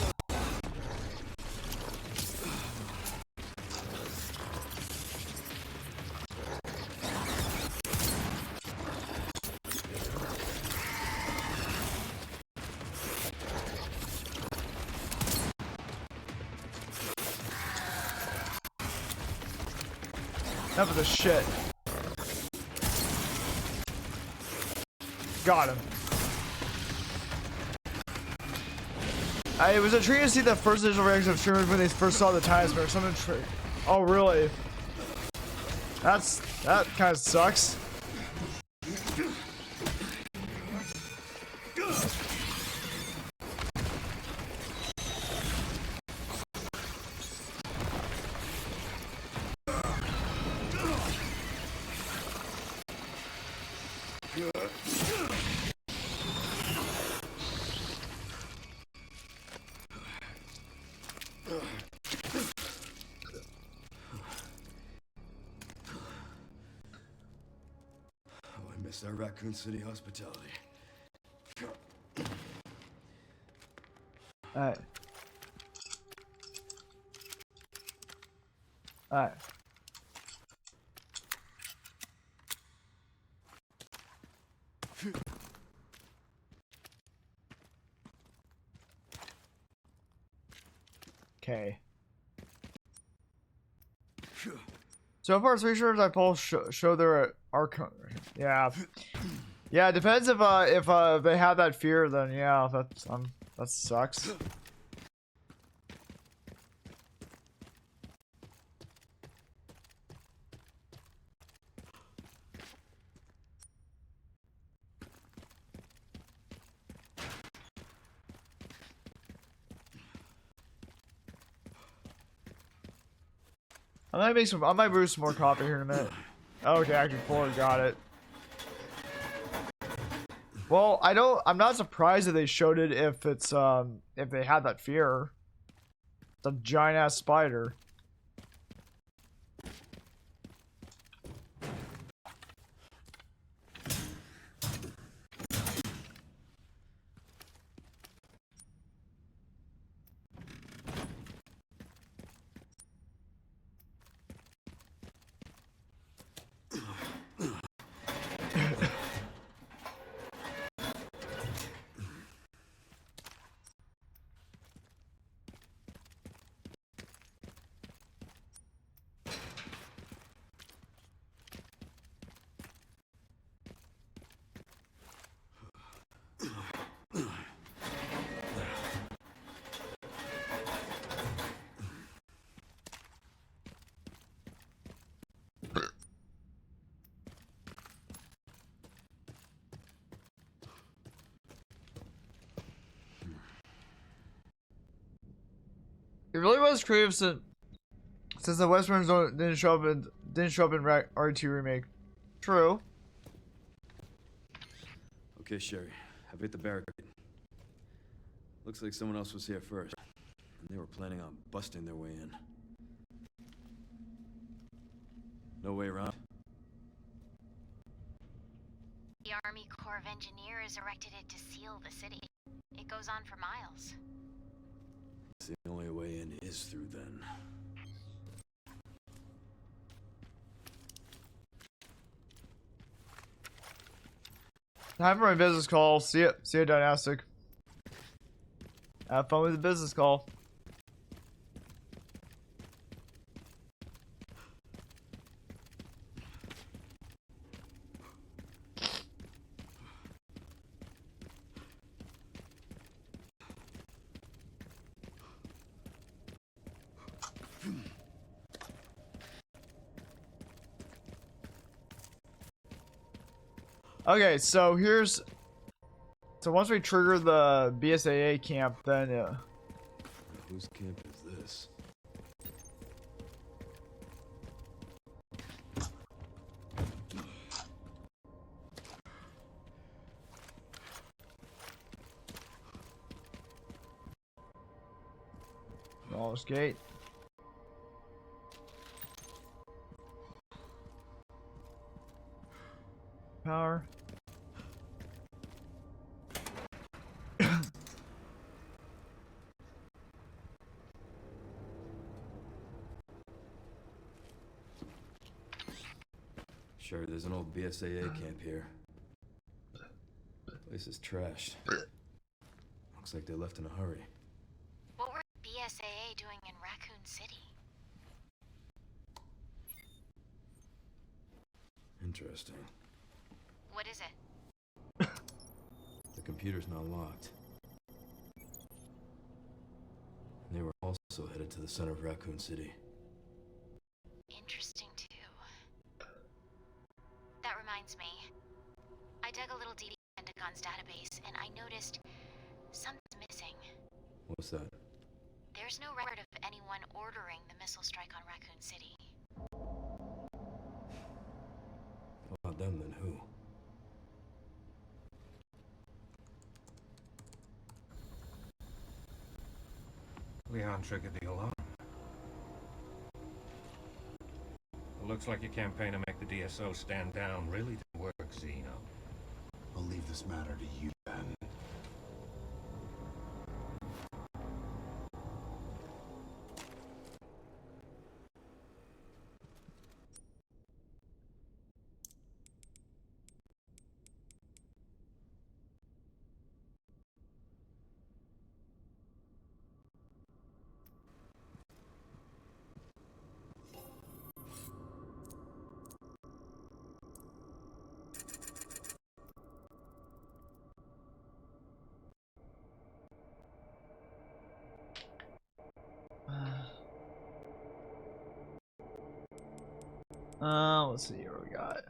Enough of this shit. Got him. It was a treat to see the first initial reaction of streamers when they first saw the times or something. Oh, really? That kind of sucks. Our Raccoon City hospitality. Alright. Alright. Okay. So far, 3 shirts I pulled show there are. Yeah. Yeah, it depends if they have that fear, then yeah, that sucks. I might brew some more coffee here in a minute. Okay, actually 4, got it. Well, I'm not surprised that they showed it if it's if they had that fear. It's a giant ass spider. It really was creative since the Westerners didn't show up in R2 remake. True. Okay, Sherry. I've hit the barricade. Looks like someone else was here first. And they were planning on busting their way in. No way around. The Army Corps of Engineers erected it to seal the city. It goes on for miles. The only way in is through then. Time for my business call. See ya, Dynastic. Have fun with the business call. Okay, so once we trigger the BSAA camp, then Whose camp is this? Wallace Gate. Power. Sure, there's an old BSAA camp here. Place is trashed. Looks like they left in a hurry. What were BSAA doing in Raccoon City? Interesting. What is it? The computer's not locked. And they were also headed to the center of Raccoon City. Interesting, too. That reminds me. I dug a little DD Pentagon's database, and I noticed something's missing. What's that? There's no record of anyone ordering the missile strike on Raccoon City. Not them, then who? Leon triggered the alarm. It looks like your campaign to make the DSO stand down really didn't work, Zeno. I'll leave this matter to you, Ben. Let's see what we got.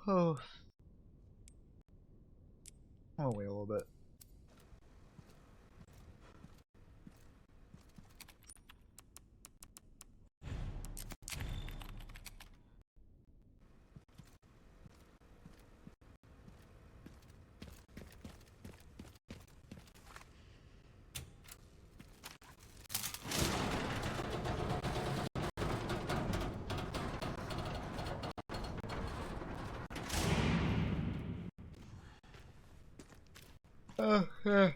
Oh. I'll wait a little bit. Okay.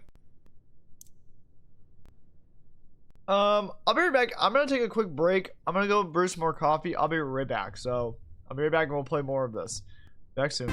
I'll be right back. I'm gonna take a quick break. I'm gonna go brew some more coffee. I'll be right back. So I'll be right back and we'll play more of this. Back soon.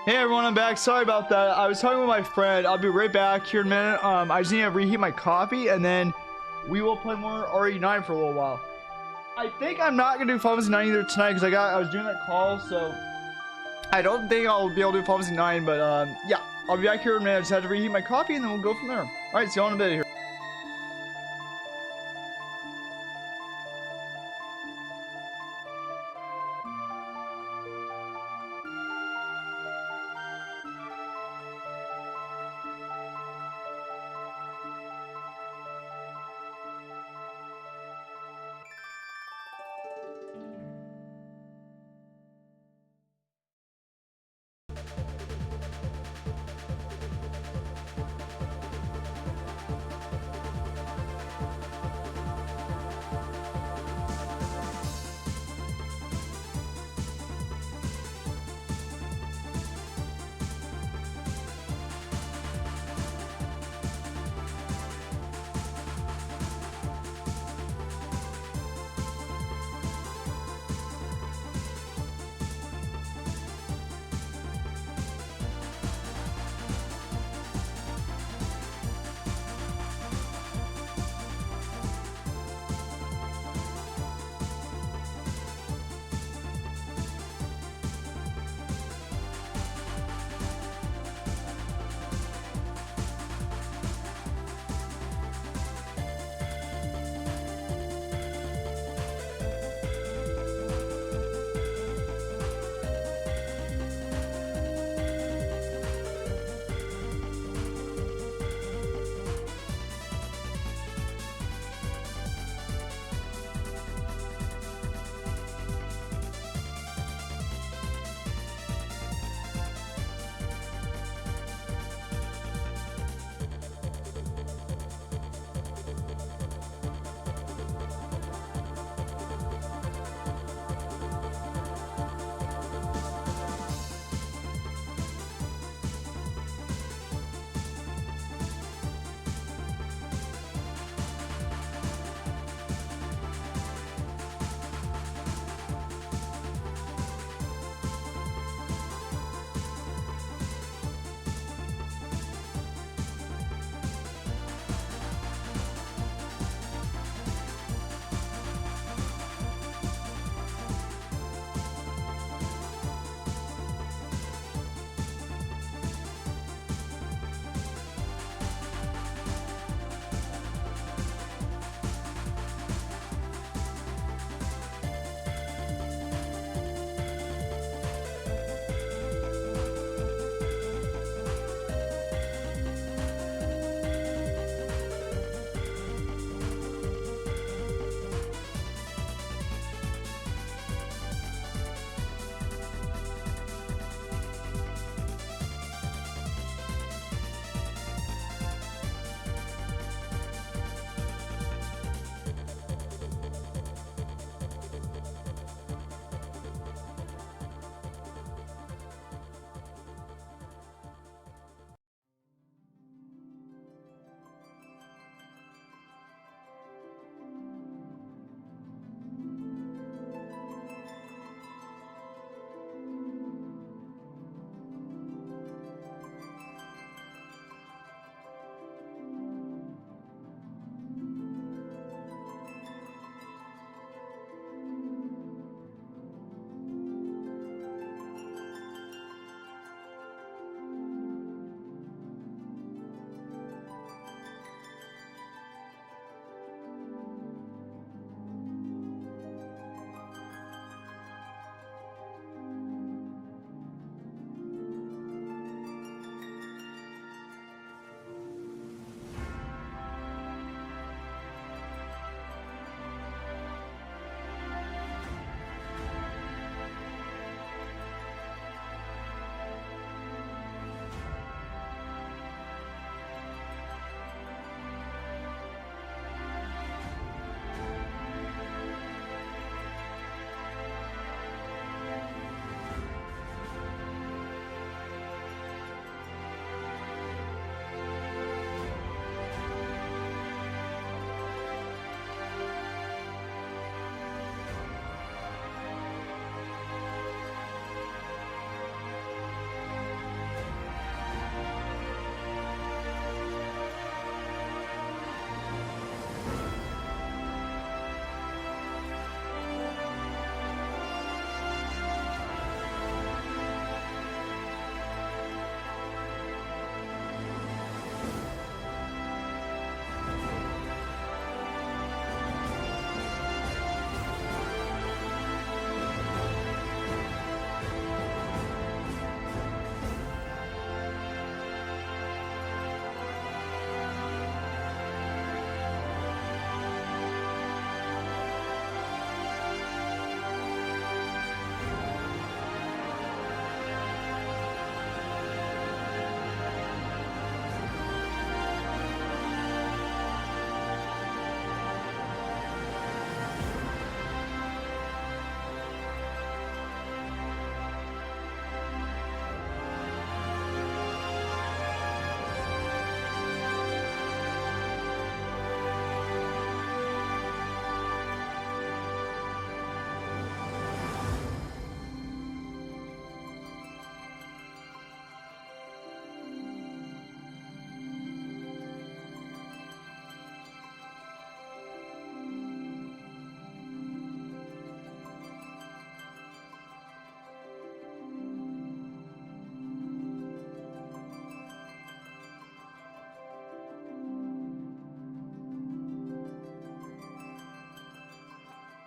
Hey everyone, I'm back. Sorry about that. I was talking with my friend. I'll be right back here in a minute. I just need to reheat my coffee and then we will play more RE9 for a little while. I think I'm not gonna do Final Fantasy 9 either tonight because I was doing that call, so I don't think I'll be able to do Final Fantasy 9, but yeah, I'll be back here in a minute. I just had to reheat my coffee and then we'll go from there. Alright, see you all in a bit here.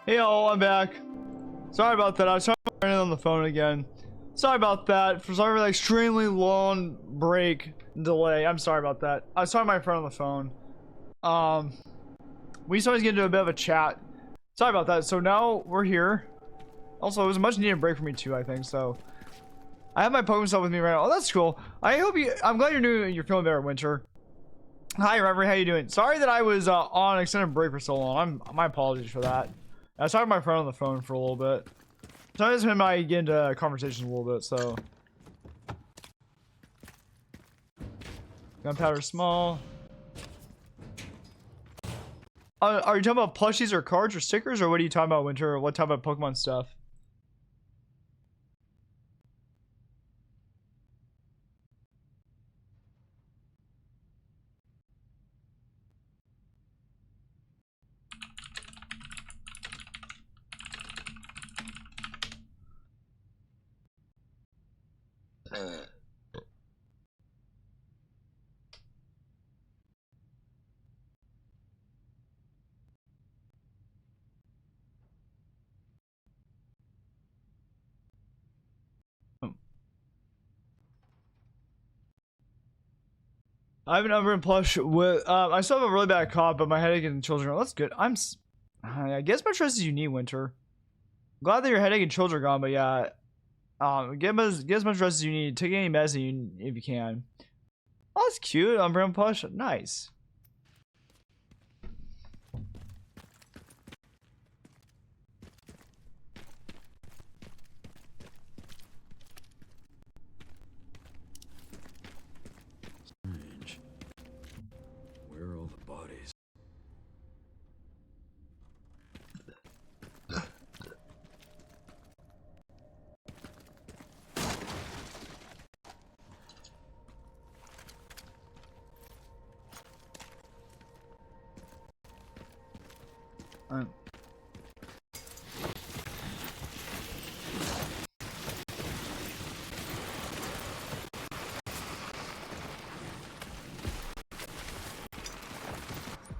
Hey all, I'm back. Sorry about that. I was trying to find it on the phone again. Sorry about that. Sorry for the extremely long break delay. I'm sorry about that. I was talking to my friend on the phone. We started getting into a bit of a chat. Sorry about that. So now we're here. Also, it was a much needed break for me too, I think. So I have my Pokemon stuff with me right now. Oh, that's cool. I'm glad you're feeling better, Winter. Hi, Reverie. How you doing? Sorry that I was on extended break for so long. My apologies for that. I was talking to my friend on the phone for a little bit. Sometimes him and I get into conversations a little bit, so. Gunpowder small. Are you talking about plushies or cards or stickers, or what are you talking about, Winter? What type of Pokemon stuff? I have an Umbreon plush with, I still have a really bad cough, but my headache and children are, that's good. I guess my stress is you need, Winter. Glad that your headache and children are gone, but yeah. Get as much rest as you need. Take any medicine if you can. Oh, that's cute. Umbreon plush. Nice. Strange. Where are all the bodies?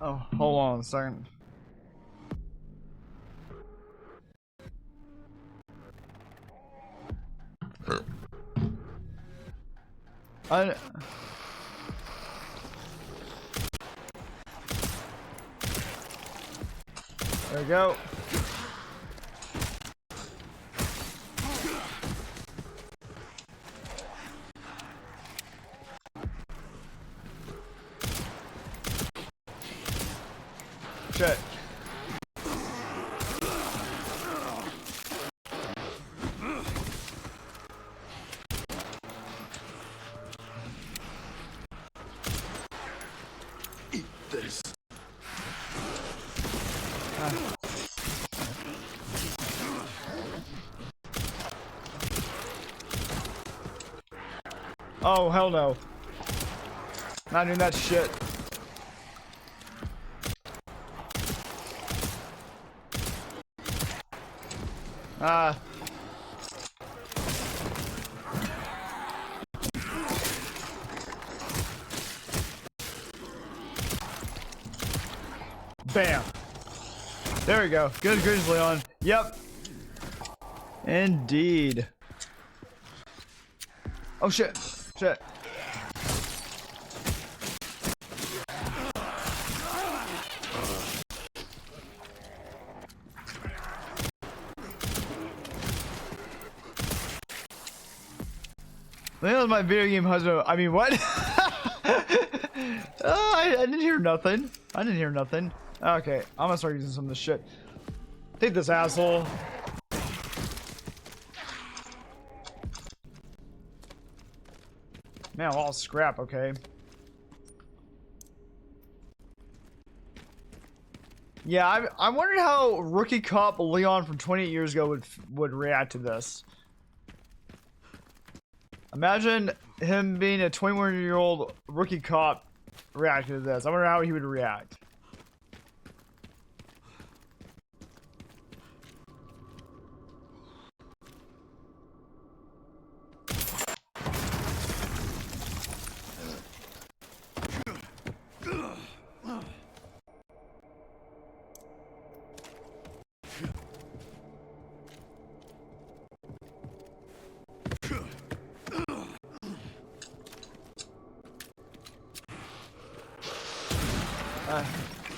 Oh, hold on a second. There we go. Shit. Eat this. Oh, hell no. Not doing that shit. Bam. There we go. Good Grizzly on. Yep. Indeed. Oh shit. Shit. I think that was my video game husband. I mean, what? I didn't hear nothing. I didn't hear nothing. Okay, I'm gonna start using some of this shit. Take this, asshole. Man, I'm all scrap, okay. Yeah, I wondered how Rookie Cop Leon from 28 years ago would react to this. Imagine him being a 21-year-old rookie cop reacting to this. I wonder how he would react.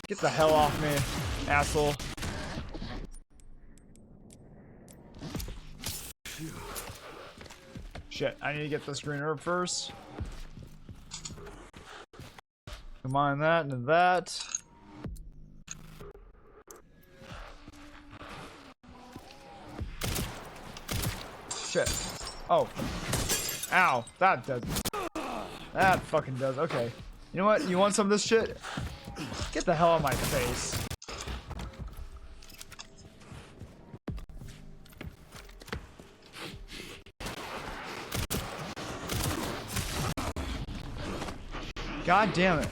Get the hell off me, asshole. Shit, I need to get this green herb first. Combine that into that. Shit. Oh. Ow. That does. That fucking does. Okay. You know what? You want some of this shit? Get the hell out of my face. God damn it.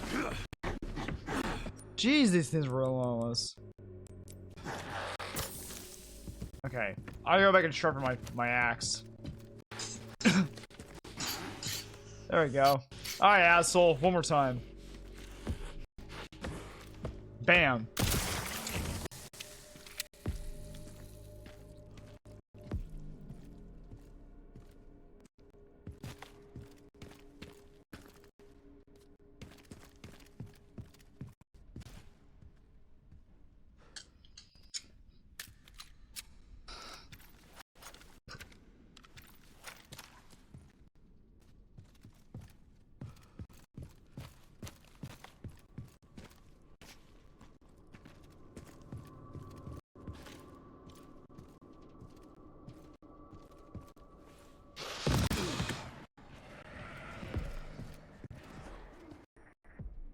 Jeez, these things were relentless. Okay. I'll go back and sharpen my axe. There we go. Alright, asshole. One more time. Bam.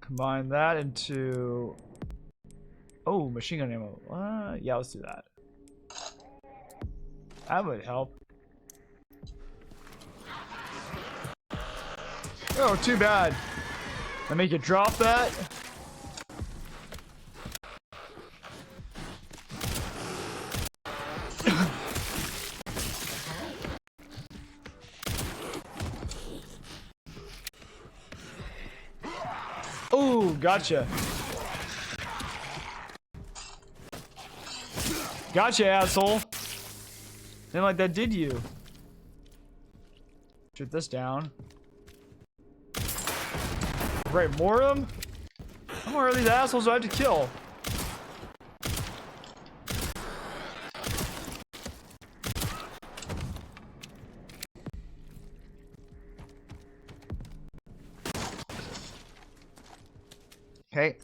Combine that into... Oh, machine gun ammo. Yeah, let's do that. That would help. Oh, too bad. I make you drop that. Oh, gotcha. Gotcha, asshole. Didn't like that, did you? Shoot this down. Right, more of them? How many of these assholes do I have to kill? Okay.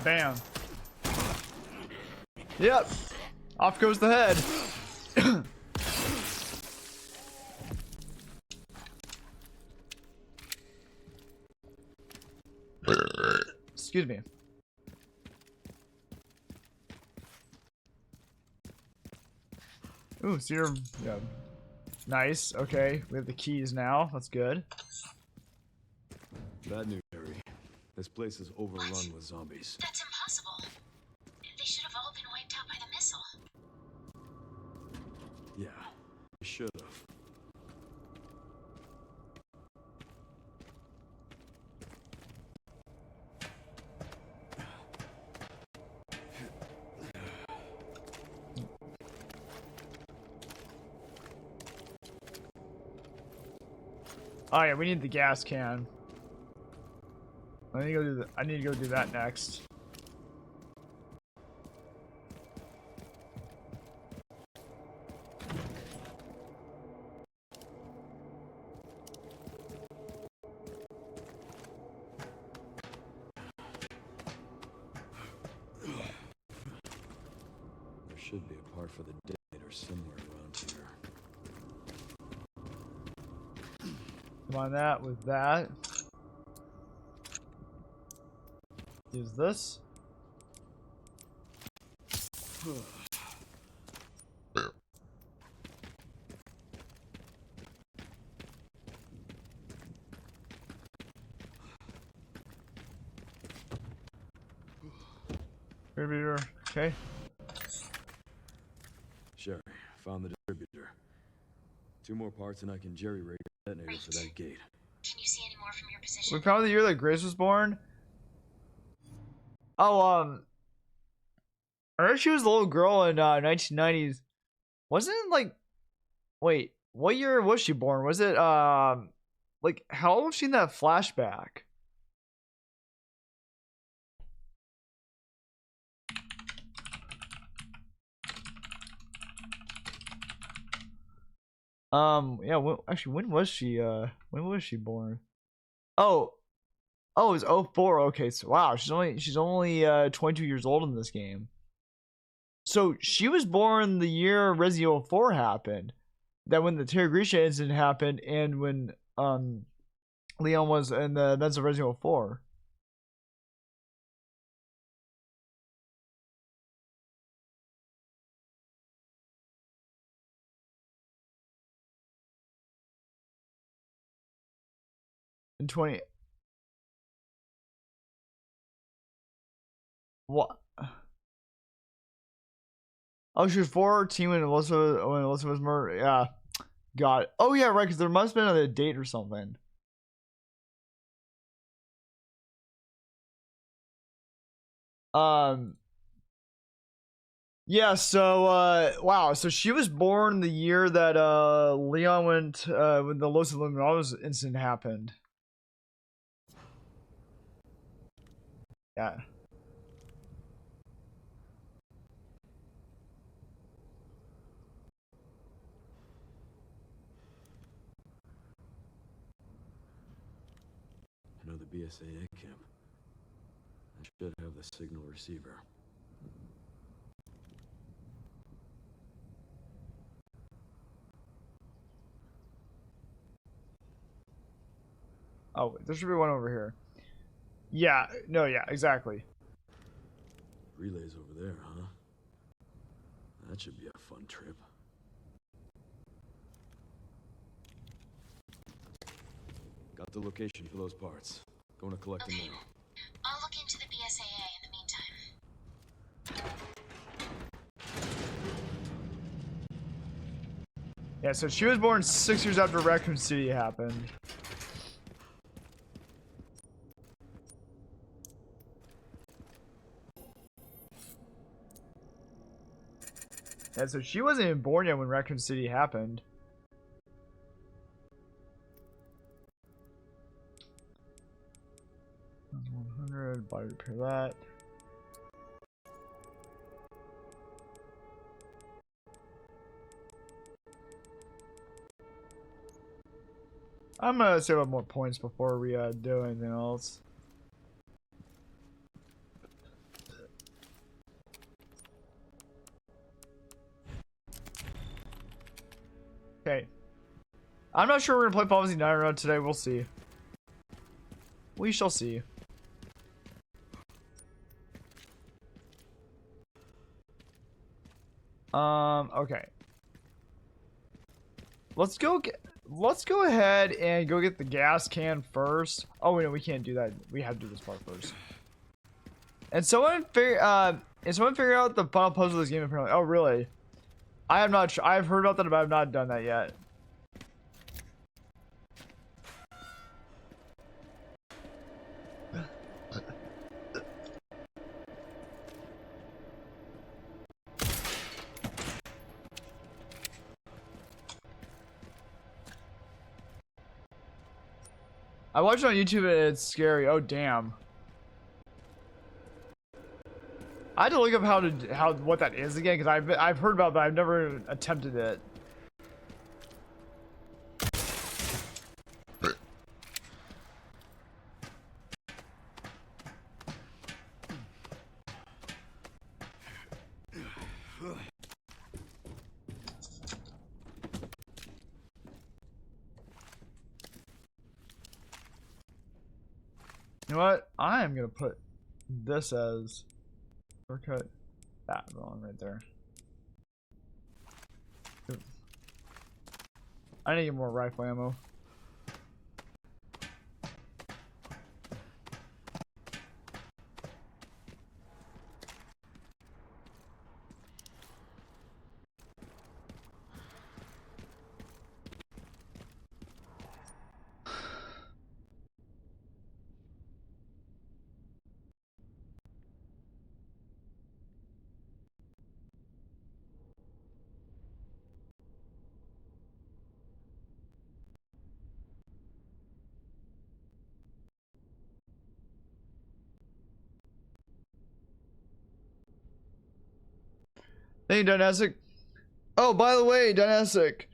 Bam. Yep. Off goes the head. Excuse me. Ooh, so you're... Yeah. Nice. Okay. We have the keys now. That's good. Bad news, Harry. This place is overrun with zombies. That's impossible. They should have all been wiped out by the missile. Yeah, they should have. Oh yeah, we need the gas can. I need to go do that next. There should be a part for the detonator somewhere around here. Combine that with that. Use this. Distributor. Okay. Sherry, found the distributor. 2 more parts and I can jerry-rig the detonator for that gate. Can you see any more from your position? We found the year that Grace was born. Oh, I heard she was a little girl in 1990s. Wasn't it like, wait, what year was she born? Was it like how old was she in that flashback? Yeah, actually, when was she born? Oh, oh, it was '04. Okay, so wow, she's only 22 years old in this game. So she was born the year Resident Evil 4 happened. That when the Terry Grisha incident happened, and when Leon was in the events of Resident Evil 4. In 20. What? Oh, she was 14 when Alyssa was murdered. Yeah, got it. Oh yeah, right. Because there must have been a date or something. Yeah. So wow. So she was born the year that Leon went when the Los Illuminados incident happened. Yeah. I know the BSAA camp. I should have the signal receiver. Oh, there should be one over here. Yeah. No. Yeah. Exactly. Relays over there, huh? That should be a fun trip. Got the location for those parts. Going to collect them now. I'll look into the BSAA in the meantime. Yeah. So she was born 6 years after Raccoon City happened. And so she wasn't even born yet when Raccoon City happened. $100, body repair that. I'm gonna save up more points before we do anything else. Okay. I'm not sure we're gonna play Final Fantasy 9 around today. We'll see. We shall see. Okay. Let's go ahead and go get the gas can first. Oh wait, no, we can't do that. We have to do this part first. And someone figure out the final puzzle of this game apparently. Oh really? I have not. I've heard about that, but I've not done that yet. I watched it on YouTube and it's scary. Oh damn. I had to look up what that is again because I've heard about it, but I've never attempted it. You know what? I am gonna put this as shortcut. That wrong right there. I need more rifle ammo. Thank you, Dynastic. Oh, by the way, Dynastic.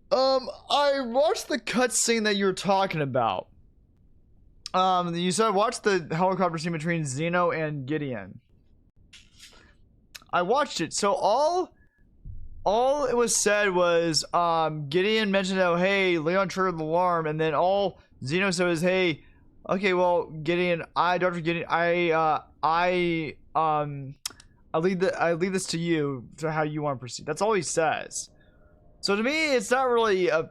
I watched the cutscene that you were talking about. You said watch the helicopter scene between Zeno and Gideon. I watched it. So all it was said was Gideon mentioned, oh hey, Leon triggered the alarm, and then all Zeno said was, hey, okay, well, Gideon, Dr. Gideon, I leave this to you, to how you want to proceed. That's all he says. So to me, it's not really a...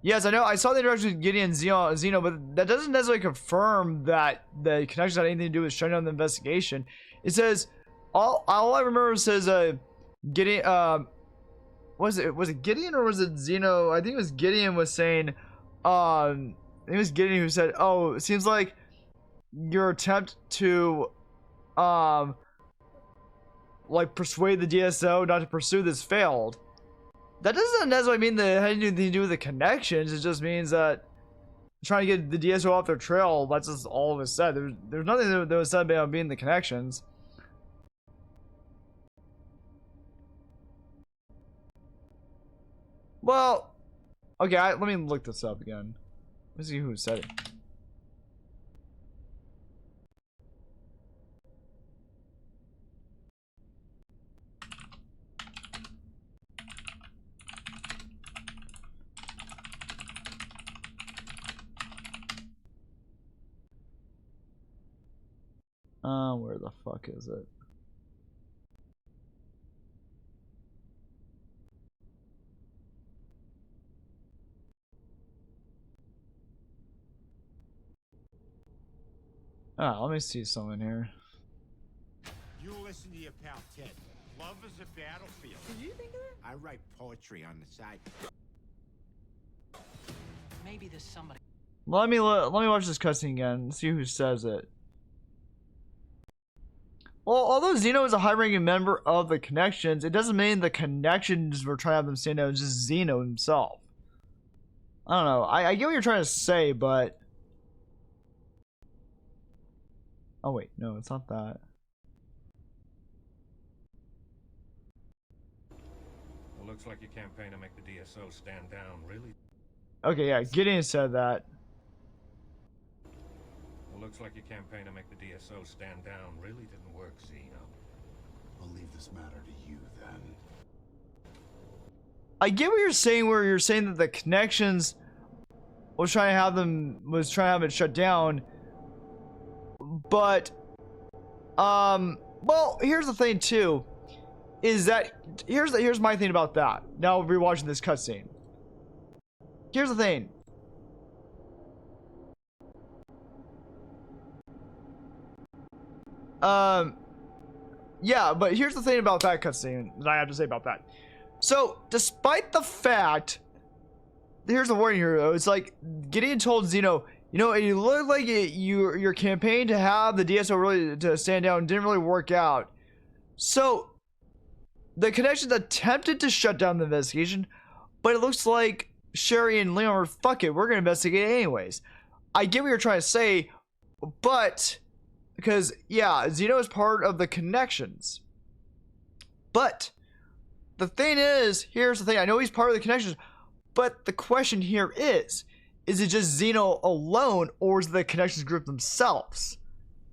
Yes, I know, I saw the interaction with Gideon and Zeno, but that doesn't necessarily confirm that the connections had anything to do with shutting down the investigation. It says, all I remember says, Gideon, was it Gideon or was it Zeno? I think it was Gideon was saying, I think it was Gideon who said, oh, it seems like your attempt to, like persuade the DSO not to pursue this failed. That doesn't necessarily mean that it had anything to do with the connections. It just means that trying to get the DSO off their trail. That's just all it was said. There's nothing that was said about being the connections. Well, okay, let me look this up again. Let's see who said it. Where the fuck is it? Let me see something here. You listen to your pal Ted. Love is a battlefield. Did you think of that? I write poetry on the side. Maybe there's somebody. Let me watch this cutscene again and see who says it. Well, although Zeno is a high-ranking member of the Connections, it doesn't mean the Connections were trying to have them stand out. It's just Zeno himself. I don't know. I get what you're trying to say, but... Oh, wait. No, it's not that. It looks like your campaign to make the DSO stand down really... Okay, yeah. Gideon said that. It looks like your campaign to make the DSO stand down really didn't work, Zeno. I'll leave this matter to you, then. I get what you're saying, where you're saying that the Connections was trying to have it shut down. But, well, here's the thing, too. Is that, here's my thing about that. Now rewatching this cutscene. Here's the thing. Yeah, but here's the thing about that cutscene that I have to say about that. So, despite the fact, here's the warning here, though. It's like Gideon told Zeno, you know, it looked like your campaign to have the DSO really to stand down didn't really work out. So, the Connections attempted to shut down the investigation, but it looks like Sherry and Leon were, fuck it, we're gonna investigate it anyways. I get what you're trying to say, but because yeah, Zeno is part of the Connections. But the thing is, here's the thing, I know he's part of the Connections, but the question here is it just Zeno alone, or is it the Connections group themselves?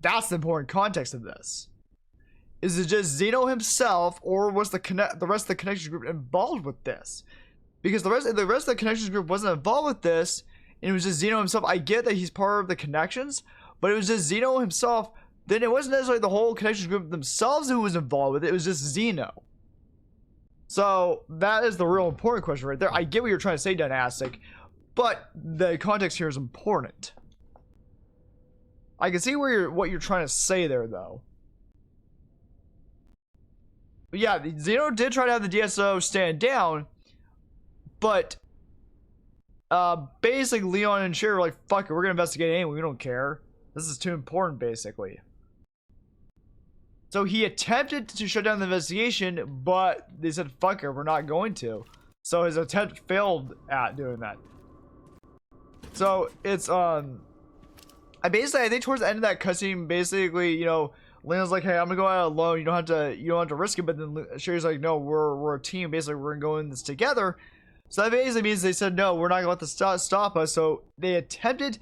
That's the important context of this. Is it just Zeno himself, or was the rest of the Connections group involved with this? Because the rest of the Connections group wasn't involved with this, and it was just Zeno himself. I get that he's part of the Connections, but it was just Zeno himself then it wasn't necessarily the whole connections group themselves who was involved with it. It was just Zeno. So that is the real important question right there. I get what you're trying to say, Dynastic, but the context here is important. I can see what you're trying to say there, though. But yeah, Zeno did try to have the DSO stand down, but basically Leon and Sherry were like, fuck it, we're gonna investigate anyway, we don't care. This is too important, basically. So he attempted to shut down the investigation, but they said, fuck it, we're not going to. So his attempt failed at doing that. So it's, I think towards the end of that cutscene, basically, you know, Leon's like, hey, I'm gonna go out alone, you don't have to risk it, but then Sherry's like, no, we're a team, basically, we're gonna go in this together. So that basically means they said, no, we're not gonna let this stop us. So they attempted,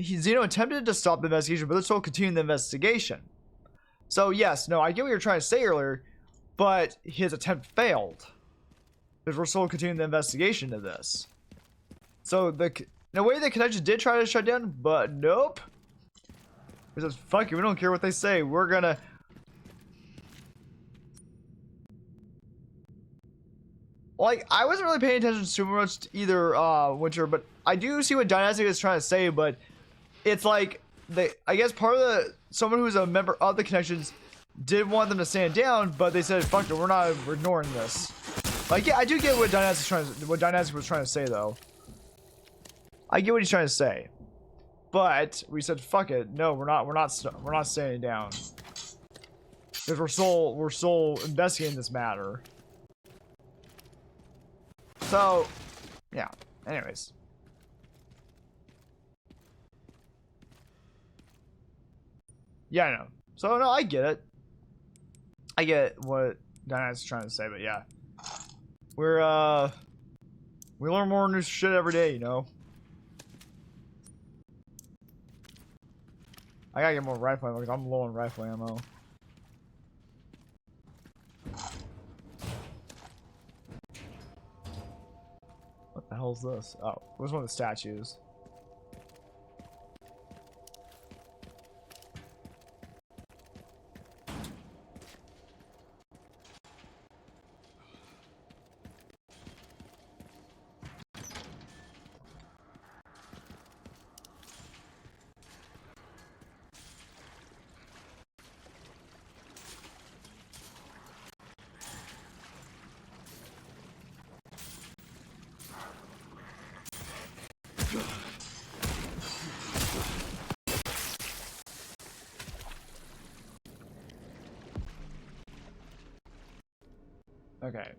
Zeno attempted to stop the investigation, but they're still continuing the investigation. So yes, no, I get what you're trying to say earlier, but his attempt failed. Because we're still continuing the investigation of this. So in a way the connection did try to shut down, but nope. He says, fuck you, we don't care what they say, we're gonna... Like, I wasn't really paying attention too much to either Winter, but I do see what Dynastic is trying to say, but it's like, I guess part of someone who's a member of the connections did want them to stand down, but they said, fuck it, we're ignoring this. Like, yeah, I do get what Dynastic was trying to say, though. I get what he's trying to say. But we said, fuck it, no, we're not standing down. Because we're still investigating this matter. So, yeah, anyways. Yeah, I know. So, no, I get it. I get what Diana's trying to say, but yeah. We learn more new shit every day, you know? I gotta get more rifle ammo, because I'm low on rifle ammo. What the hell is this? Oh, where's one of the statues? Okay.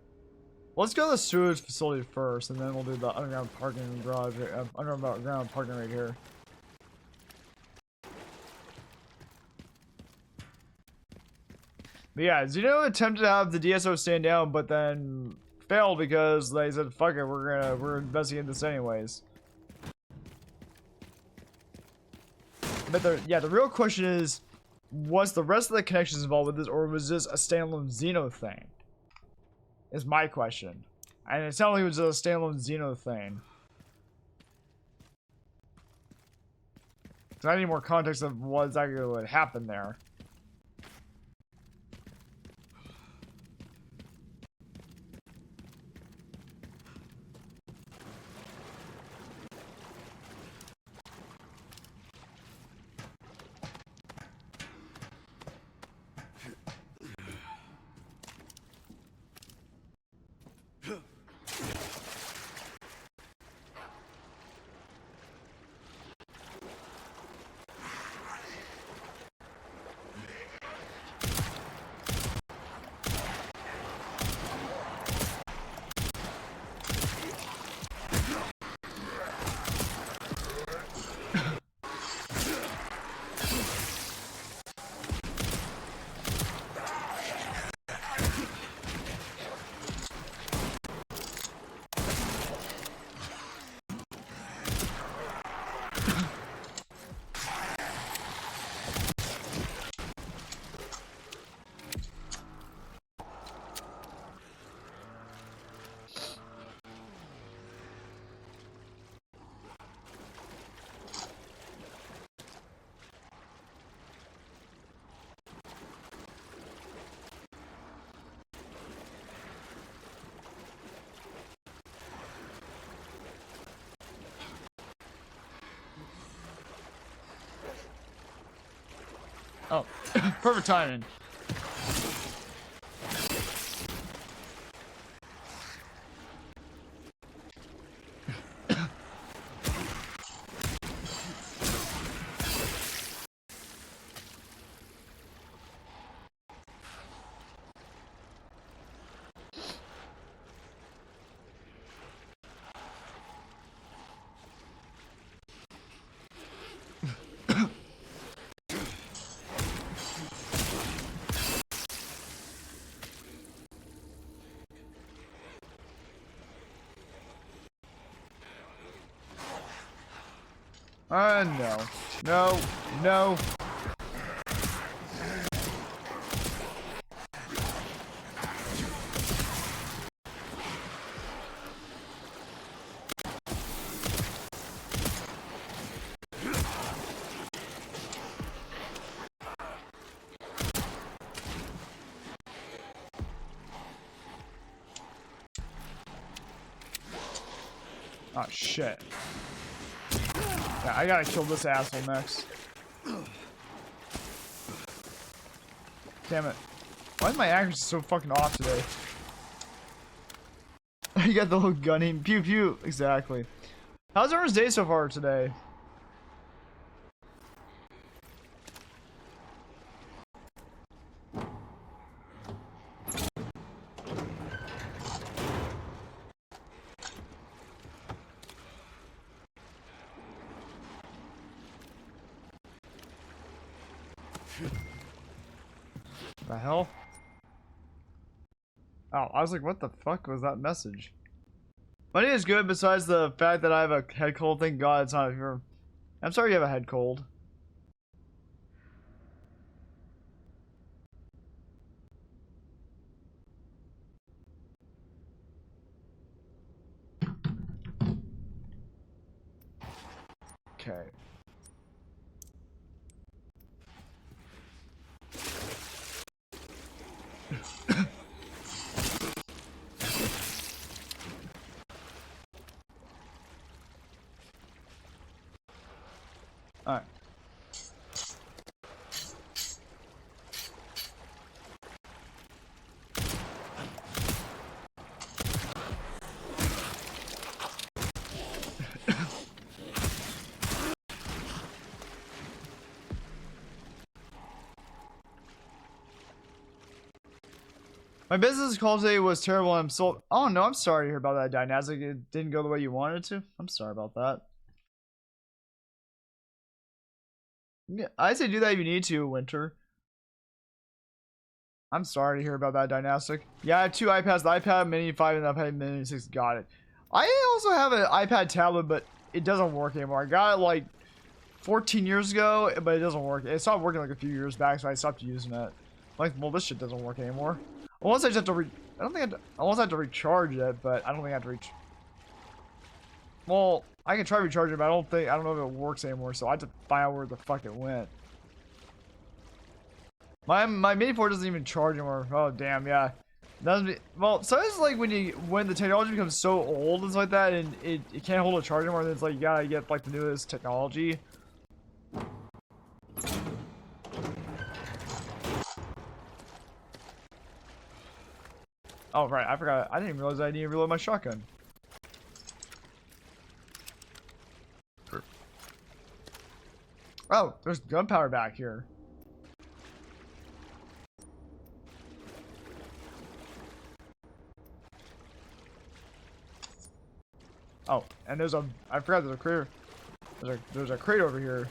Let's go to the sewage facility first, and then we'll do the underground parking garage, underground parking right here. But yeah, Zeno attempted to have the DSO stand down, but then failed because they said, fuck it, we're investigating this anyways. But the real question is, was the rest of the connections involved with this, or was this a standalone Zeno thing? Is my question. And it sounded like it was a standalone Zeno thing. So I need more context of what exactly what happened there. Oh, perfect timing. No. No. No. Oh, shit. Yeah, I gotta kill this asshole next. Damn it. Why is my accuracy so fucking off today? You got the little gunning. Pew pew. Exactly. How's everyone's day so far today? The hell? Oh, I was like, what the fuck was that message? My day is good besides the fact that I have a head cold. Thank God it's not here. I'm sorry you have a head cold. Okay. Alright. My business call today was terrible. I'm so. Oh no, I'm sorry to hear about that, Dynastic. It didn't go the way you wanted it to. I'm sorry about that. Yeah, I say do that if you need to, Winter. I'm sorry to hear about that, Dynastic. Yeah, I have two iPads, the iPad Mini 5 and the iPad Mini 6. Got it. I also have an iPad tablet, but it doesn't work anymore. I got it like 14 years ago, but it doesn't work. It stopped working like a few years back, so I stopped using it. Like, well, this shit doesn't work anymore. Unless I just have to I don't think unless I have to recharge it, but I don't think I have to Well, I can try recharging it, but I don't know if it works anymore, so I have to find out where the fuck it went. My Mini 4 doesn't even charge anymore. Oh damn, yeah. Well, so it's like when the technology becomes so old and like that, and it can't hold a charge anymore. Then it's like you gotta get like the newest technology. Oh right, I forgot. I didn't even realize I didn't even reload my shotgun. Oh, there's gunpowder back here. Oh, and I forgot there's a crate. There's a crate over here.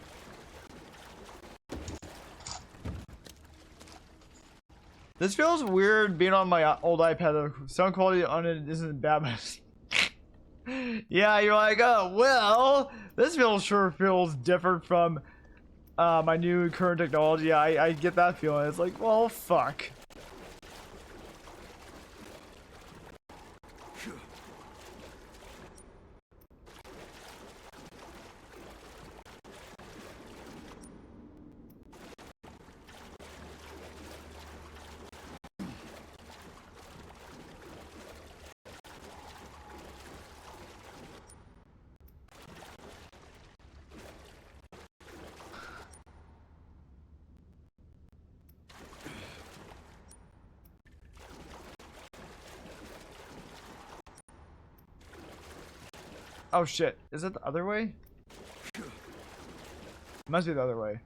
This feels weird being on my old iPad. The sound quality on it isn't bad, but yeah, you're like, oh well, this sure feels different from my new current technology. I get that feeling. It's like, well, fuck. Oh shit. Is it the other way? Must be the other way.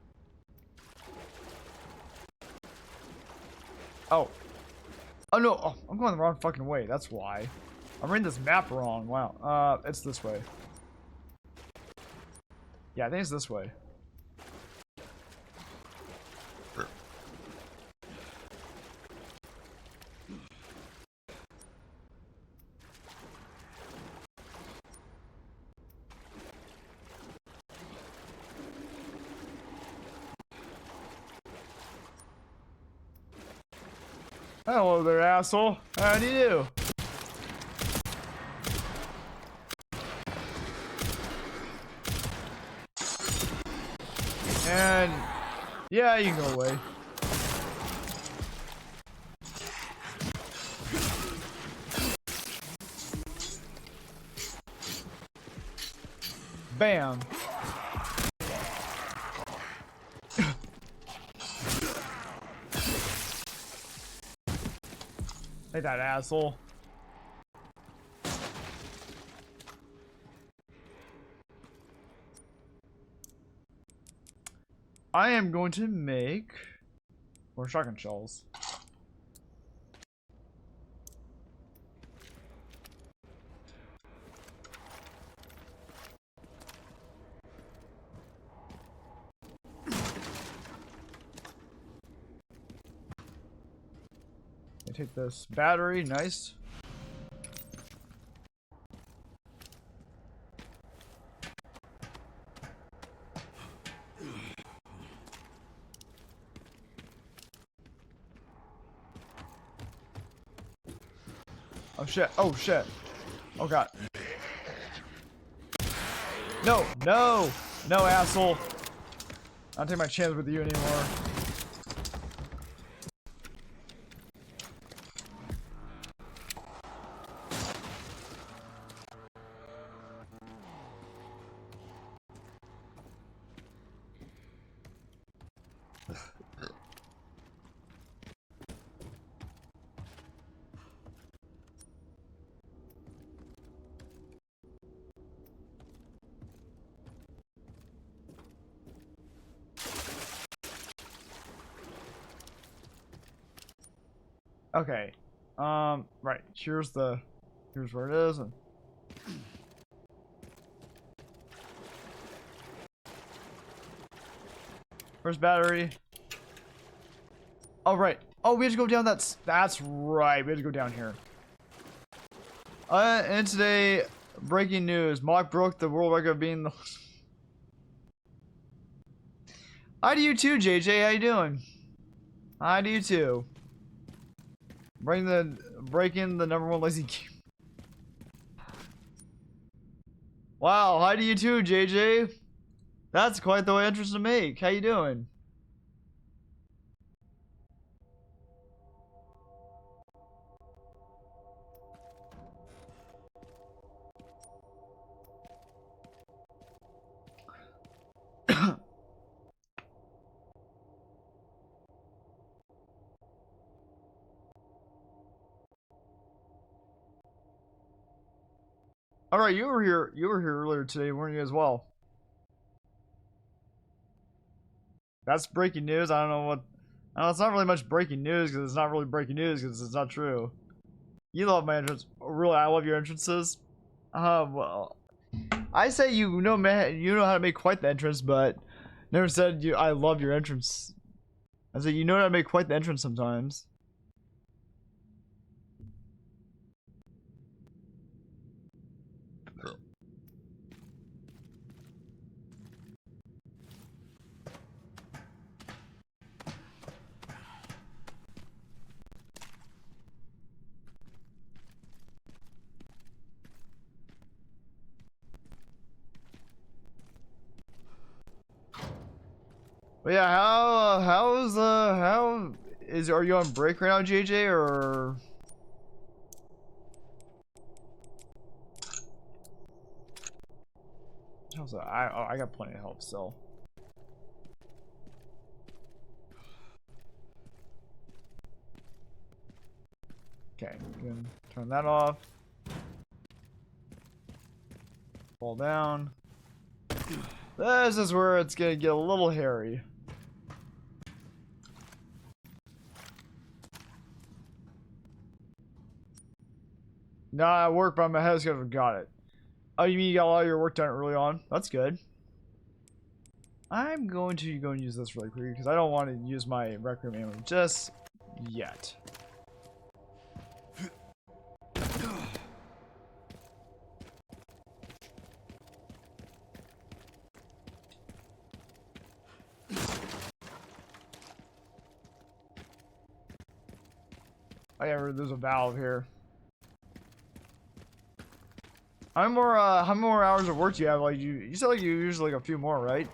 Oh. Oh no. Oh, I'm going the wrong fucking way. That's why. I'm reading this map wrong. Wow. It's this way. Yeah, I think it's this way. Hello there, asshole. How do you do? And yeah, you can go away. Bam. Take that, asshole. I am going to make more shotgun shells. I take this battery, nice. Oh shit, oh shit. Oh god. No, no, no, asshole. I don't take my chance with you anymore. Okay. Right. Here's where it is. And where's battery? Oh, right. Oh, we have to go down that's right. We have to go down here. And today, breaking news. Mock broke the world record of being the... Hi to you too, JJ. How you doing? Hi to you too. Breaking the #1 lazy game. Wow, hi to you too, JJ. That's quite the entrance to make. How you doing? All right, you were here earlier today, weren't you as well? That's breaking news. I don't know what. I know it's not really much breaking news because it's not really breaking news because it's not true. You love my entrance. Really, I love your entrances. Well, I say you know, man, you know how to make quite the entrance, but never said you. I love your entrance. I said you know how to make quite the entrance sometimes. But yeah, are you on break right now, JJ, or? I got plenty of help still. Okay, we can turn that off. Fall down. This is where it's gonna get a little hairy. Nah, I work by my head schedule. Got it. Oh, you mean you got a lot of your work done early on? That's good. I'm going to go and use this really quickly because I don't want to use my Requiem ammo just yet. Oh yeah, there's a valve here. How many more hours of work do you have? Like you said, like you usually like a few more, right?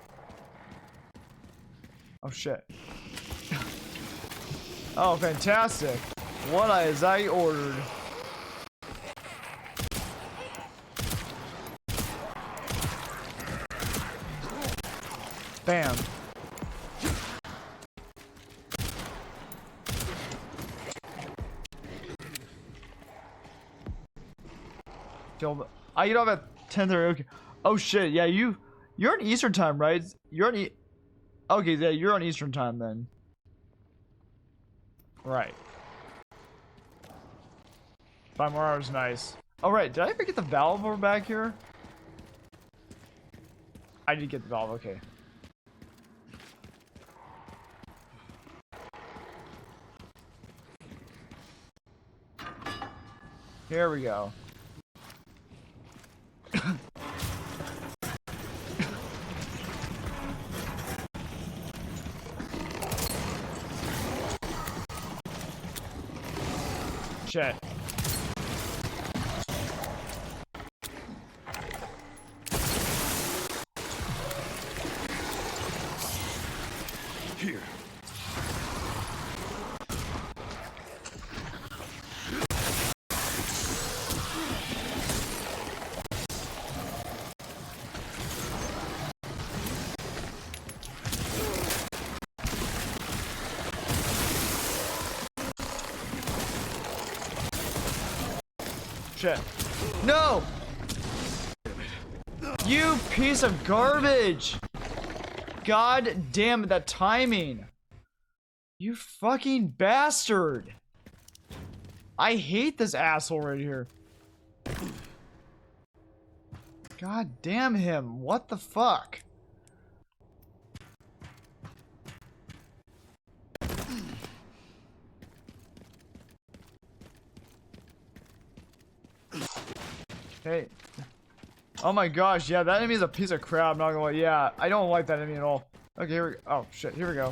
Oh shit. Oh, fantastic. What as I ordered. Bam. I get off at 10:30. Okay. Oh shit. Yeah, you're on Eastern time, right? You're on okay, yeah, you're on Eastern time then. Right. 5 more hours, nice. Oh right, did I ever get the valve over back here? I did get the valve. Okay. Here we go. Shit. Here. Shit. No! You piece of garbage! God damn it, that timing! You fucking bastard! I hate this asshole right here. God damn him, what the fuck? Hey. Oh my gosh, yeah, that enemy is a piece of crap, not gonna lie. Yeah, I don't like that enemy at all. Okay, here we go. Oh shit, here we go.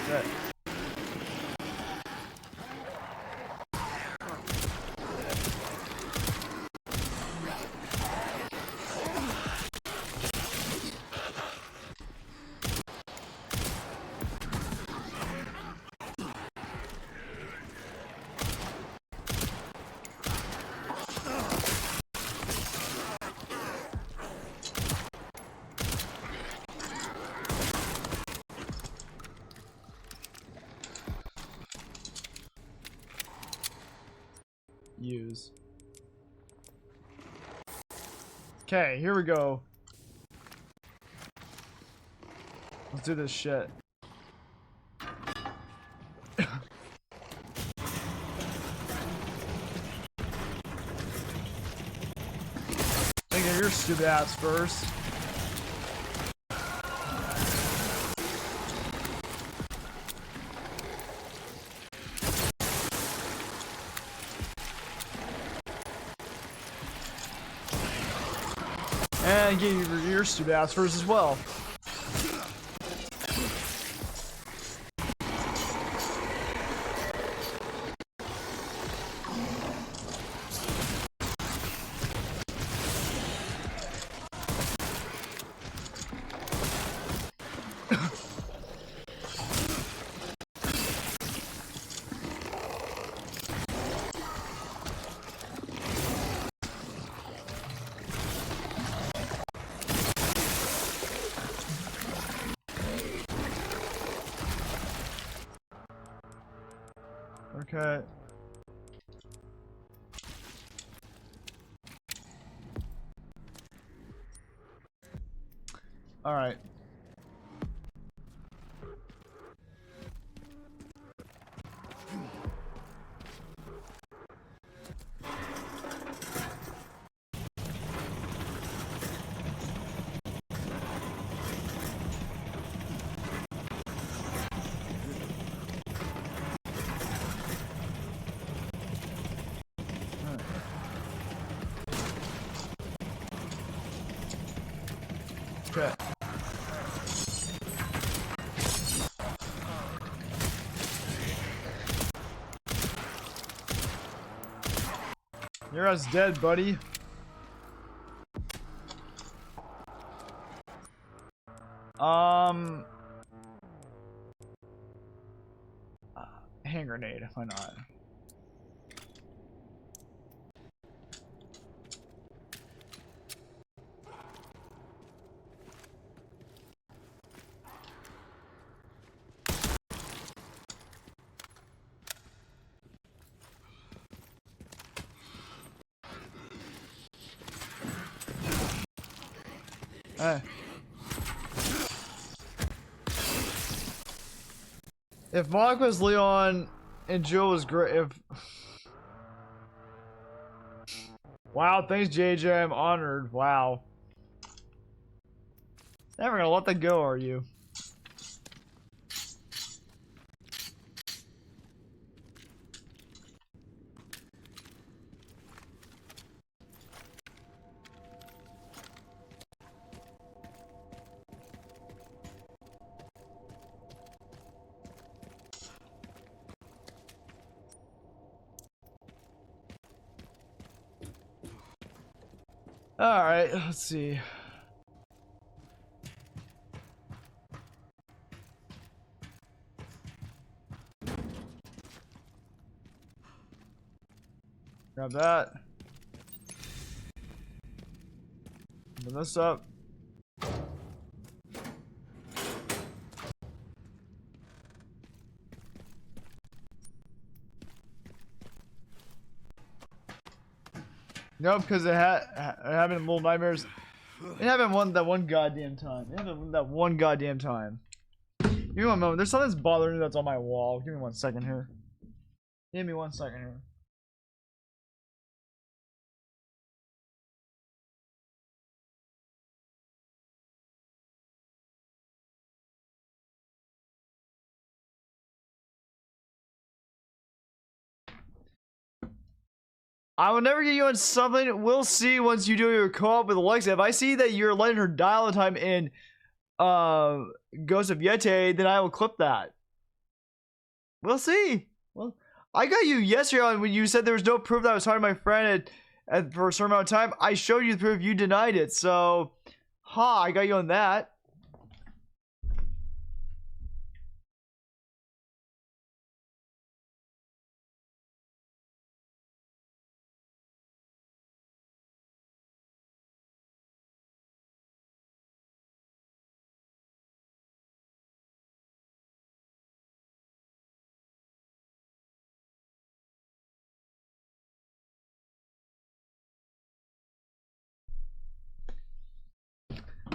Shit. Use. Okay, here we go. Let's do this shit. Take your stupid ass first. And get your stupid ass first as well. Okay. All right. Okay. Your ass dead, buddy. Hand grenade. Why not? Hey. If Mark was Leon and Jill was great, if... Wow, thanks JJ, I'm honored. Wow. Never gonna let that go, are you? Alright, let's see. Grab that. Open this up. Nope, because it happened in Little Nightmares. It happened that one goddamn time. It happened that one goddamn time. Give me one moment. There's something that's bothering me that's on my wall. Give me 1 second here. Give me 1 second here. I will never get you on something. We'll see once you do your co-op with Alexa. If I see that you're letting her die all the time in Ghost of Yeti, then I will clip that. We'll see. Well, I got you yesterday on when you said there was no proof that I was talking to my friend for a certain amount of time. I showed you the proof. You denied it. So, I got you on that.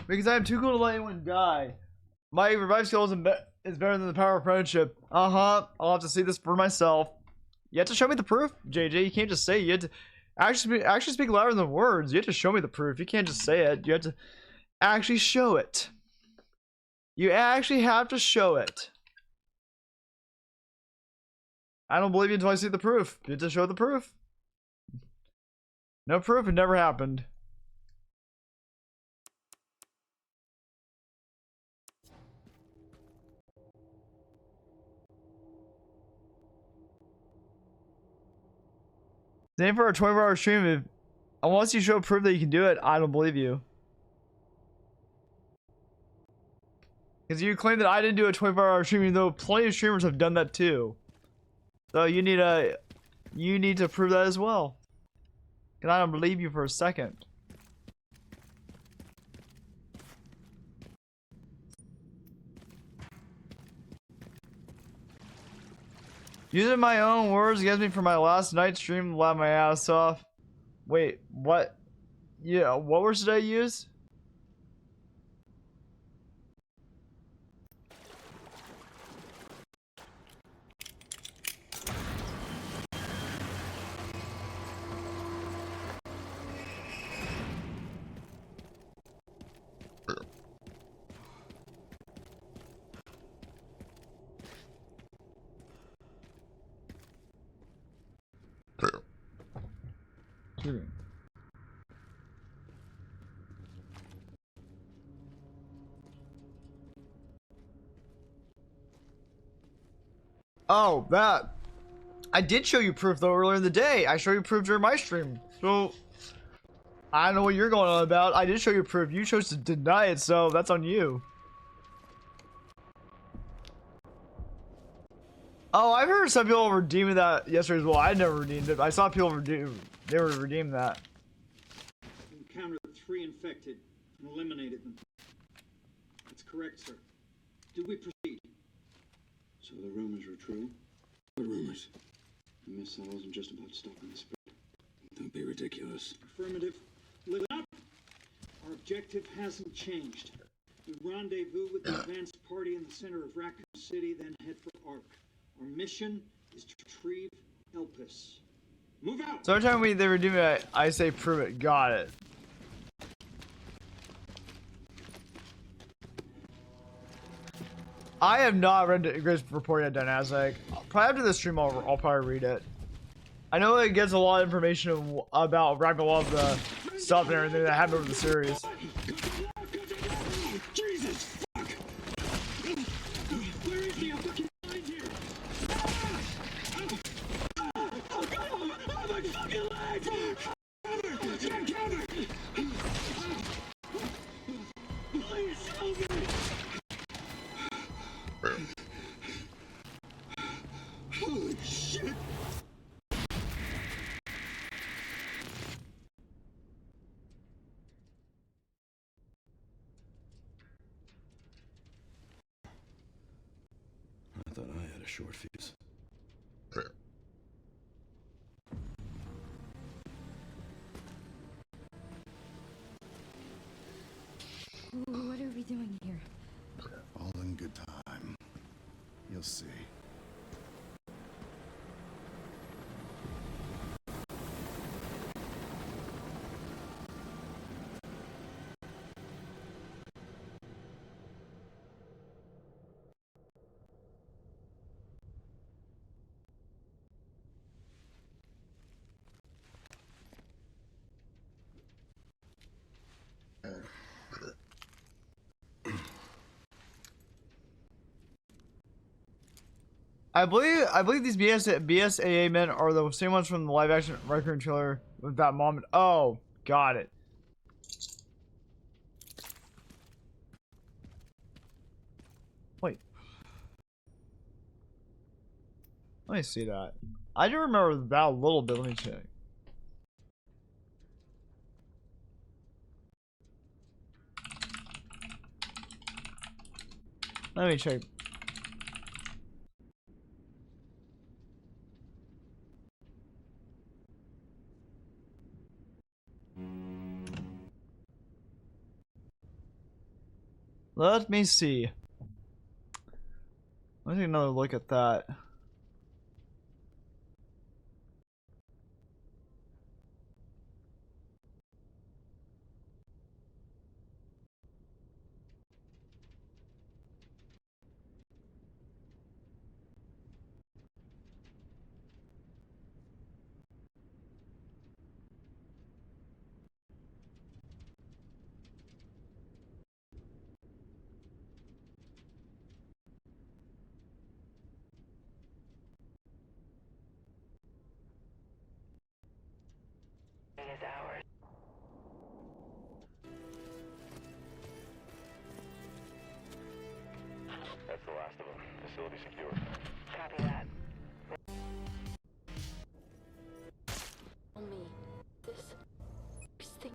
Because I am too cool to let anyone die. My revive skill is better than the power of friendship. I'll have to see this for myself. You have to show me the proof, JJ. You can't just say it. You have to actually speak louder than words. You have to show me the proof. You can't just say it. You have to actually show it. You actually have to show it. I don't believe you until I see the proof. You have to show the proof. No proof, it never happened. Same for a 24-hour stream. If unless you show proof that you can do it, I don't believe you. Because you claim that I didn't do a 24-hour stream, even though plenty of streamers have done that too. So you need to prove that as well. Because I don't believe you for a second. Using my own words against me for my last night stream, laugh my ass off. Wait, what? Yeah, what words did I use? shooting. Oh, that. I did show you proof though earlier in the day. I showed you proof during my stream. So I don't know what you're going on about. I did show you proof. You chose to deny it, so that's on you. Oh, I've heard some people redeeming that yesterday as well. I never redeemed it. I saw people redeem. They were redeemed that. Encountered 3 infected and eliminated them. That's correct, sir. Do we proceed? So the rumors were true? What rumors? The missile wasn't just about stopping the spread. Don't be ridiculous. Affirmative. Live it up. Our objective hasn't changed. We rendezvous with the advanced party in the center of Raccoon City, then head for Ark. Our mission is to retrieve Elpis. Move out! So every time they redeem it, I say prove it. Got it. I have not read the Greatest Report yet, Dynastic. Probably after this stream, I'll probably read it. I know it gets a lot of information about Ragnarok, the stuff and everything that happened over the series. Jesus fuck! Where is he? I'm fucking blind here! Oh my fucking legs! Cover! Get cover! Please help me! Holy shit! I thought I had a short fuse. What are we doing here? All in good time. You'll see. I believe these BSAA men are the same ones from the live action Requiem trailer with that moment. Oh, got it. Wait. Let me see that. I do remember that a little bit. Let me check. Let me check. Let me see. Let me take another look at that. Is ours. That's the last of them. Facility secure. Copy that. Tell me this thing.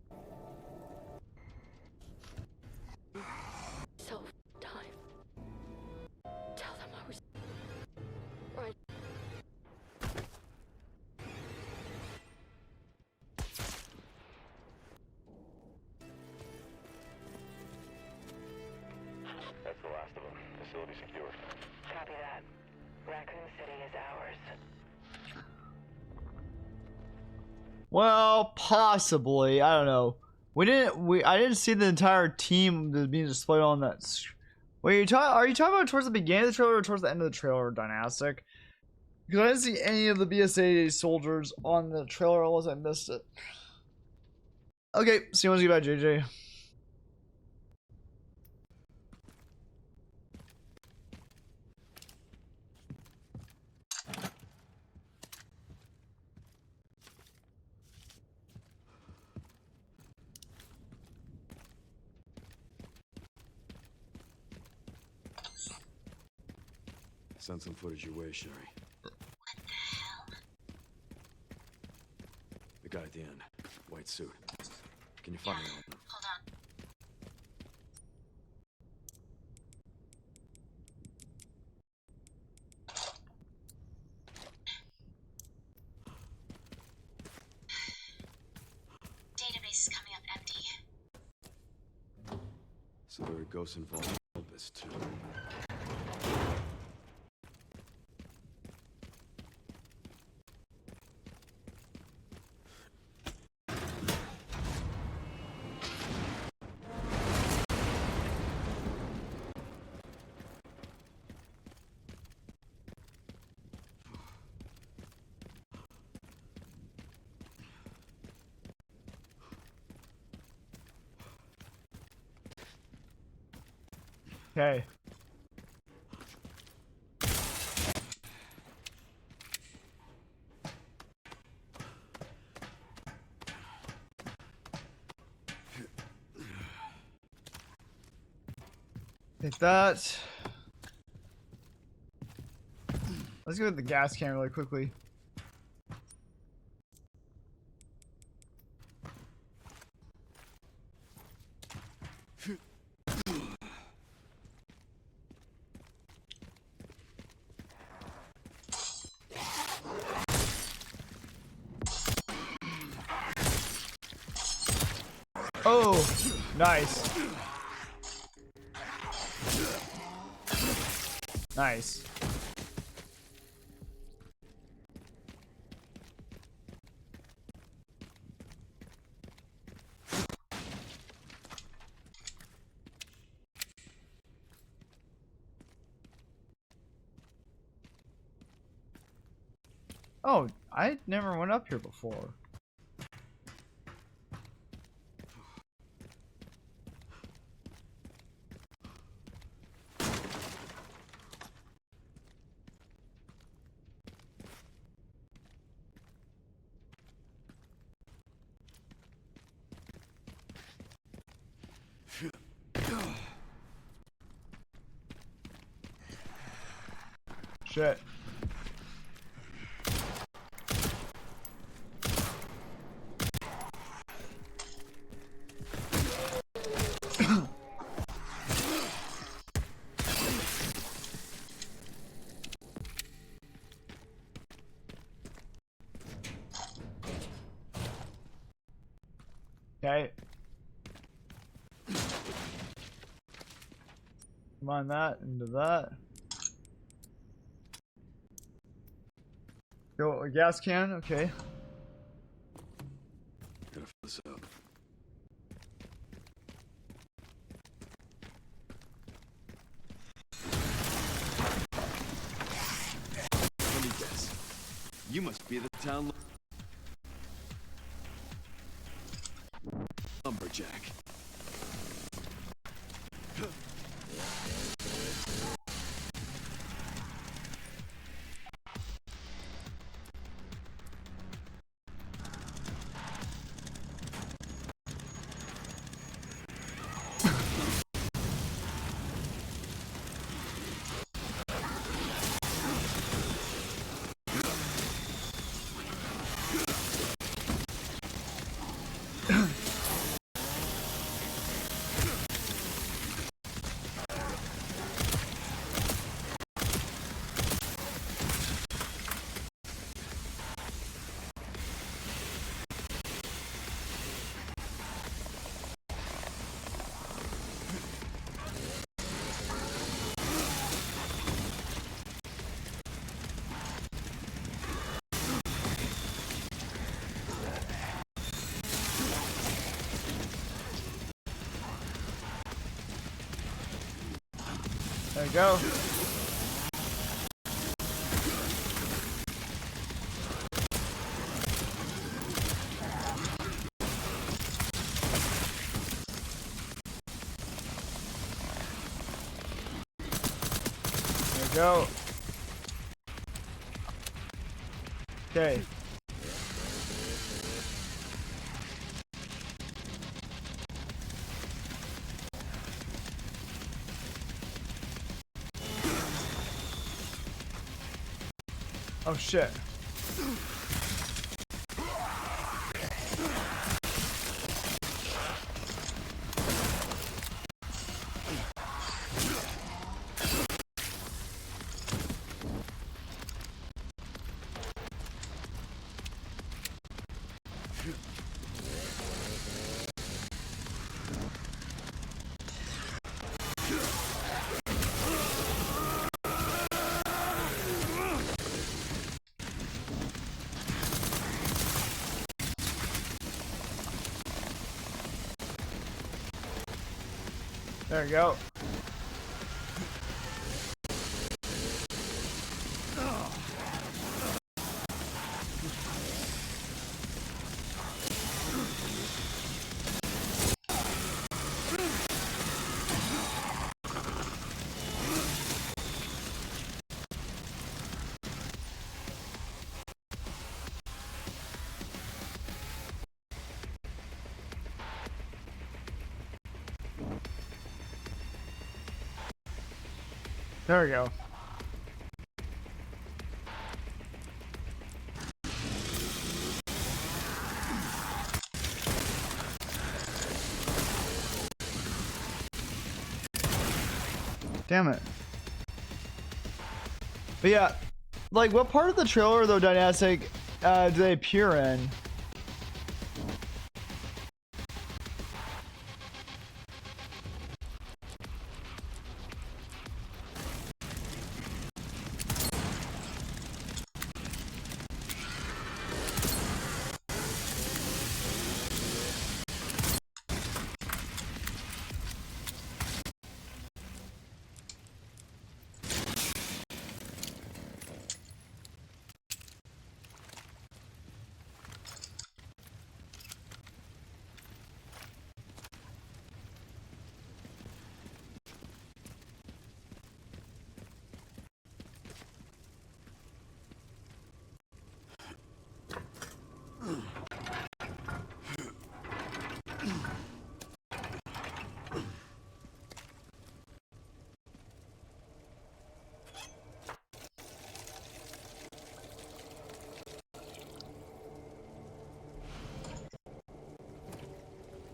Self time. Tell them I was right. That's the last of them. Facility secure. Copy that. Raccoon City is ours. Well, possibly. I don't know. I didn't see the entire team being displayed on that. Wait, are you talking about towards the beginning of the trailer or towards the end of the trailer, Dynastic? Because I didn't see any of the BSA soldiers on the trailer unless I missed it. Okay, see you once you get back, JJ. Send some footage your way, Sherry. What the hell? The guy at the end. White suit. Can you find him? Hold on. Database is coming up empty. So there are ghosts involved in this too. Okay. Take that. Let's go with the gas can really quickly. Oh, nice. Nice. Oh, I never went up here before. Shit. Okay. Combine that into that. Go a gas can, okay. Gotta fill this up. Let me guess. You must be the town lumberjack. There you go. Go. Okay. Oh shit. There we go. There we go. Damn it. But yeah, like what part of the trailer though, Dynastic, do they appear in?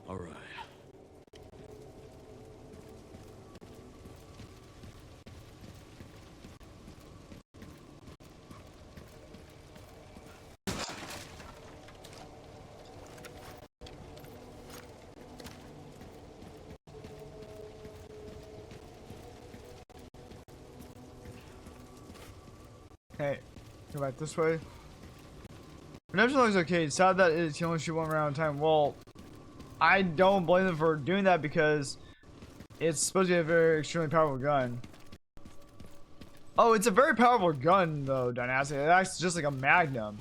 All right. Hey, go back this way. Redemption looks okay. It's sad that it can only shoot one round at a time. Well, I don't blame them for doing that because it's supposed to be a very extremely powerful gun. Oh, it's a very powerful gun though, Dynastic. It acts just like a Magnum.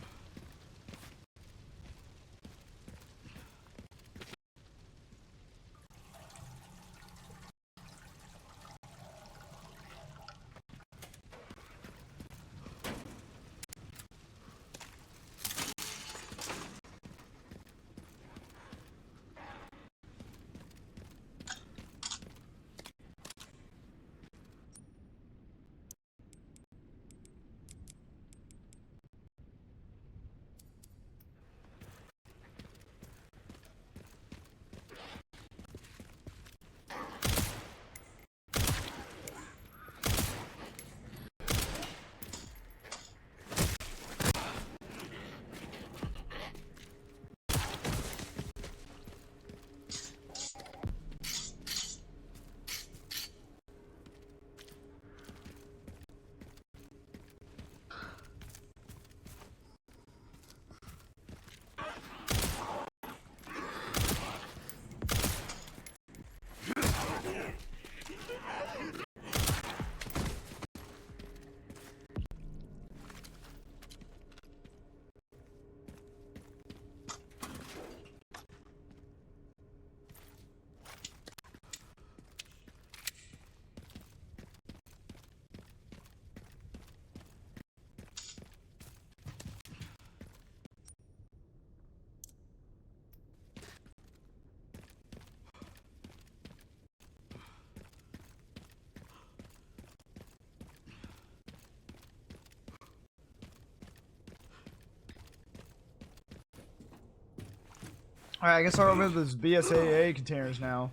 Alright, I guess I'll remove those BSAA containers now.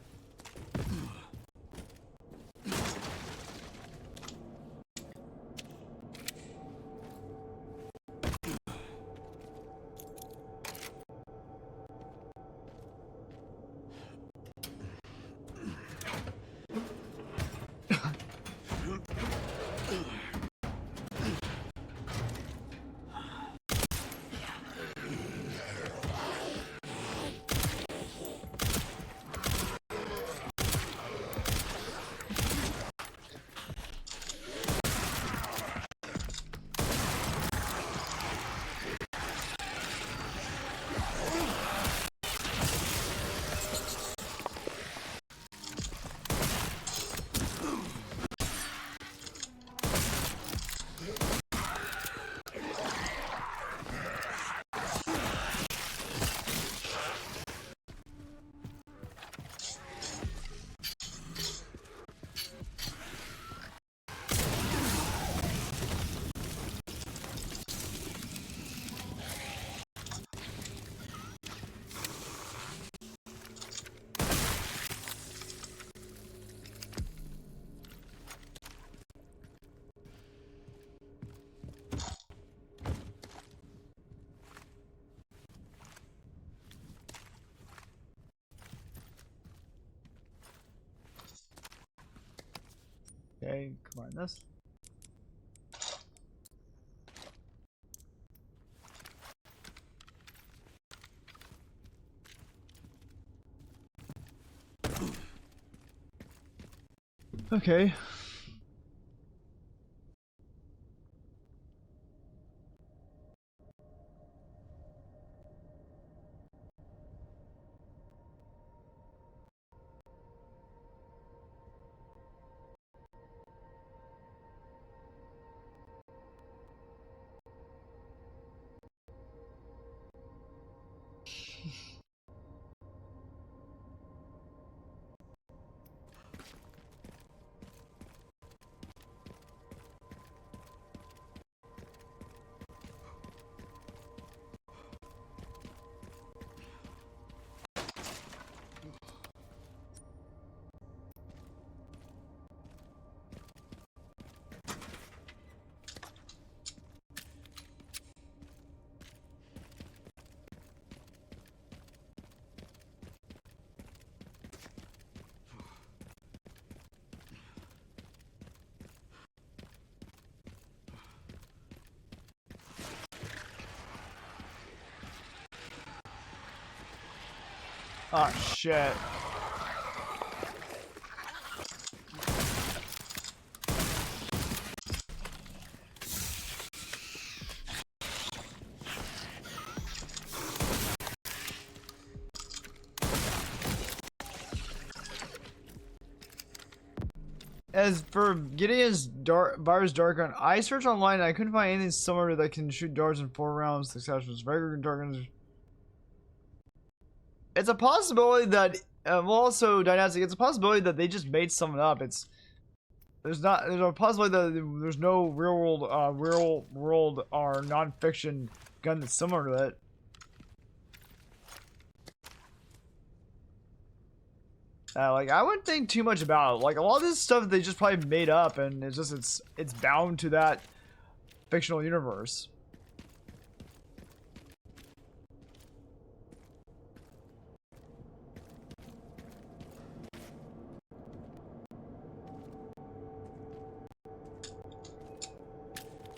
Okay, combine this. Okay. Oh shit. As for Gideon's virus dart gun, I searched online and I couldn't find anything similar that can shoot darts in 4 rounds successful. Regular dart guns. It's a possibility that, well, also Dynastic. It's a possibility that they just made something up. There's a possibility that there's no real world or non-fiction gun that's similar to it. Like I wouldn't think too much about it. Like a lot of this stuff they just probably made up, and it's bound to that fictional universe.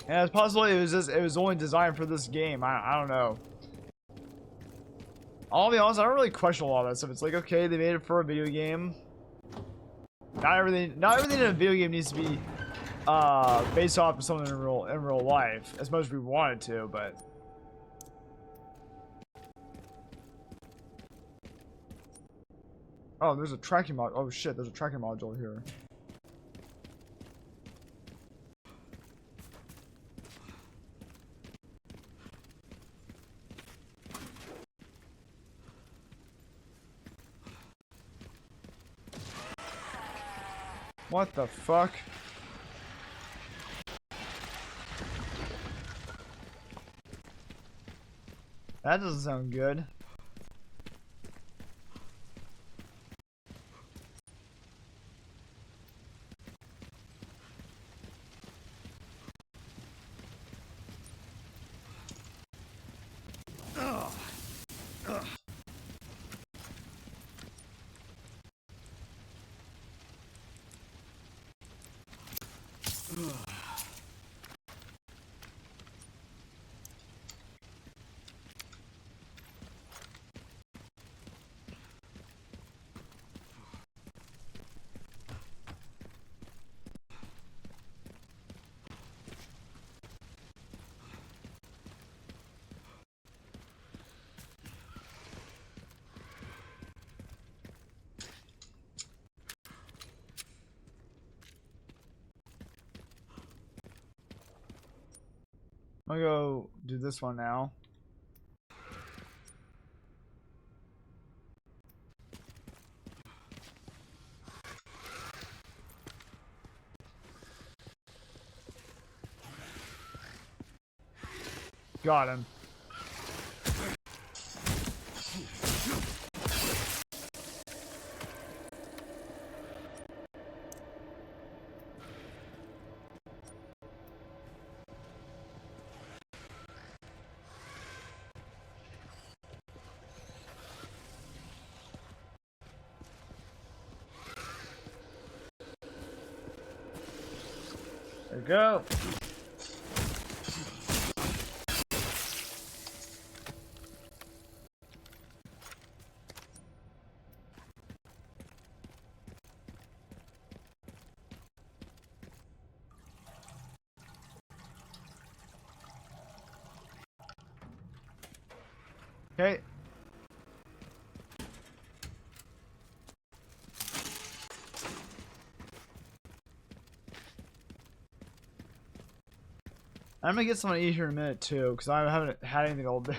And it's possible it was only designed for this game. I don't know. I'll be honest, I don't really question a lot of that stuff. It's like, okay, they made it for a video game. Not everything in a video game needs to be based off of something in real life, as much as we wanted to, but oh, there's a tracking mod. Oh shit, there's a tracking module here. What the fuck? That doesn't sound good. I'm gonna go do this one now. Got him. There we go. Okay. I'm gonna get someone to eat here in a minute too, because I haven't had anything all day.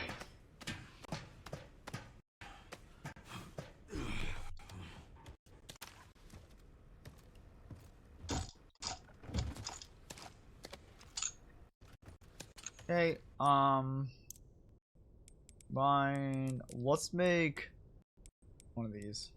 Okay, fine. Let's make one of these.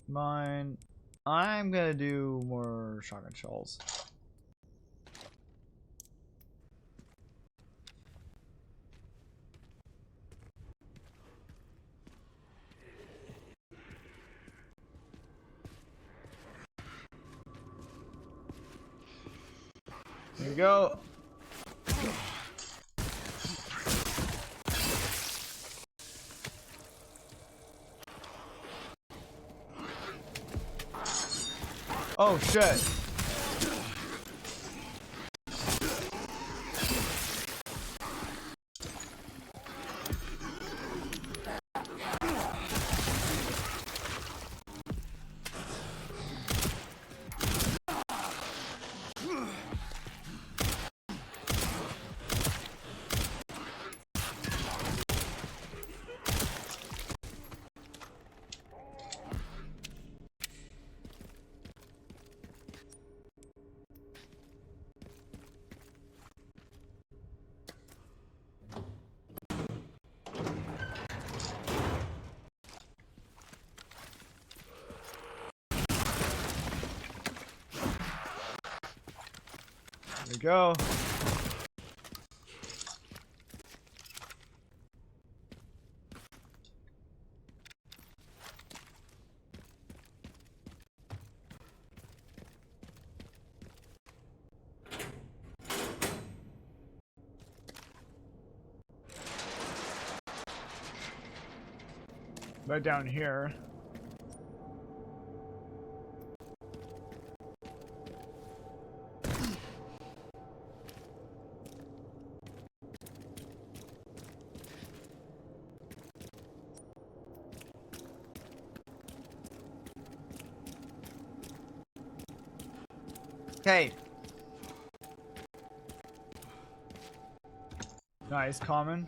Mine. I'm gonna do more shotgun shells. There you go. Oh shit. There we go. Right down here. Okay. Nice, common.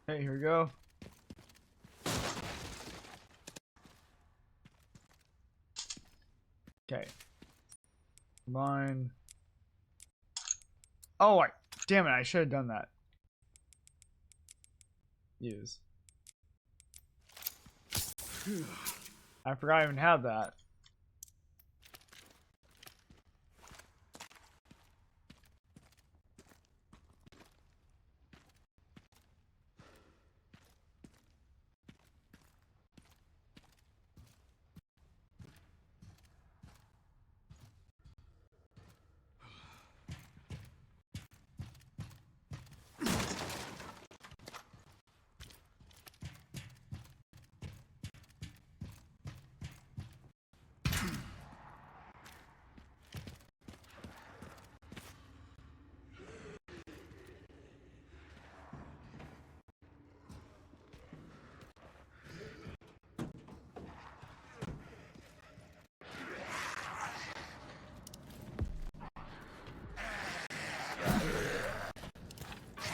Hey, here we go. Okay. Mine. Oh, damn it! I should have done that. Use. I forgot I even had that.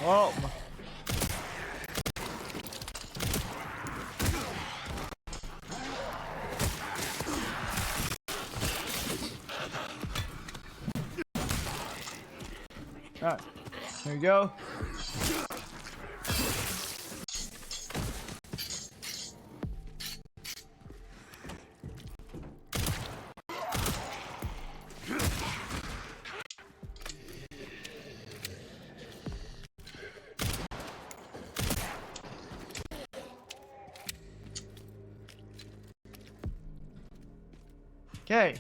Oh. Alright. There you go. Okay.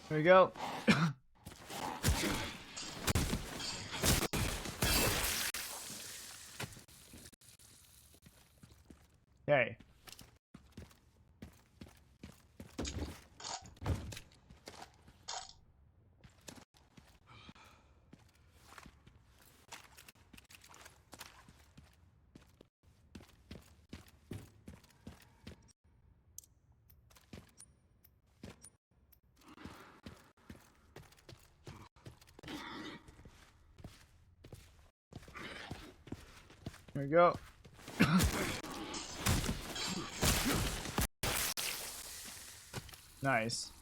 There you go. Okay. There we go. Nice.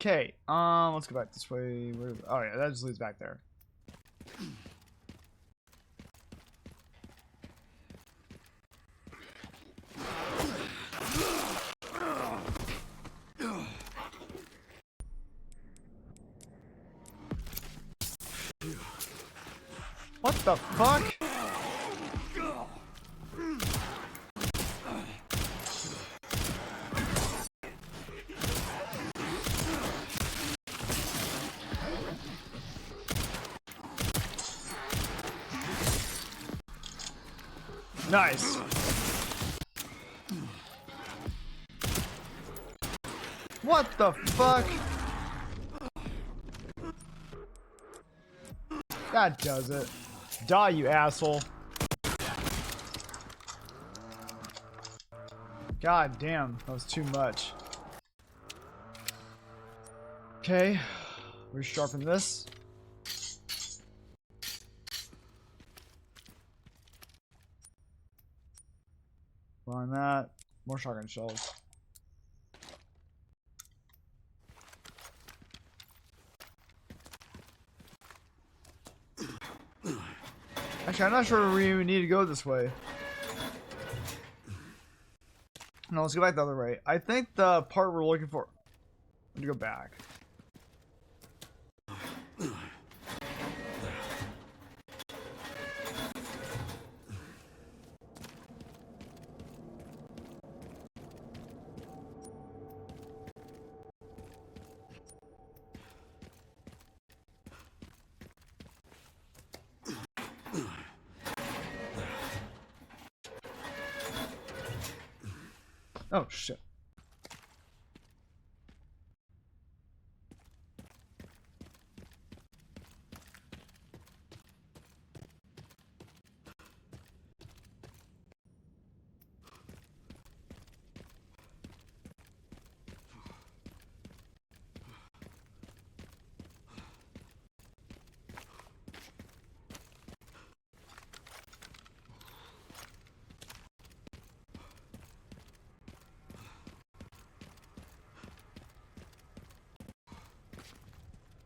Okay, let's go back this way. Oh yeah, that just leads back there. What the fuck? Nice. What the fuck? That does it. Die, you asshole. God damn, that was too much. Okay, resharpen this. On that, more shotgun shells. Actually, I'm not sure we even need to go this way. No, let's go back the other way. I think the part we're looking for. Let me go back. Oh shit.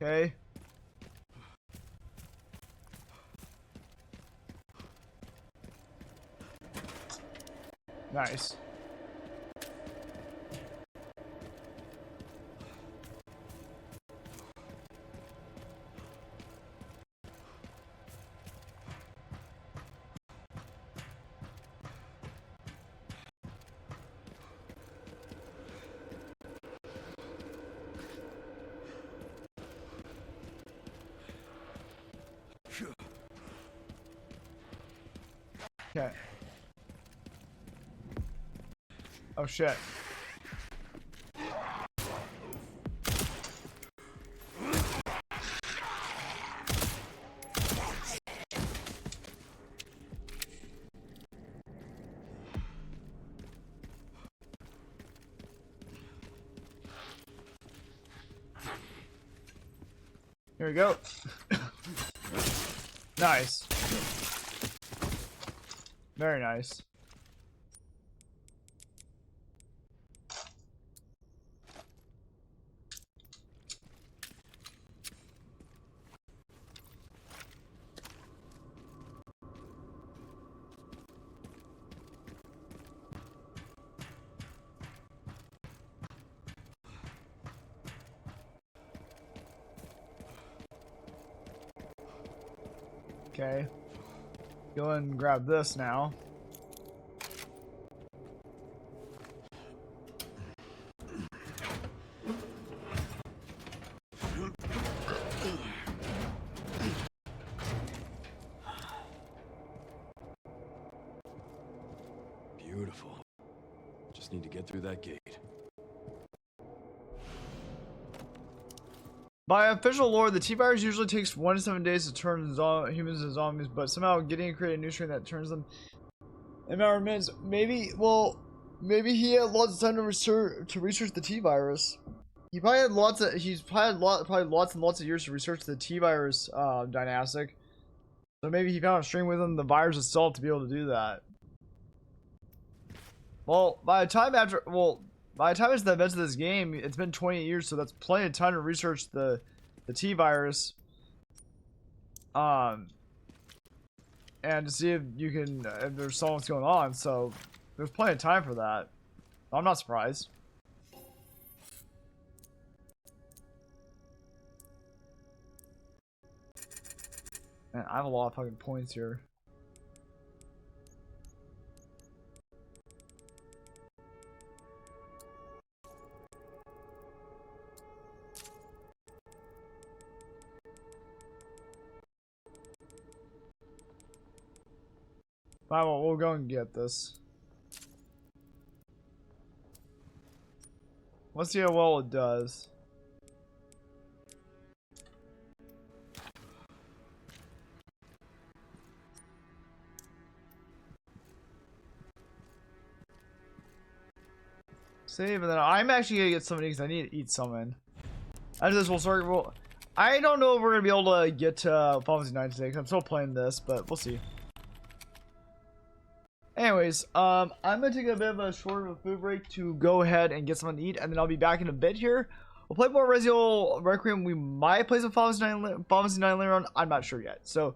Okay. Nice. Okay. Oh shit. Here we go. Nice. Very nice. Okay. Go and grab this now. Beautiful. Just need to get through that gate. By official lore, the T-virus usually takes 1 to 7 days to turn humans into zombies, but somehow Gideon created a new strain that turns them in a matter of minutes. Maybe he had lots of time to research the T-virus. He probably had lots of probably lots and lots of years to research the T-virus dynastic. So maybe he found a strain within the virus itself to be able to do that. Well, by the time it's the events of this game, it's been 28 years, so that's plenty of time to research the T-virus. And to see if you can, if there's something going on, so there's plenty of time for that. I'm not surprised. Man, I have a lot of fucking points here. Fine, well, we'll go and get this. Let's see how well it does. Save, and then I'm actually gonna get something because I need to eat something. After this, we'll start. Well, I don't know if we're gonna be able to get to Final Fantasy 9 today because I'm still playing this, but we'll see. Anyways, I'm gonna take a bit of a short food break to go ahead and get something to eat, and then I'll be back in a bit here. We'll play more Resident Requiem. We might play some Final Fantasy 9 later on. I'm not sure yet. So,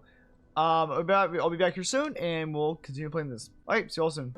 I'll be back here soon, and we'll continue playing this. Alright, see you all soon.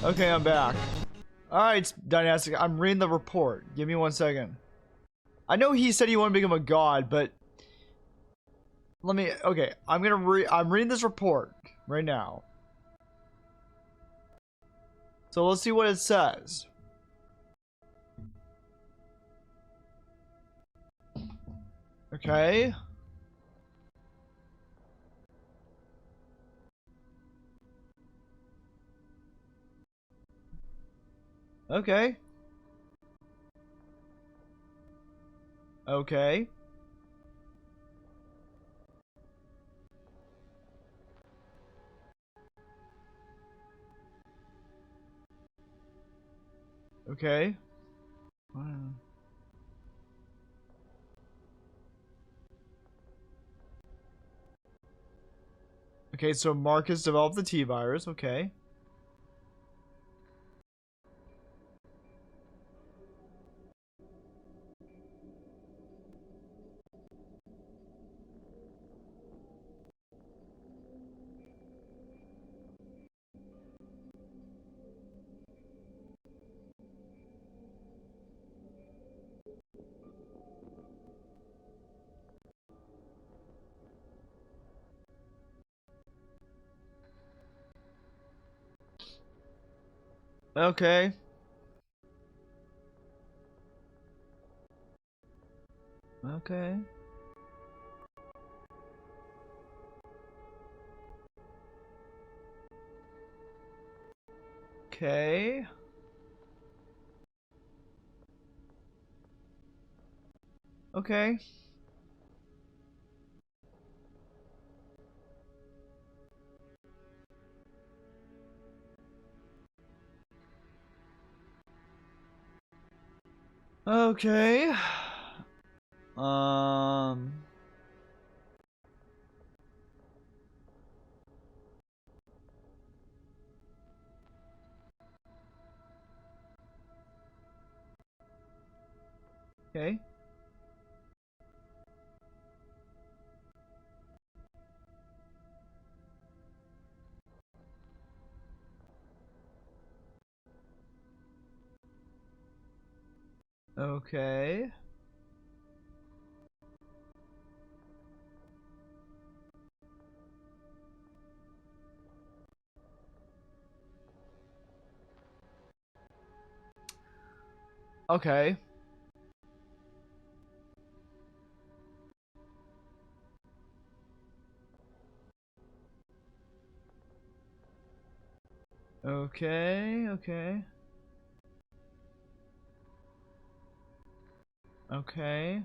Okay, I'm back. Alright, Dynastic, I'm reading the report. Give me 1 second. I know he said he wanted to become a god, but let me, okay, I'm reading this report right now. So let's see what it says. Okay. Okay. Okay. Okay. Okay, so Marcus developed the T virus. Okay. Okay. Okay. Okay. Okay. Okay. Um. Okay. Okay. Okay. Okay. Okay. Okay.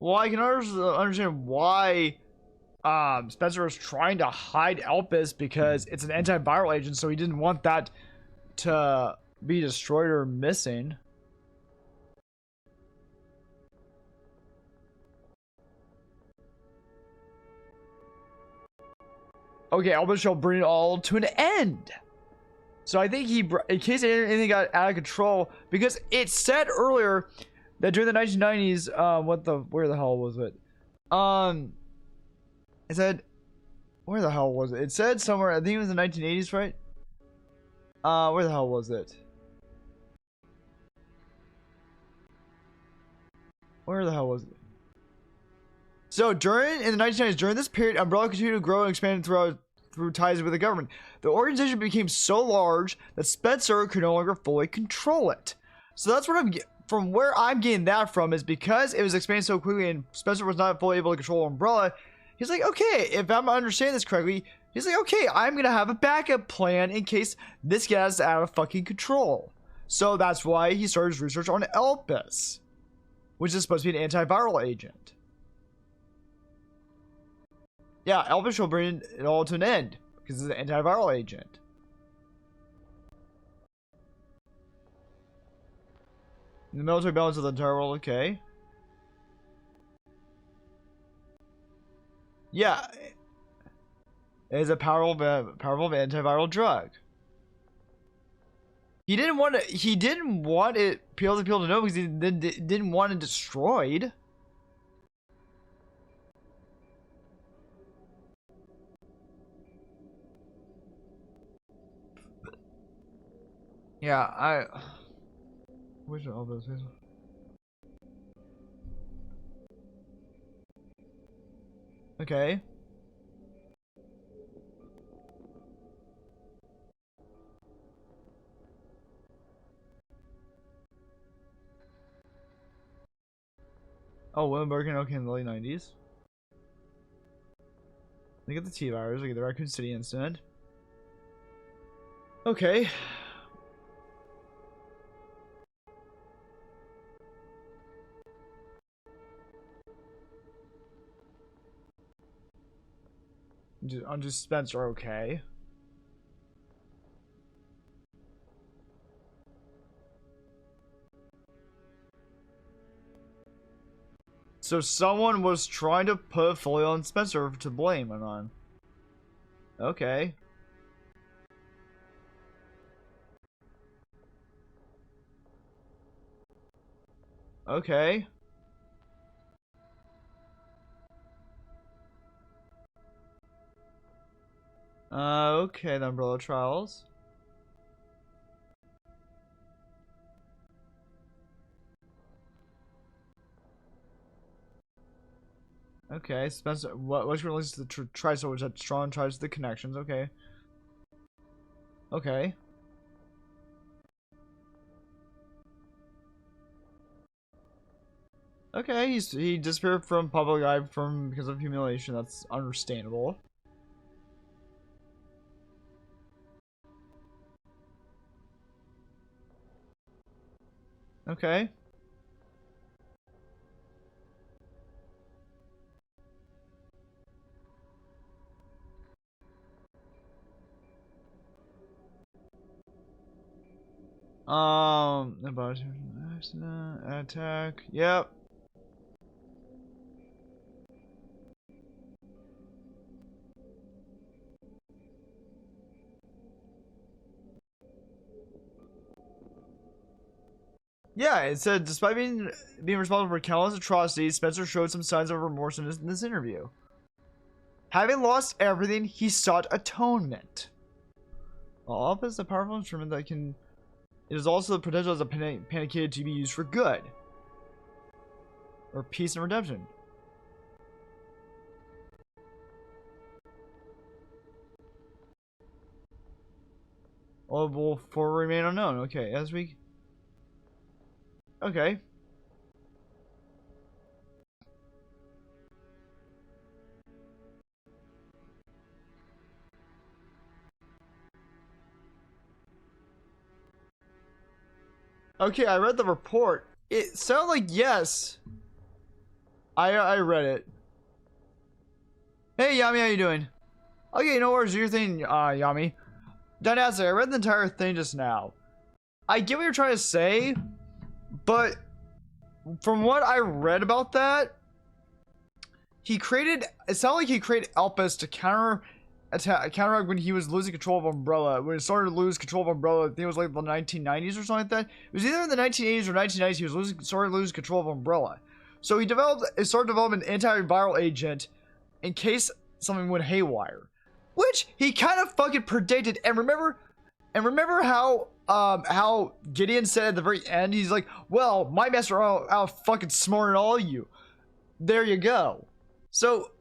Well, I can understand why Spencer was trying to hide Elpis because it's an antiviral agent, so he didn't want that to be destroyed or missing. Okay, Elpis shall bring it all to an end. So I think in case anything got out of control, because it said earlier that during the 1990s, where the hell was it? It said, where the hell was it? It said somewhere, I think it was the 1980s, right? Where the hell was it? Where the hell was it? So in the 1990s, during this period, Umbrella continued to grow and expand through ties with the government. The organization became so large that Spencer could no longer fully control it. So that's what from where I'm getting that from is because it was expanding so quickly and Spencer was not fully able to control Umbrella. He's like, okay, if I'm understanding this correctly, he's like, okay, I'm gonna have a backup plan in case this gets out of fucking control. So that's why he started his research on Elpis, which is supposed to be an antiviral agent. Yeah, Elvis will bring it all to an end because it's an antiviral agent. The military balance of the entire world, okay. Yeah. is a powerful antiviral drug. He didn't want it people to know because he didn't want it destroyed. Yeah, which are all those things? Okay. Oh, William Birkin, okay, in the late 90s. Look at the T-virus, look at the Raccoon City incident. Okay. On just Spencer, okay. So someone was trying to put Folio and Spencer to blame on. Okay. Okay. Okay, the Umbrella Trials. Okay, Spencer, what's released to the Trisol, which had strong ties to the connections, okay. Okay. Okay, he disappeared from public eye because of humiliation, that's understandable. Okay. About accident, attack. Yep. Yeah, it said despite being responsible for countless atrocities, Spencer showed some signs of remorse in this interview. Having lost everything, he sought atonement. Office is a powerful instrument that can. It is also the potential as a panacea to be used for good, or peace and redemption. All will for remain unknown. Okay, as we. Okay. Okay, I read the report. It sounded like yes. I read it. Hey Yami, how you doing? Okay, no worries. Your thing, Yami. Dynastic, I read the entire thing just now. I get what you're trying to say, but from what I read about that, it sounded like he created Elpis to counteract when he was losing control of Umbrella. When he started to lose control of Umbrella, I think it was like the 1990s or something like that. It was either in the 1980s or 1990s he was started to lose control of Umbrella. So he started developing an antiviral agent in case something went haywire. Which he kind of fucking predicted. And remember how Gideon said at the very end, he's like, well, my master out fucking smarter than all of you. There you go. So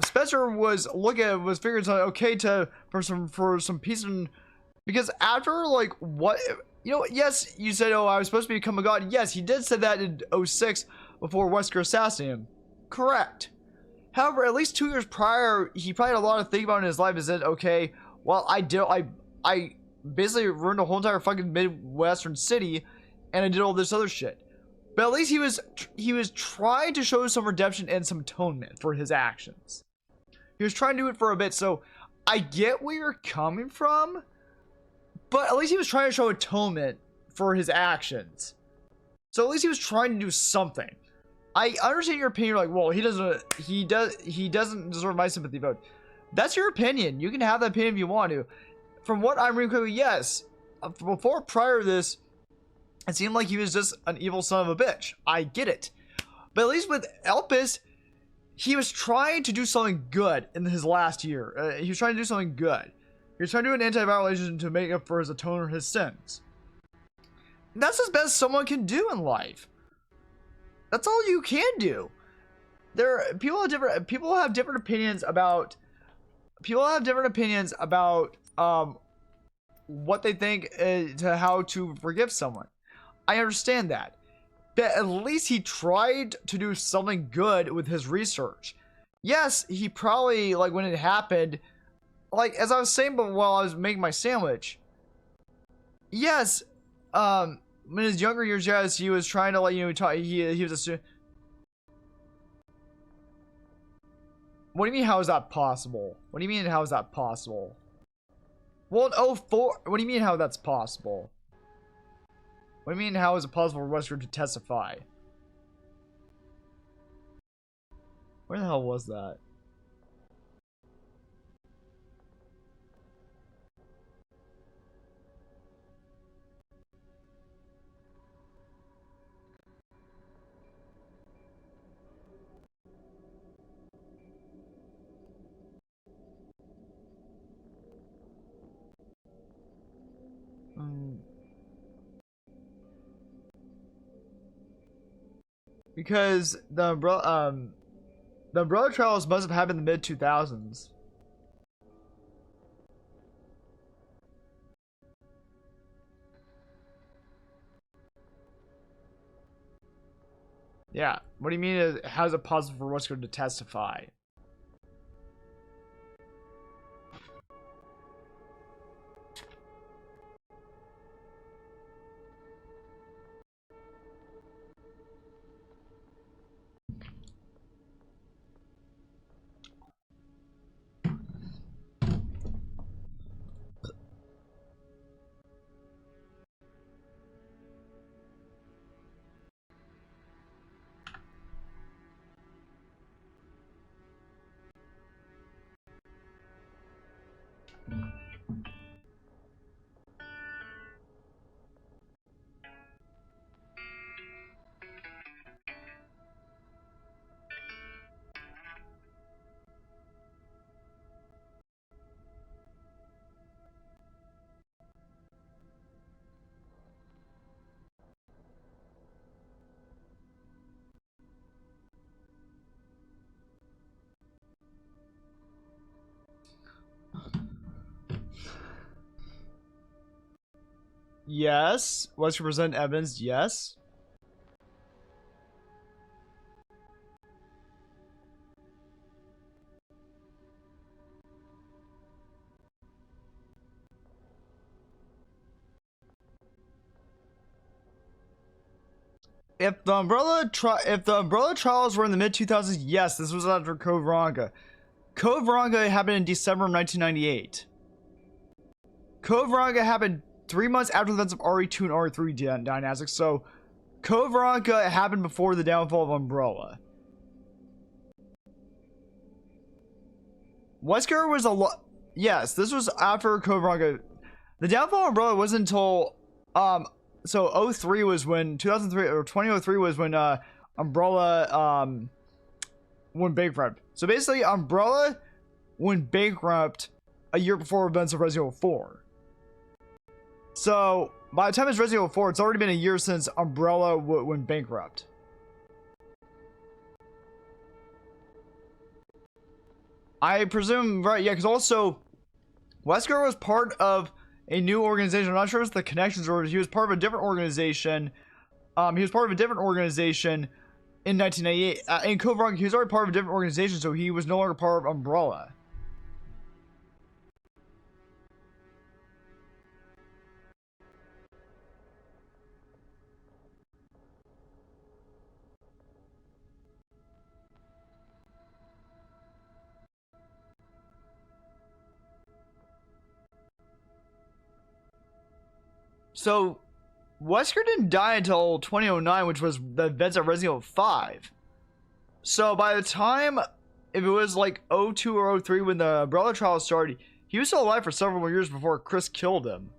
Spencer was figuring something okay for some peace, and because after like what, you know, yes, you said, oh, I was supposed to become a god. Yes, he did say that in 06 before Wesker assassinated him. Correct. However, at least 2 years prior, he probably had a lot of think about in his life. Is that okay? Well, I basically ruined a whole entire fucking Midwestern city, and I did all this other shit. But at least he was trying to show some redemption and some atonement for his actions. He was trying to do it for a bit, so I get where you're coming from, but at least he was trying to show atonement for his actions. So at least he was trying to do something. I understand your opinion, like, well, he doesn't deserve my sympathy vote. That's your opinion. You can have that opinion if you want to. From what I'm reading, yes. Prior to this, it seemed like he was just an evil son of a bitch. I get it. But at least with Elpis, he was trying to do something good in his last year. He was trying to do something good. He was trying to do an antiviral agent to make up for his atonement for his sins. That's as best someone can do in life. That's all you can do. People have different opinions about what they think to how to forgive someone. I understand that. But at least he tried to do something good with his research. Yes, he probably, like, when it happened, like, as I was saying, but while I was making my sandwich, yes, in his younger years, yes, he was trying to, like, you know, he was a student. What do you mean, how is that possible? What do you mean, how is that possible? Well, in 04, what do you mean, how that's possible? What do you mean, how is it possible for Wesker to testify? Where the hell was that? Because the umbrella trials must have happened in the mid-2000s. Yeah. What do you mean? How is it possible for Wesker to testify? Yes. Wesker present evidence. Yes. If the umbrella trials were in the mid-2000s, yes, this was after Code Veronica. Code Veronica happened in December of 1998. Code Veronica happened 3 months after the events of RE2 and RE3 dynamics, so Code Veronica happened before the downfall of Umbrella. Wesker was a lot. Yes, this was after Code Veronica. The downfall of Umbrella wasn't until so 03 was when 2003 or 2003 was when Umbrella went bankrupt. So basically, Umbrella went bankrupt a year before events of Resident Evil 4. So by the time it's Resident Evil 4, it's already been a year since Umbrella went bankrupt. I presume, right? Yeah, because also Wesker was part of a new organization. I'm not sure what the connections were. He was part of a different organization. He was part of a different organization in 1998. In Code Veronica, he was already part of a different organization, so he was no longer part of Umbrella. So Wesker didn't die until 2009, which was the events of Resident Evil 5. So by the time if it was like '02 or '03 when the Umbrella trial started, he was still alive for several more years before Chris killed him.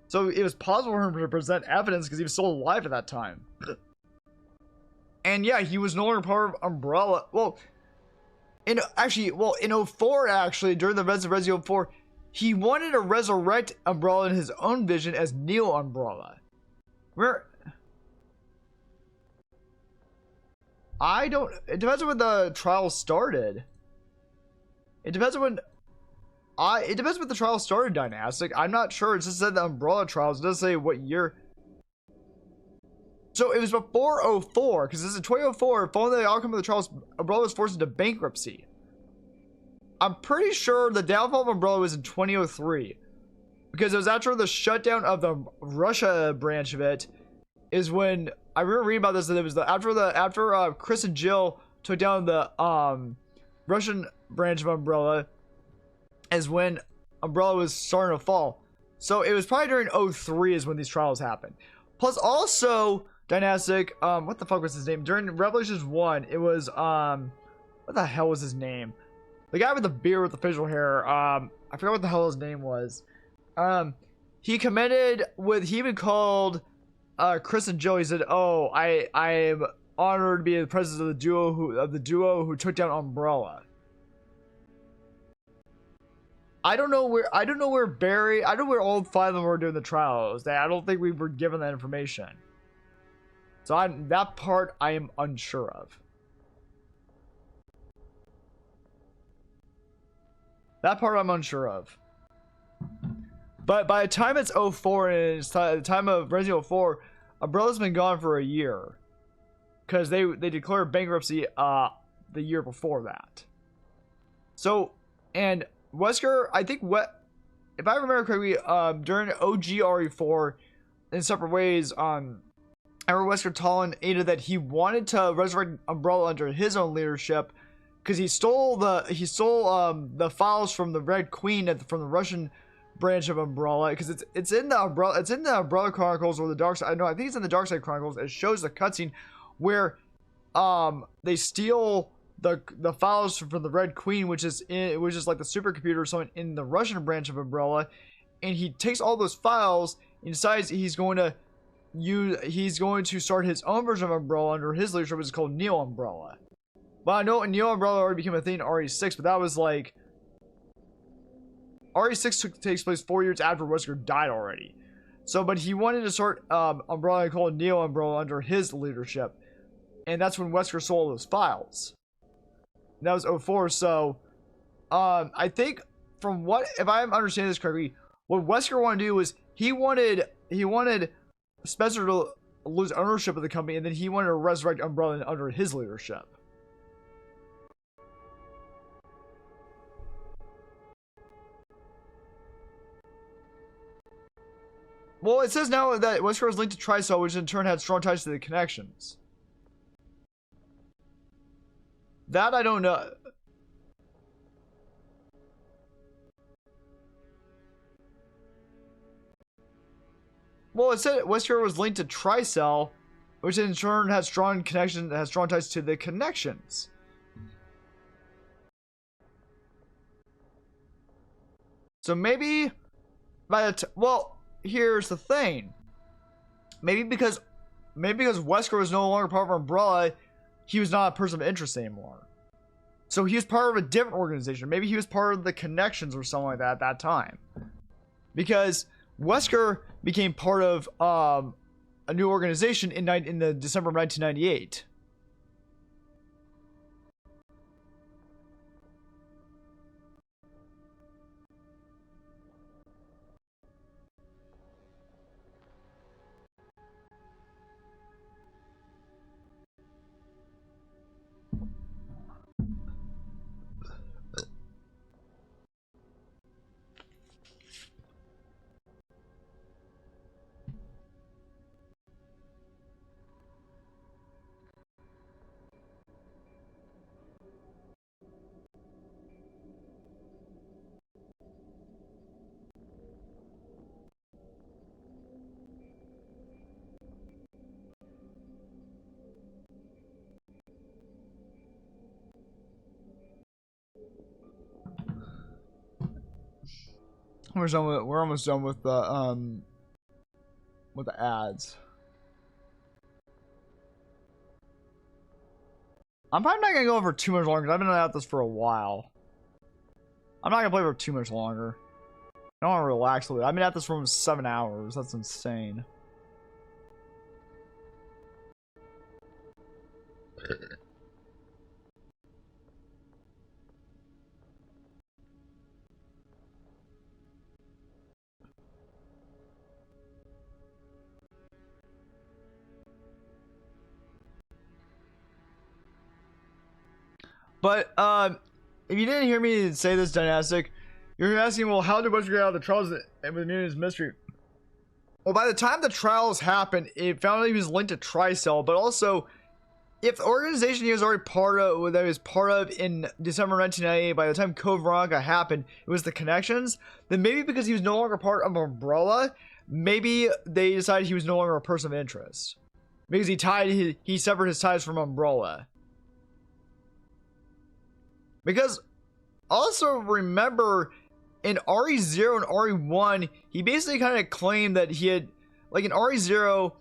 So it was possible for him to present evidence because he was still alive at that time. And yeah, he was no longer part of Umbrella. Well, in '04 actually, during the events of Resident Evil 4, he wanted to resurrect Umbrella in his own vision as Neo Umbrella. It depends on when the trial started. It depends on when the trial started, Dynastic. I'm not sure. It just said the Umbrella trials. It doesn't say what year. So it was before '04, because this is 2004. Following the outcome of the trials, Umbrella was forced into bankruptcy. I'm pretty sure the downfall of Umbrella was in 2003, because it was after the shutdown of the Russia branch of it. Is when I remember reading about this, that it was after Chris and Jill took down the Russian branch of Umbrella, is when Umbrella was starting to fall. So it was probably during '03 is when these trials happened. Plus also, Dynastic, what the fuck was his name? During Revelations 1, it was what the hell was his name? The guy with the beard with the facial hair. I forgot what the hell his name was. He even called Chris and Jill. He said, "Oh, I am honored to be the president of the duo who took down Umbrella." I don't know where Barry. I don't know where all 5 of them were doing the trials. I don't think we were given that information. So that part I am unsure of. That part I'm unsure of. But by the time it's '04 and it's the time of Resident Evil 4, Umbrella's been gone for a year. Because they declared bankruptcy the year before that. So, and Wesker, I think if I remember correctly, during OG RE4, in separate ways, I remember Wesker telling that he wanted to resurrect Umbrella under his own leadership, because he stole the files from the Red Queen from the Russian branch of Umbrella, because it's in the Umbrella Chronicles or the Dark Side. I think it's in the Dark Side Chronicles. It shows the cutscene where they steal the files from the Red Queen, which is like the supercomputer or something in the Russian branch of Umbrella, and he takes all those files and decides he's going to start his own version of Umbrella under his leadership, which is called Neo Umbrella. Well, I know Neo Umbrella already became a thing in RE6, but that was like RE6 takes place 4 years after Wesker died already. So, but he wanted to start Umbrella called Neo Umbrella under his leadership, and that's when Wesker sold those files. And that was '04. So, I think if I'm understanding this correctly, what Wesker wanted to do was he wanted Spencer to lose ownership of the company, and then he wanted to resurrect Umbrella under his leadership. Well, it says now that Wesker is linked to Trisol, which in turn had strong ties to the connections. That I don't know. Well, it said Wesker was linked to Tricell, which in turn has strong ties to the connections. So maybe here's the thing. Maybe because Wesker was no longer part of Umbrella, he was not a person of interest anymore. So he was part of a different organization. Maybe he was part of the connections or something like that at that time. Because Wesker became part of a new organization in the December of 1998. We're almost done with the ads. I'm probably not gonna go for too much longer because I've been at this for a while. I'm not gonna play for too much longer. I want to relax a little bit. I've been at this for almost 7 hours. That's insane. But if you didn't hear me say this, Dynastic, you're asking, well, how did Bush get out of the trials with Nunez mystery? Well, by the time the trials happened, it found out he was linked to Tricell, but also, if the organization he was already part of, that he was part of in December 1998, by the time Code Veronica happened, it was the connections, then maybe because he was no longer part of Umbrella, maybe they decided he was no longer a person of interest. Because he severed his ties from Umbrella. Because also remember in RE0 and RE1, he basically kind of claimed that he had, like in RE0,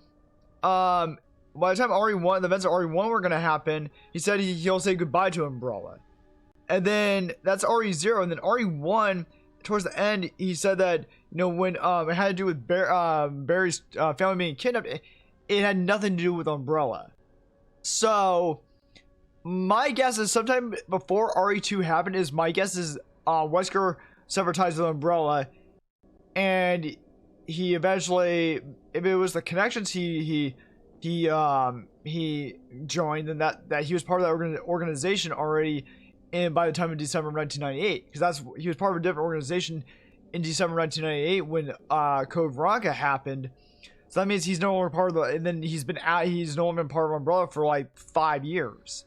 by the time RE1, the events of RE1 were going to happen, he said he'll say goodbye to Umbrella. And then that's RE0, and then RE1, towards the end, he said that, you know, when it had to do with Barry's family being kidnapped, it had nothing to do with Umbrella. So my guess is sometime before RE2 happened is my guess is Wesker severed ties with Umbrella, and he eventually, if it was the connections he joined, and that he was part of that organization already, and by the time of December 1998, because he was part of a different organization in December 1998 when Code Veronica happened. So that means he's no longer part of the, and then he's no longer been part of Umbrella for like 5 years.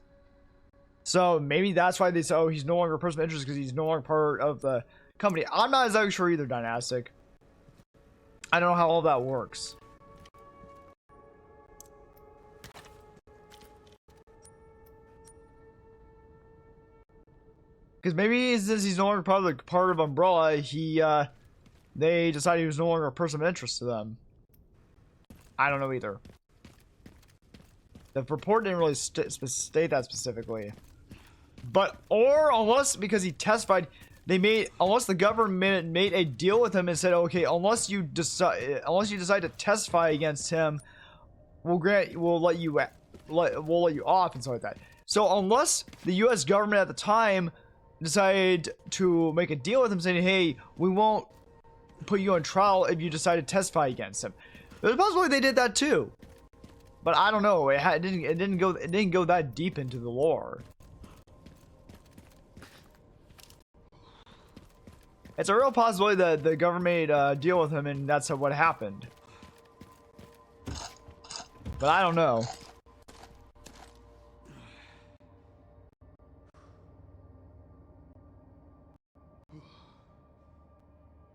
So maybe that's why they say, oh, he's no longer a person of interest because he's no longer part of the company. I'm not exactly sure either, Dynastic. I don't know how all that works. Because maybe since he's no longer part of Umbrella, they decided he was no longer a person of interest to them. I don't know either. The report didn't really state that specifically. But, or unless, because he testified, unless the government made a deal with him and said, okay, unless you decide to testify against him, we'll let you off and stuff like that. So unless the U.S. government at the time decided to make a deal with him saying, hey, we won't put you on trial if you decide to testify against him. There's a possibility they did that too. But I don't know. It didn't go that deep into the lore. It's a real possibility that the government made a deal with him and that's what happened. But I don't know.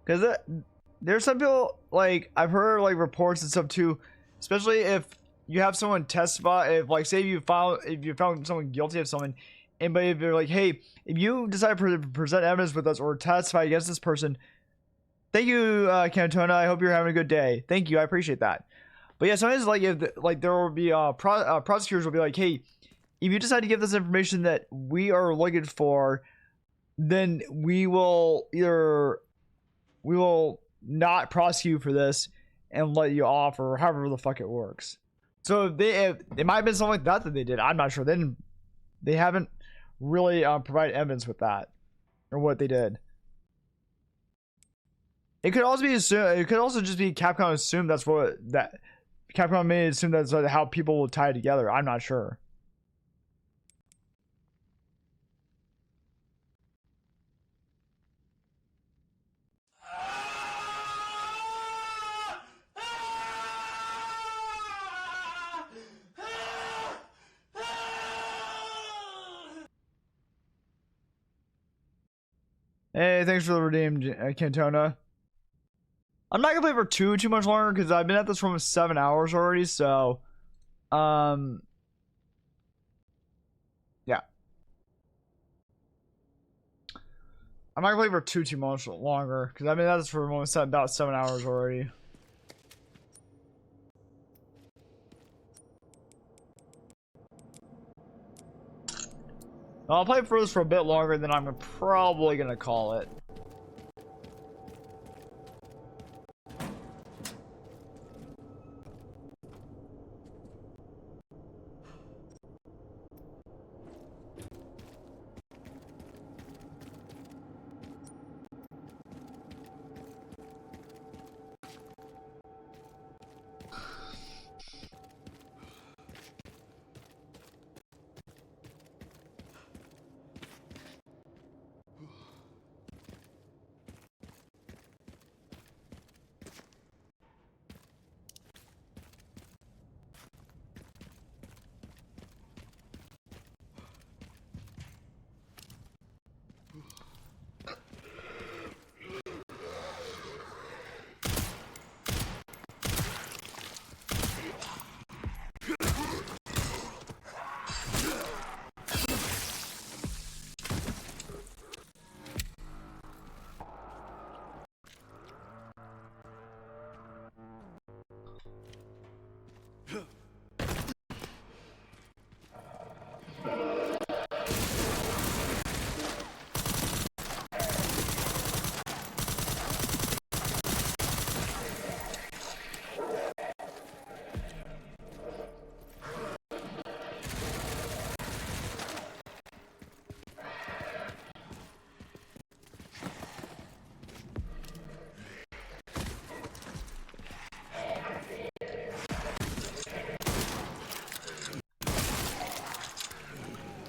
Because there's some people, like, I've heard like reports and stuff too, especially if you have someone testify, if like say you found someone guilty of something, and but if they're like, hey, if you decide to present evidence with us or testify against this person, thank you, Cantona. I hope you're having a good day. Thank you, I appreciate that. But yeah, sometimes like if there will be prosecutors will be like, hey, if you decide to give this information that we are looking for, then we will not prosecute for this and let you off, or however the fuck it works. So if it might have been something like that they did. I'm not sure. They haven't really provided evidence with that or what they did. It could also be assumed. It could also just be Capcom assumed Capcom may assume that's how people will tie together. I'm not sure. Hey, thanks for the redeemed, Cantona. I'm not gonna play for too much longer because I've been at this for almost 7 hours already. So, yeah. I'm not gonna play for too much longer, because I mean that's for almost about 7 hours already. I'll play for this for a bit longer, then I'm probably gonna call it.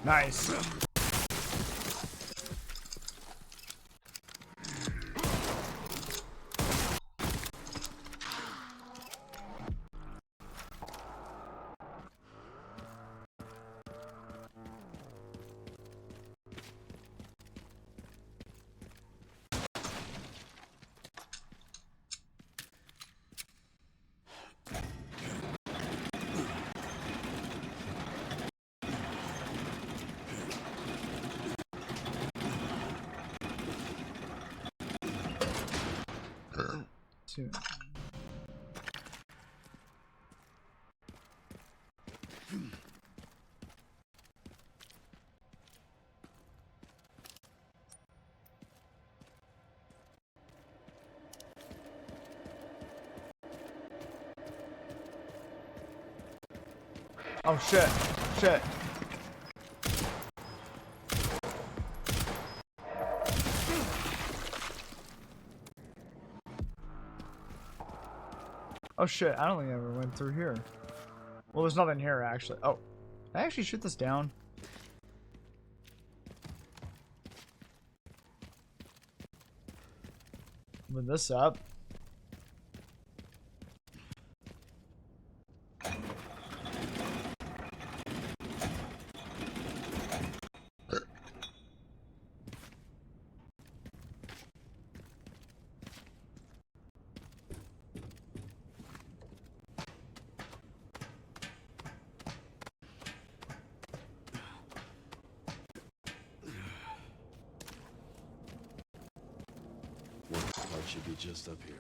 Nice. Two. Oh shit. Shit. Oh shit, I don't think I ever went through here. Well, there's nothing here actually. Oh, can I actually shoot this down? Open this up. Part should be just up here.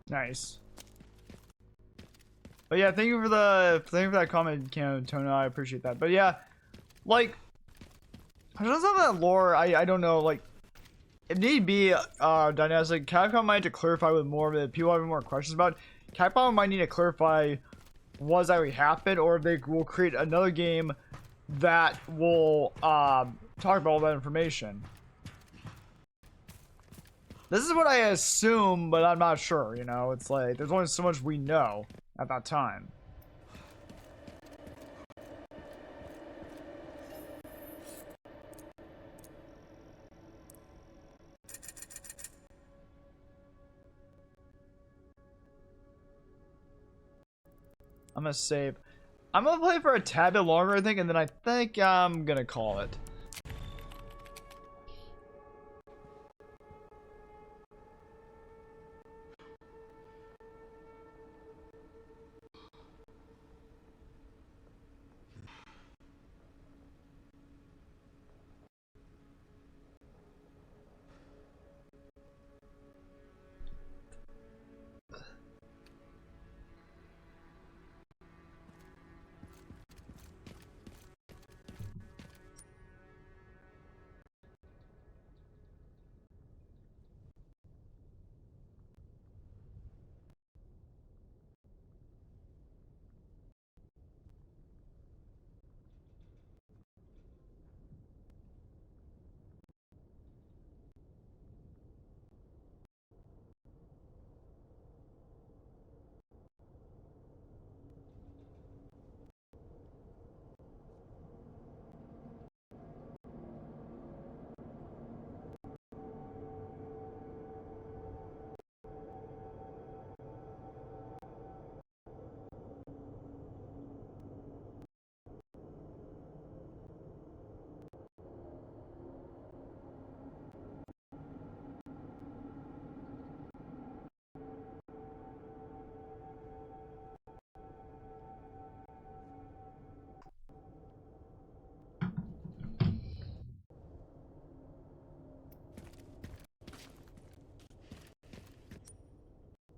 Nice. But yeah, thank you for that comment, Tona. I appreciate that. But yeah, like, just on that lore, I don't know, like, if need be, Dynastic, Capcom might have to clarify with more that people have more questions about. Capcom might need to clarify what's actually happened, or if they will create another game that will talk about all that information. This is what I assume, but I'm not sure, you know? It's like, there's only so much we know at that time. I'm gonna save. I'm gonna play for a tad bit longer, I think, and then I think I'm gonna call it.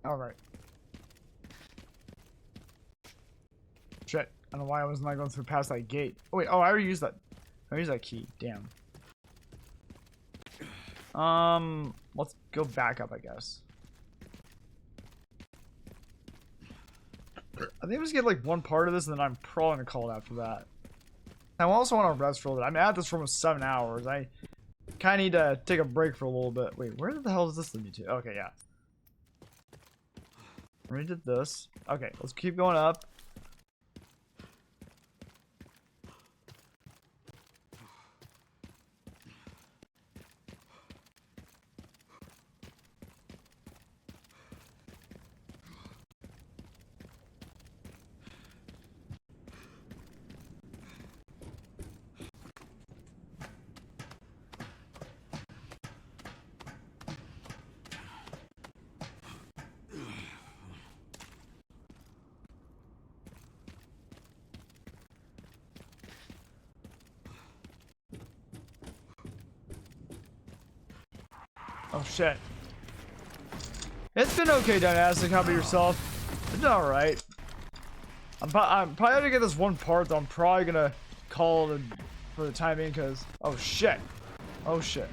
Alright. Shit. I don't know why I was not going through past that gate. Oh wait, oh, I already used that. I used that key. Damn. Let's go back up, I guess. I think I'm just get like one part of this, and then I'm probably gonna call it after that. I also want to rest for a little bit. I'm at this for almost 7 hours. I kind of need to take a break for a little bit. Wait, where the hell does this lead me to? Okay, yeah. We did this. Okay, let's keep going up. Oh shit. It's been okay, Dynastic. How about yourself? It's been alright. I'm probably gonna get this one part though. I'm probably gonna call it for the time being because oh shit. Oh shit.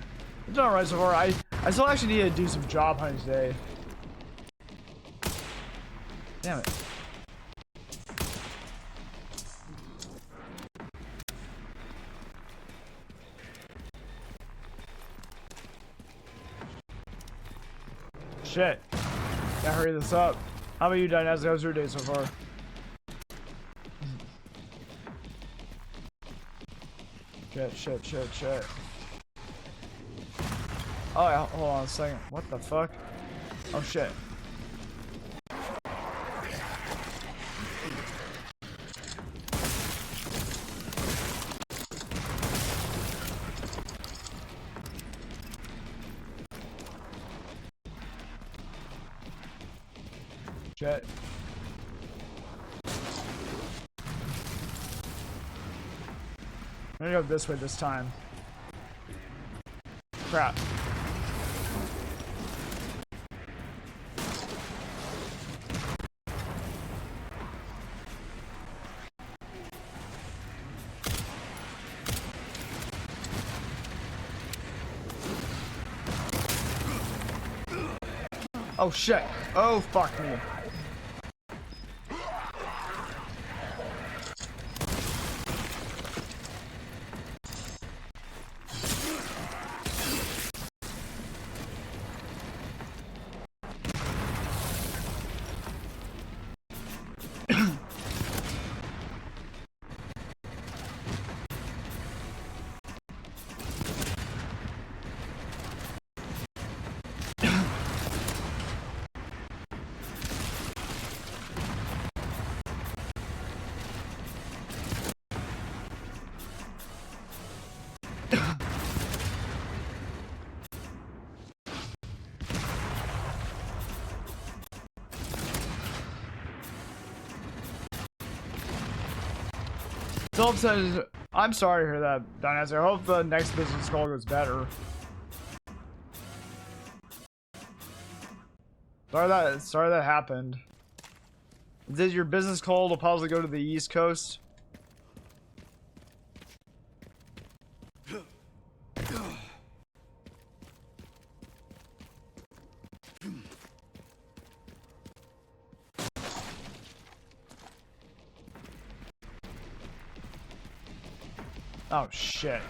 It's been alright so far. I still actually need to do some job hunting today. Damn it. Shit. Gotta hurry this up. How about you, Dynastic? How's your day so far? Shit. Oh, yeah, hold on a second. What the fuck? Oh, shit. Shit. I'm gonna go this way this time. Crap. Oh shit. Oh fuck me. Philip says, I'm sorry to hear that, Dinas. I hope the next business call goes better. Sorry that happened. Did your business call to possibly go to the East Coast? Oh shit.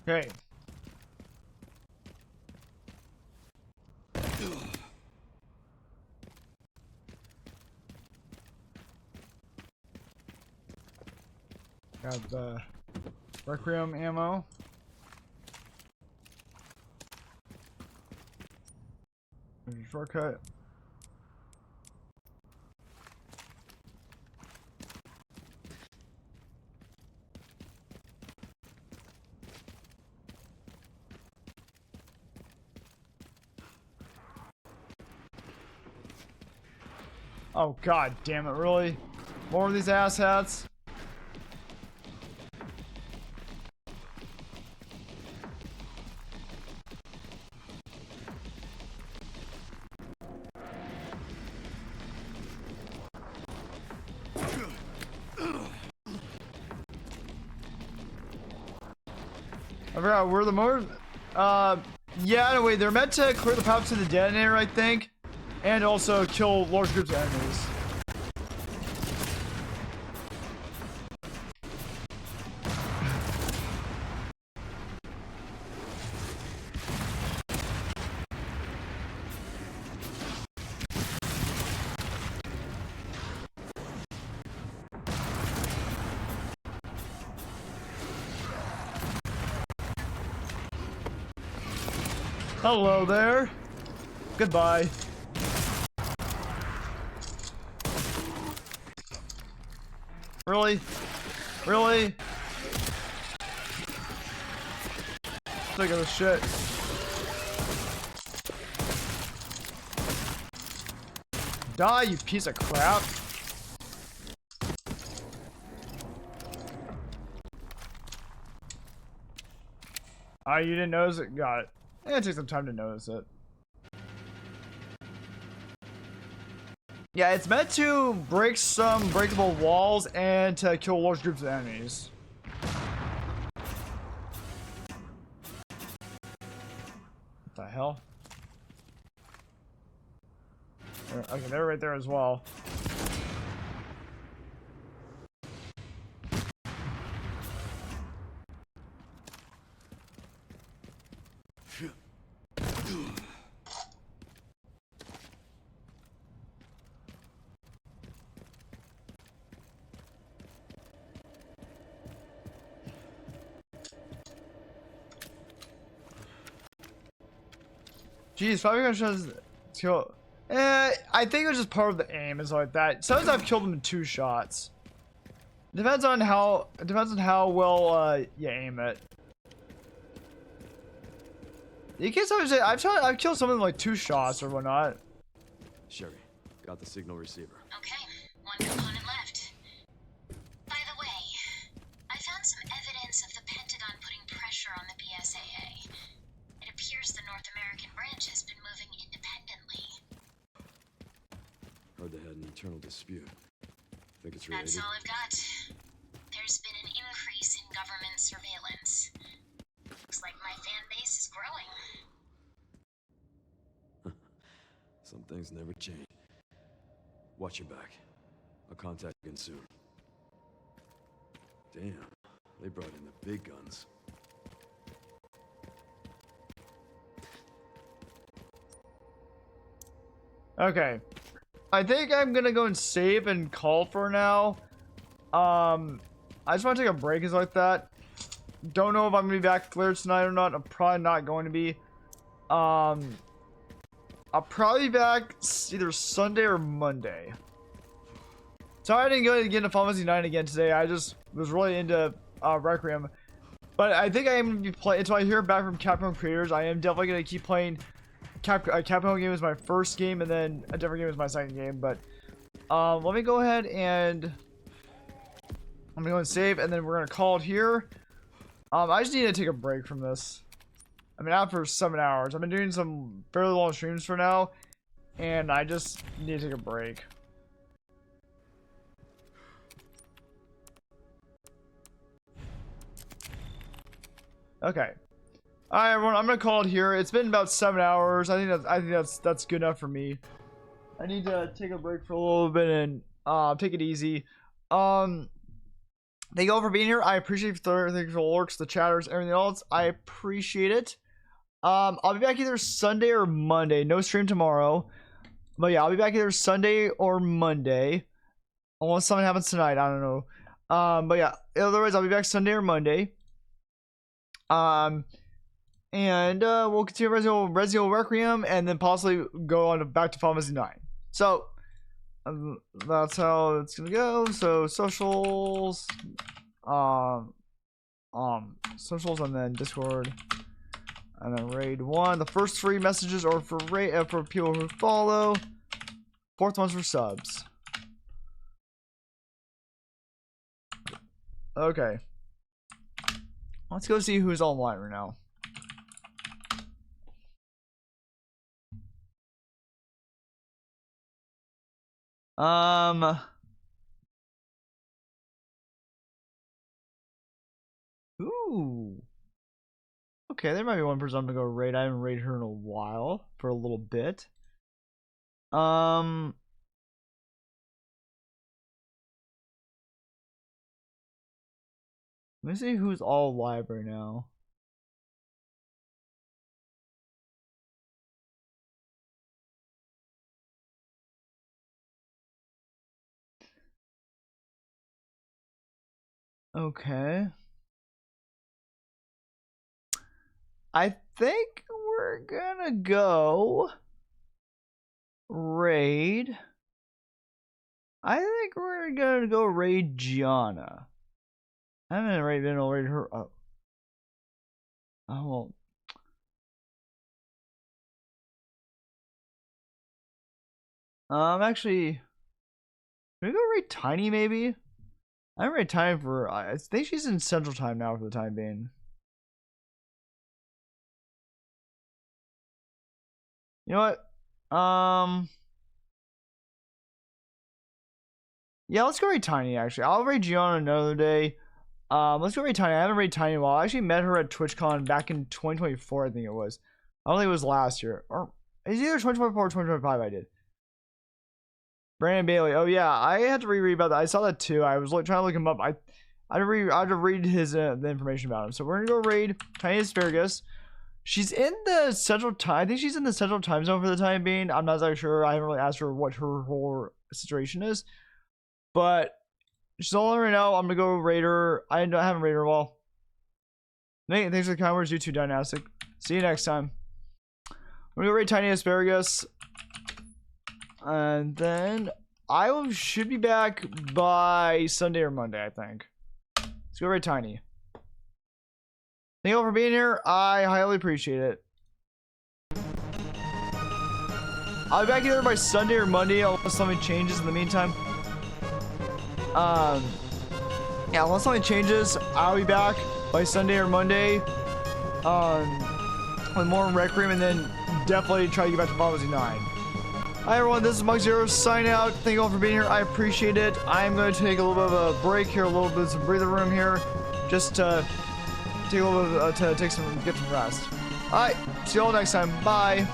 Okay. Got the Requiem ammo. Shortcut. Oh god damn it, really? More of these asshats? I forgot where the motors. Yeah, anyway, they're meant to clear the path to the detonator, I think, and also kill large groups of enemies. Hello there. Goodbye. Really? Really? Sick of this shit. Die, you piece of crap. Ah, you didn't notice it? Got it. It takes some time to notice it. Yeah, it's meant to break some breakable walls and to kill large groups of enemies. What the hell? Okay, they're right there as well. Phew. Geez, 5 shots kill. I think it was just part of the aim, is like that. Sometimes I've killed them in 2 shots. Depends on how well you aim it. You can't always say I've killed someone in like 2 shots or whatnot. Sherry, got the signal receiver. Okay, one component left. By the way, I found some evidence of the Pentagon putting pressure on the BSAA. It appears the North American branch has been moving independently. Heard they had an internal dispute. Think it's related? That's all I've got. There's been an increase in government surveillance. Looks like my fan base is growing. Some things never change. Watch your back. I'll contact you again soon. Damn, they brought in the big guns. Okay. I think I'm gonna go and save and call for now. I just want to take a break and like that. Don't know if I'm gonna be back later tonight or not. I'm probably not going to be. I'll probably be back either Sunday or Monday. Sorry I didn't go get into Final Fantasy 9 again today. I just was really into Requiem. But I think I am going to be playing, until I hear back from Capcom creators, I am definitely going to keep playing. Capcom game is my first game, and then a different game is my second game. But let me go ahead and I'm going to go and save, and then we're going to call it here. I just need to take a break from this. I mean, out for 7 hours. I've been doing some fairly long streams for now, and I just need to take a break. Okay. Alright, everyone, I'm gonna call it here. It's been about 7 hours. I think that's good enough for me. I need to take a break for a little bit and take it easy. Thank you all for being here. I appreciate the lurks, the chatters, everything else. I appreciate it. I'll be back either Sunday or Monday. No stream tomorrow. But yeah, I'll be back either Sunday or Monday. Unless something happens tonight, I don't know. But yeah, otherwise I'll be back Sunday or Monday. And we'll continue Resident Evil Requiem, and then possibly go on back to Final Fantasy 9. So that's how it's gonna go. So socials, socials, and then Discord, and then raid 1. The first 3 messages are for for people who follow. 4th one's for subs. Okay. Let's go see who's online right now. Ooh. Okay, there might be one person I'm gonna go raid. I haven't raided her in a while, for a little bit. Let me see who's all live right now. Okay. I think we're gonna go raid. I think we're gonna go raid Gianna. I haven't been able to raid her. Oh. Oh well. Actually, can we go raid Tiny maybe? I haven't raid Tiny for. I think she's in Central Time now for the time being. You know what? Yeah, let's go raid Tiny actually. I'll raid Gianna another day. Let's go raid Tiny. I haven't raid Tiny in a while. I actually met her at TwitchCon back in 2024, I think it was. I don't think it was last year. Or it's either 2024 or 2025 I did. Brandon Bailey. Oh yeah, I had to reread about that. I saw that too. I was trying to look him up. I had to read his the information about him. So we're gonna go raid Tiny Asparagus. She's in the Central Time. I think she's in the Central Time Zone for the time being. I'm not exactly sure. I haven't really asked her what her whole situation is. But she's all right now. I'm gonna go raid her. I haven't raided her a while. Nate, thanks for the kind words. You too, Dynastic. See you next time. gonna go raid Tiny Asparagus. And then should be back by Sunday or Monday, I think. Let's go raid Tiny. Thank you all for being here. I highly appreciate it. I'll be back either by Sunday or Monday unless something changes in the meantime. Yeah, unless something changes, I'll be back by Sunday or Monday. With more Requiem, and then definitely try to get back to Final Fantasy 9. Hi everyone, this is Mug Zero signing out. Thank you all for being here. I appreciate it. I am going to take a little bit of a break here, a little bit of some breather room here, just to take a little bit to get some rest. All right, see you all next time. Bye.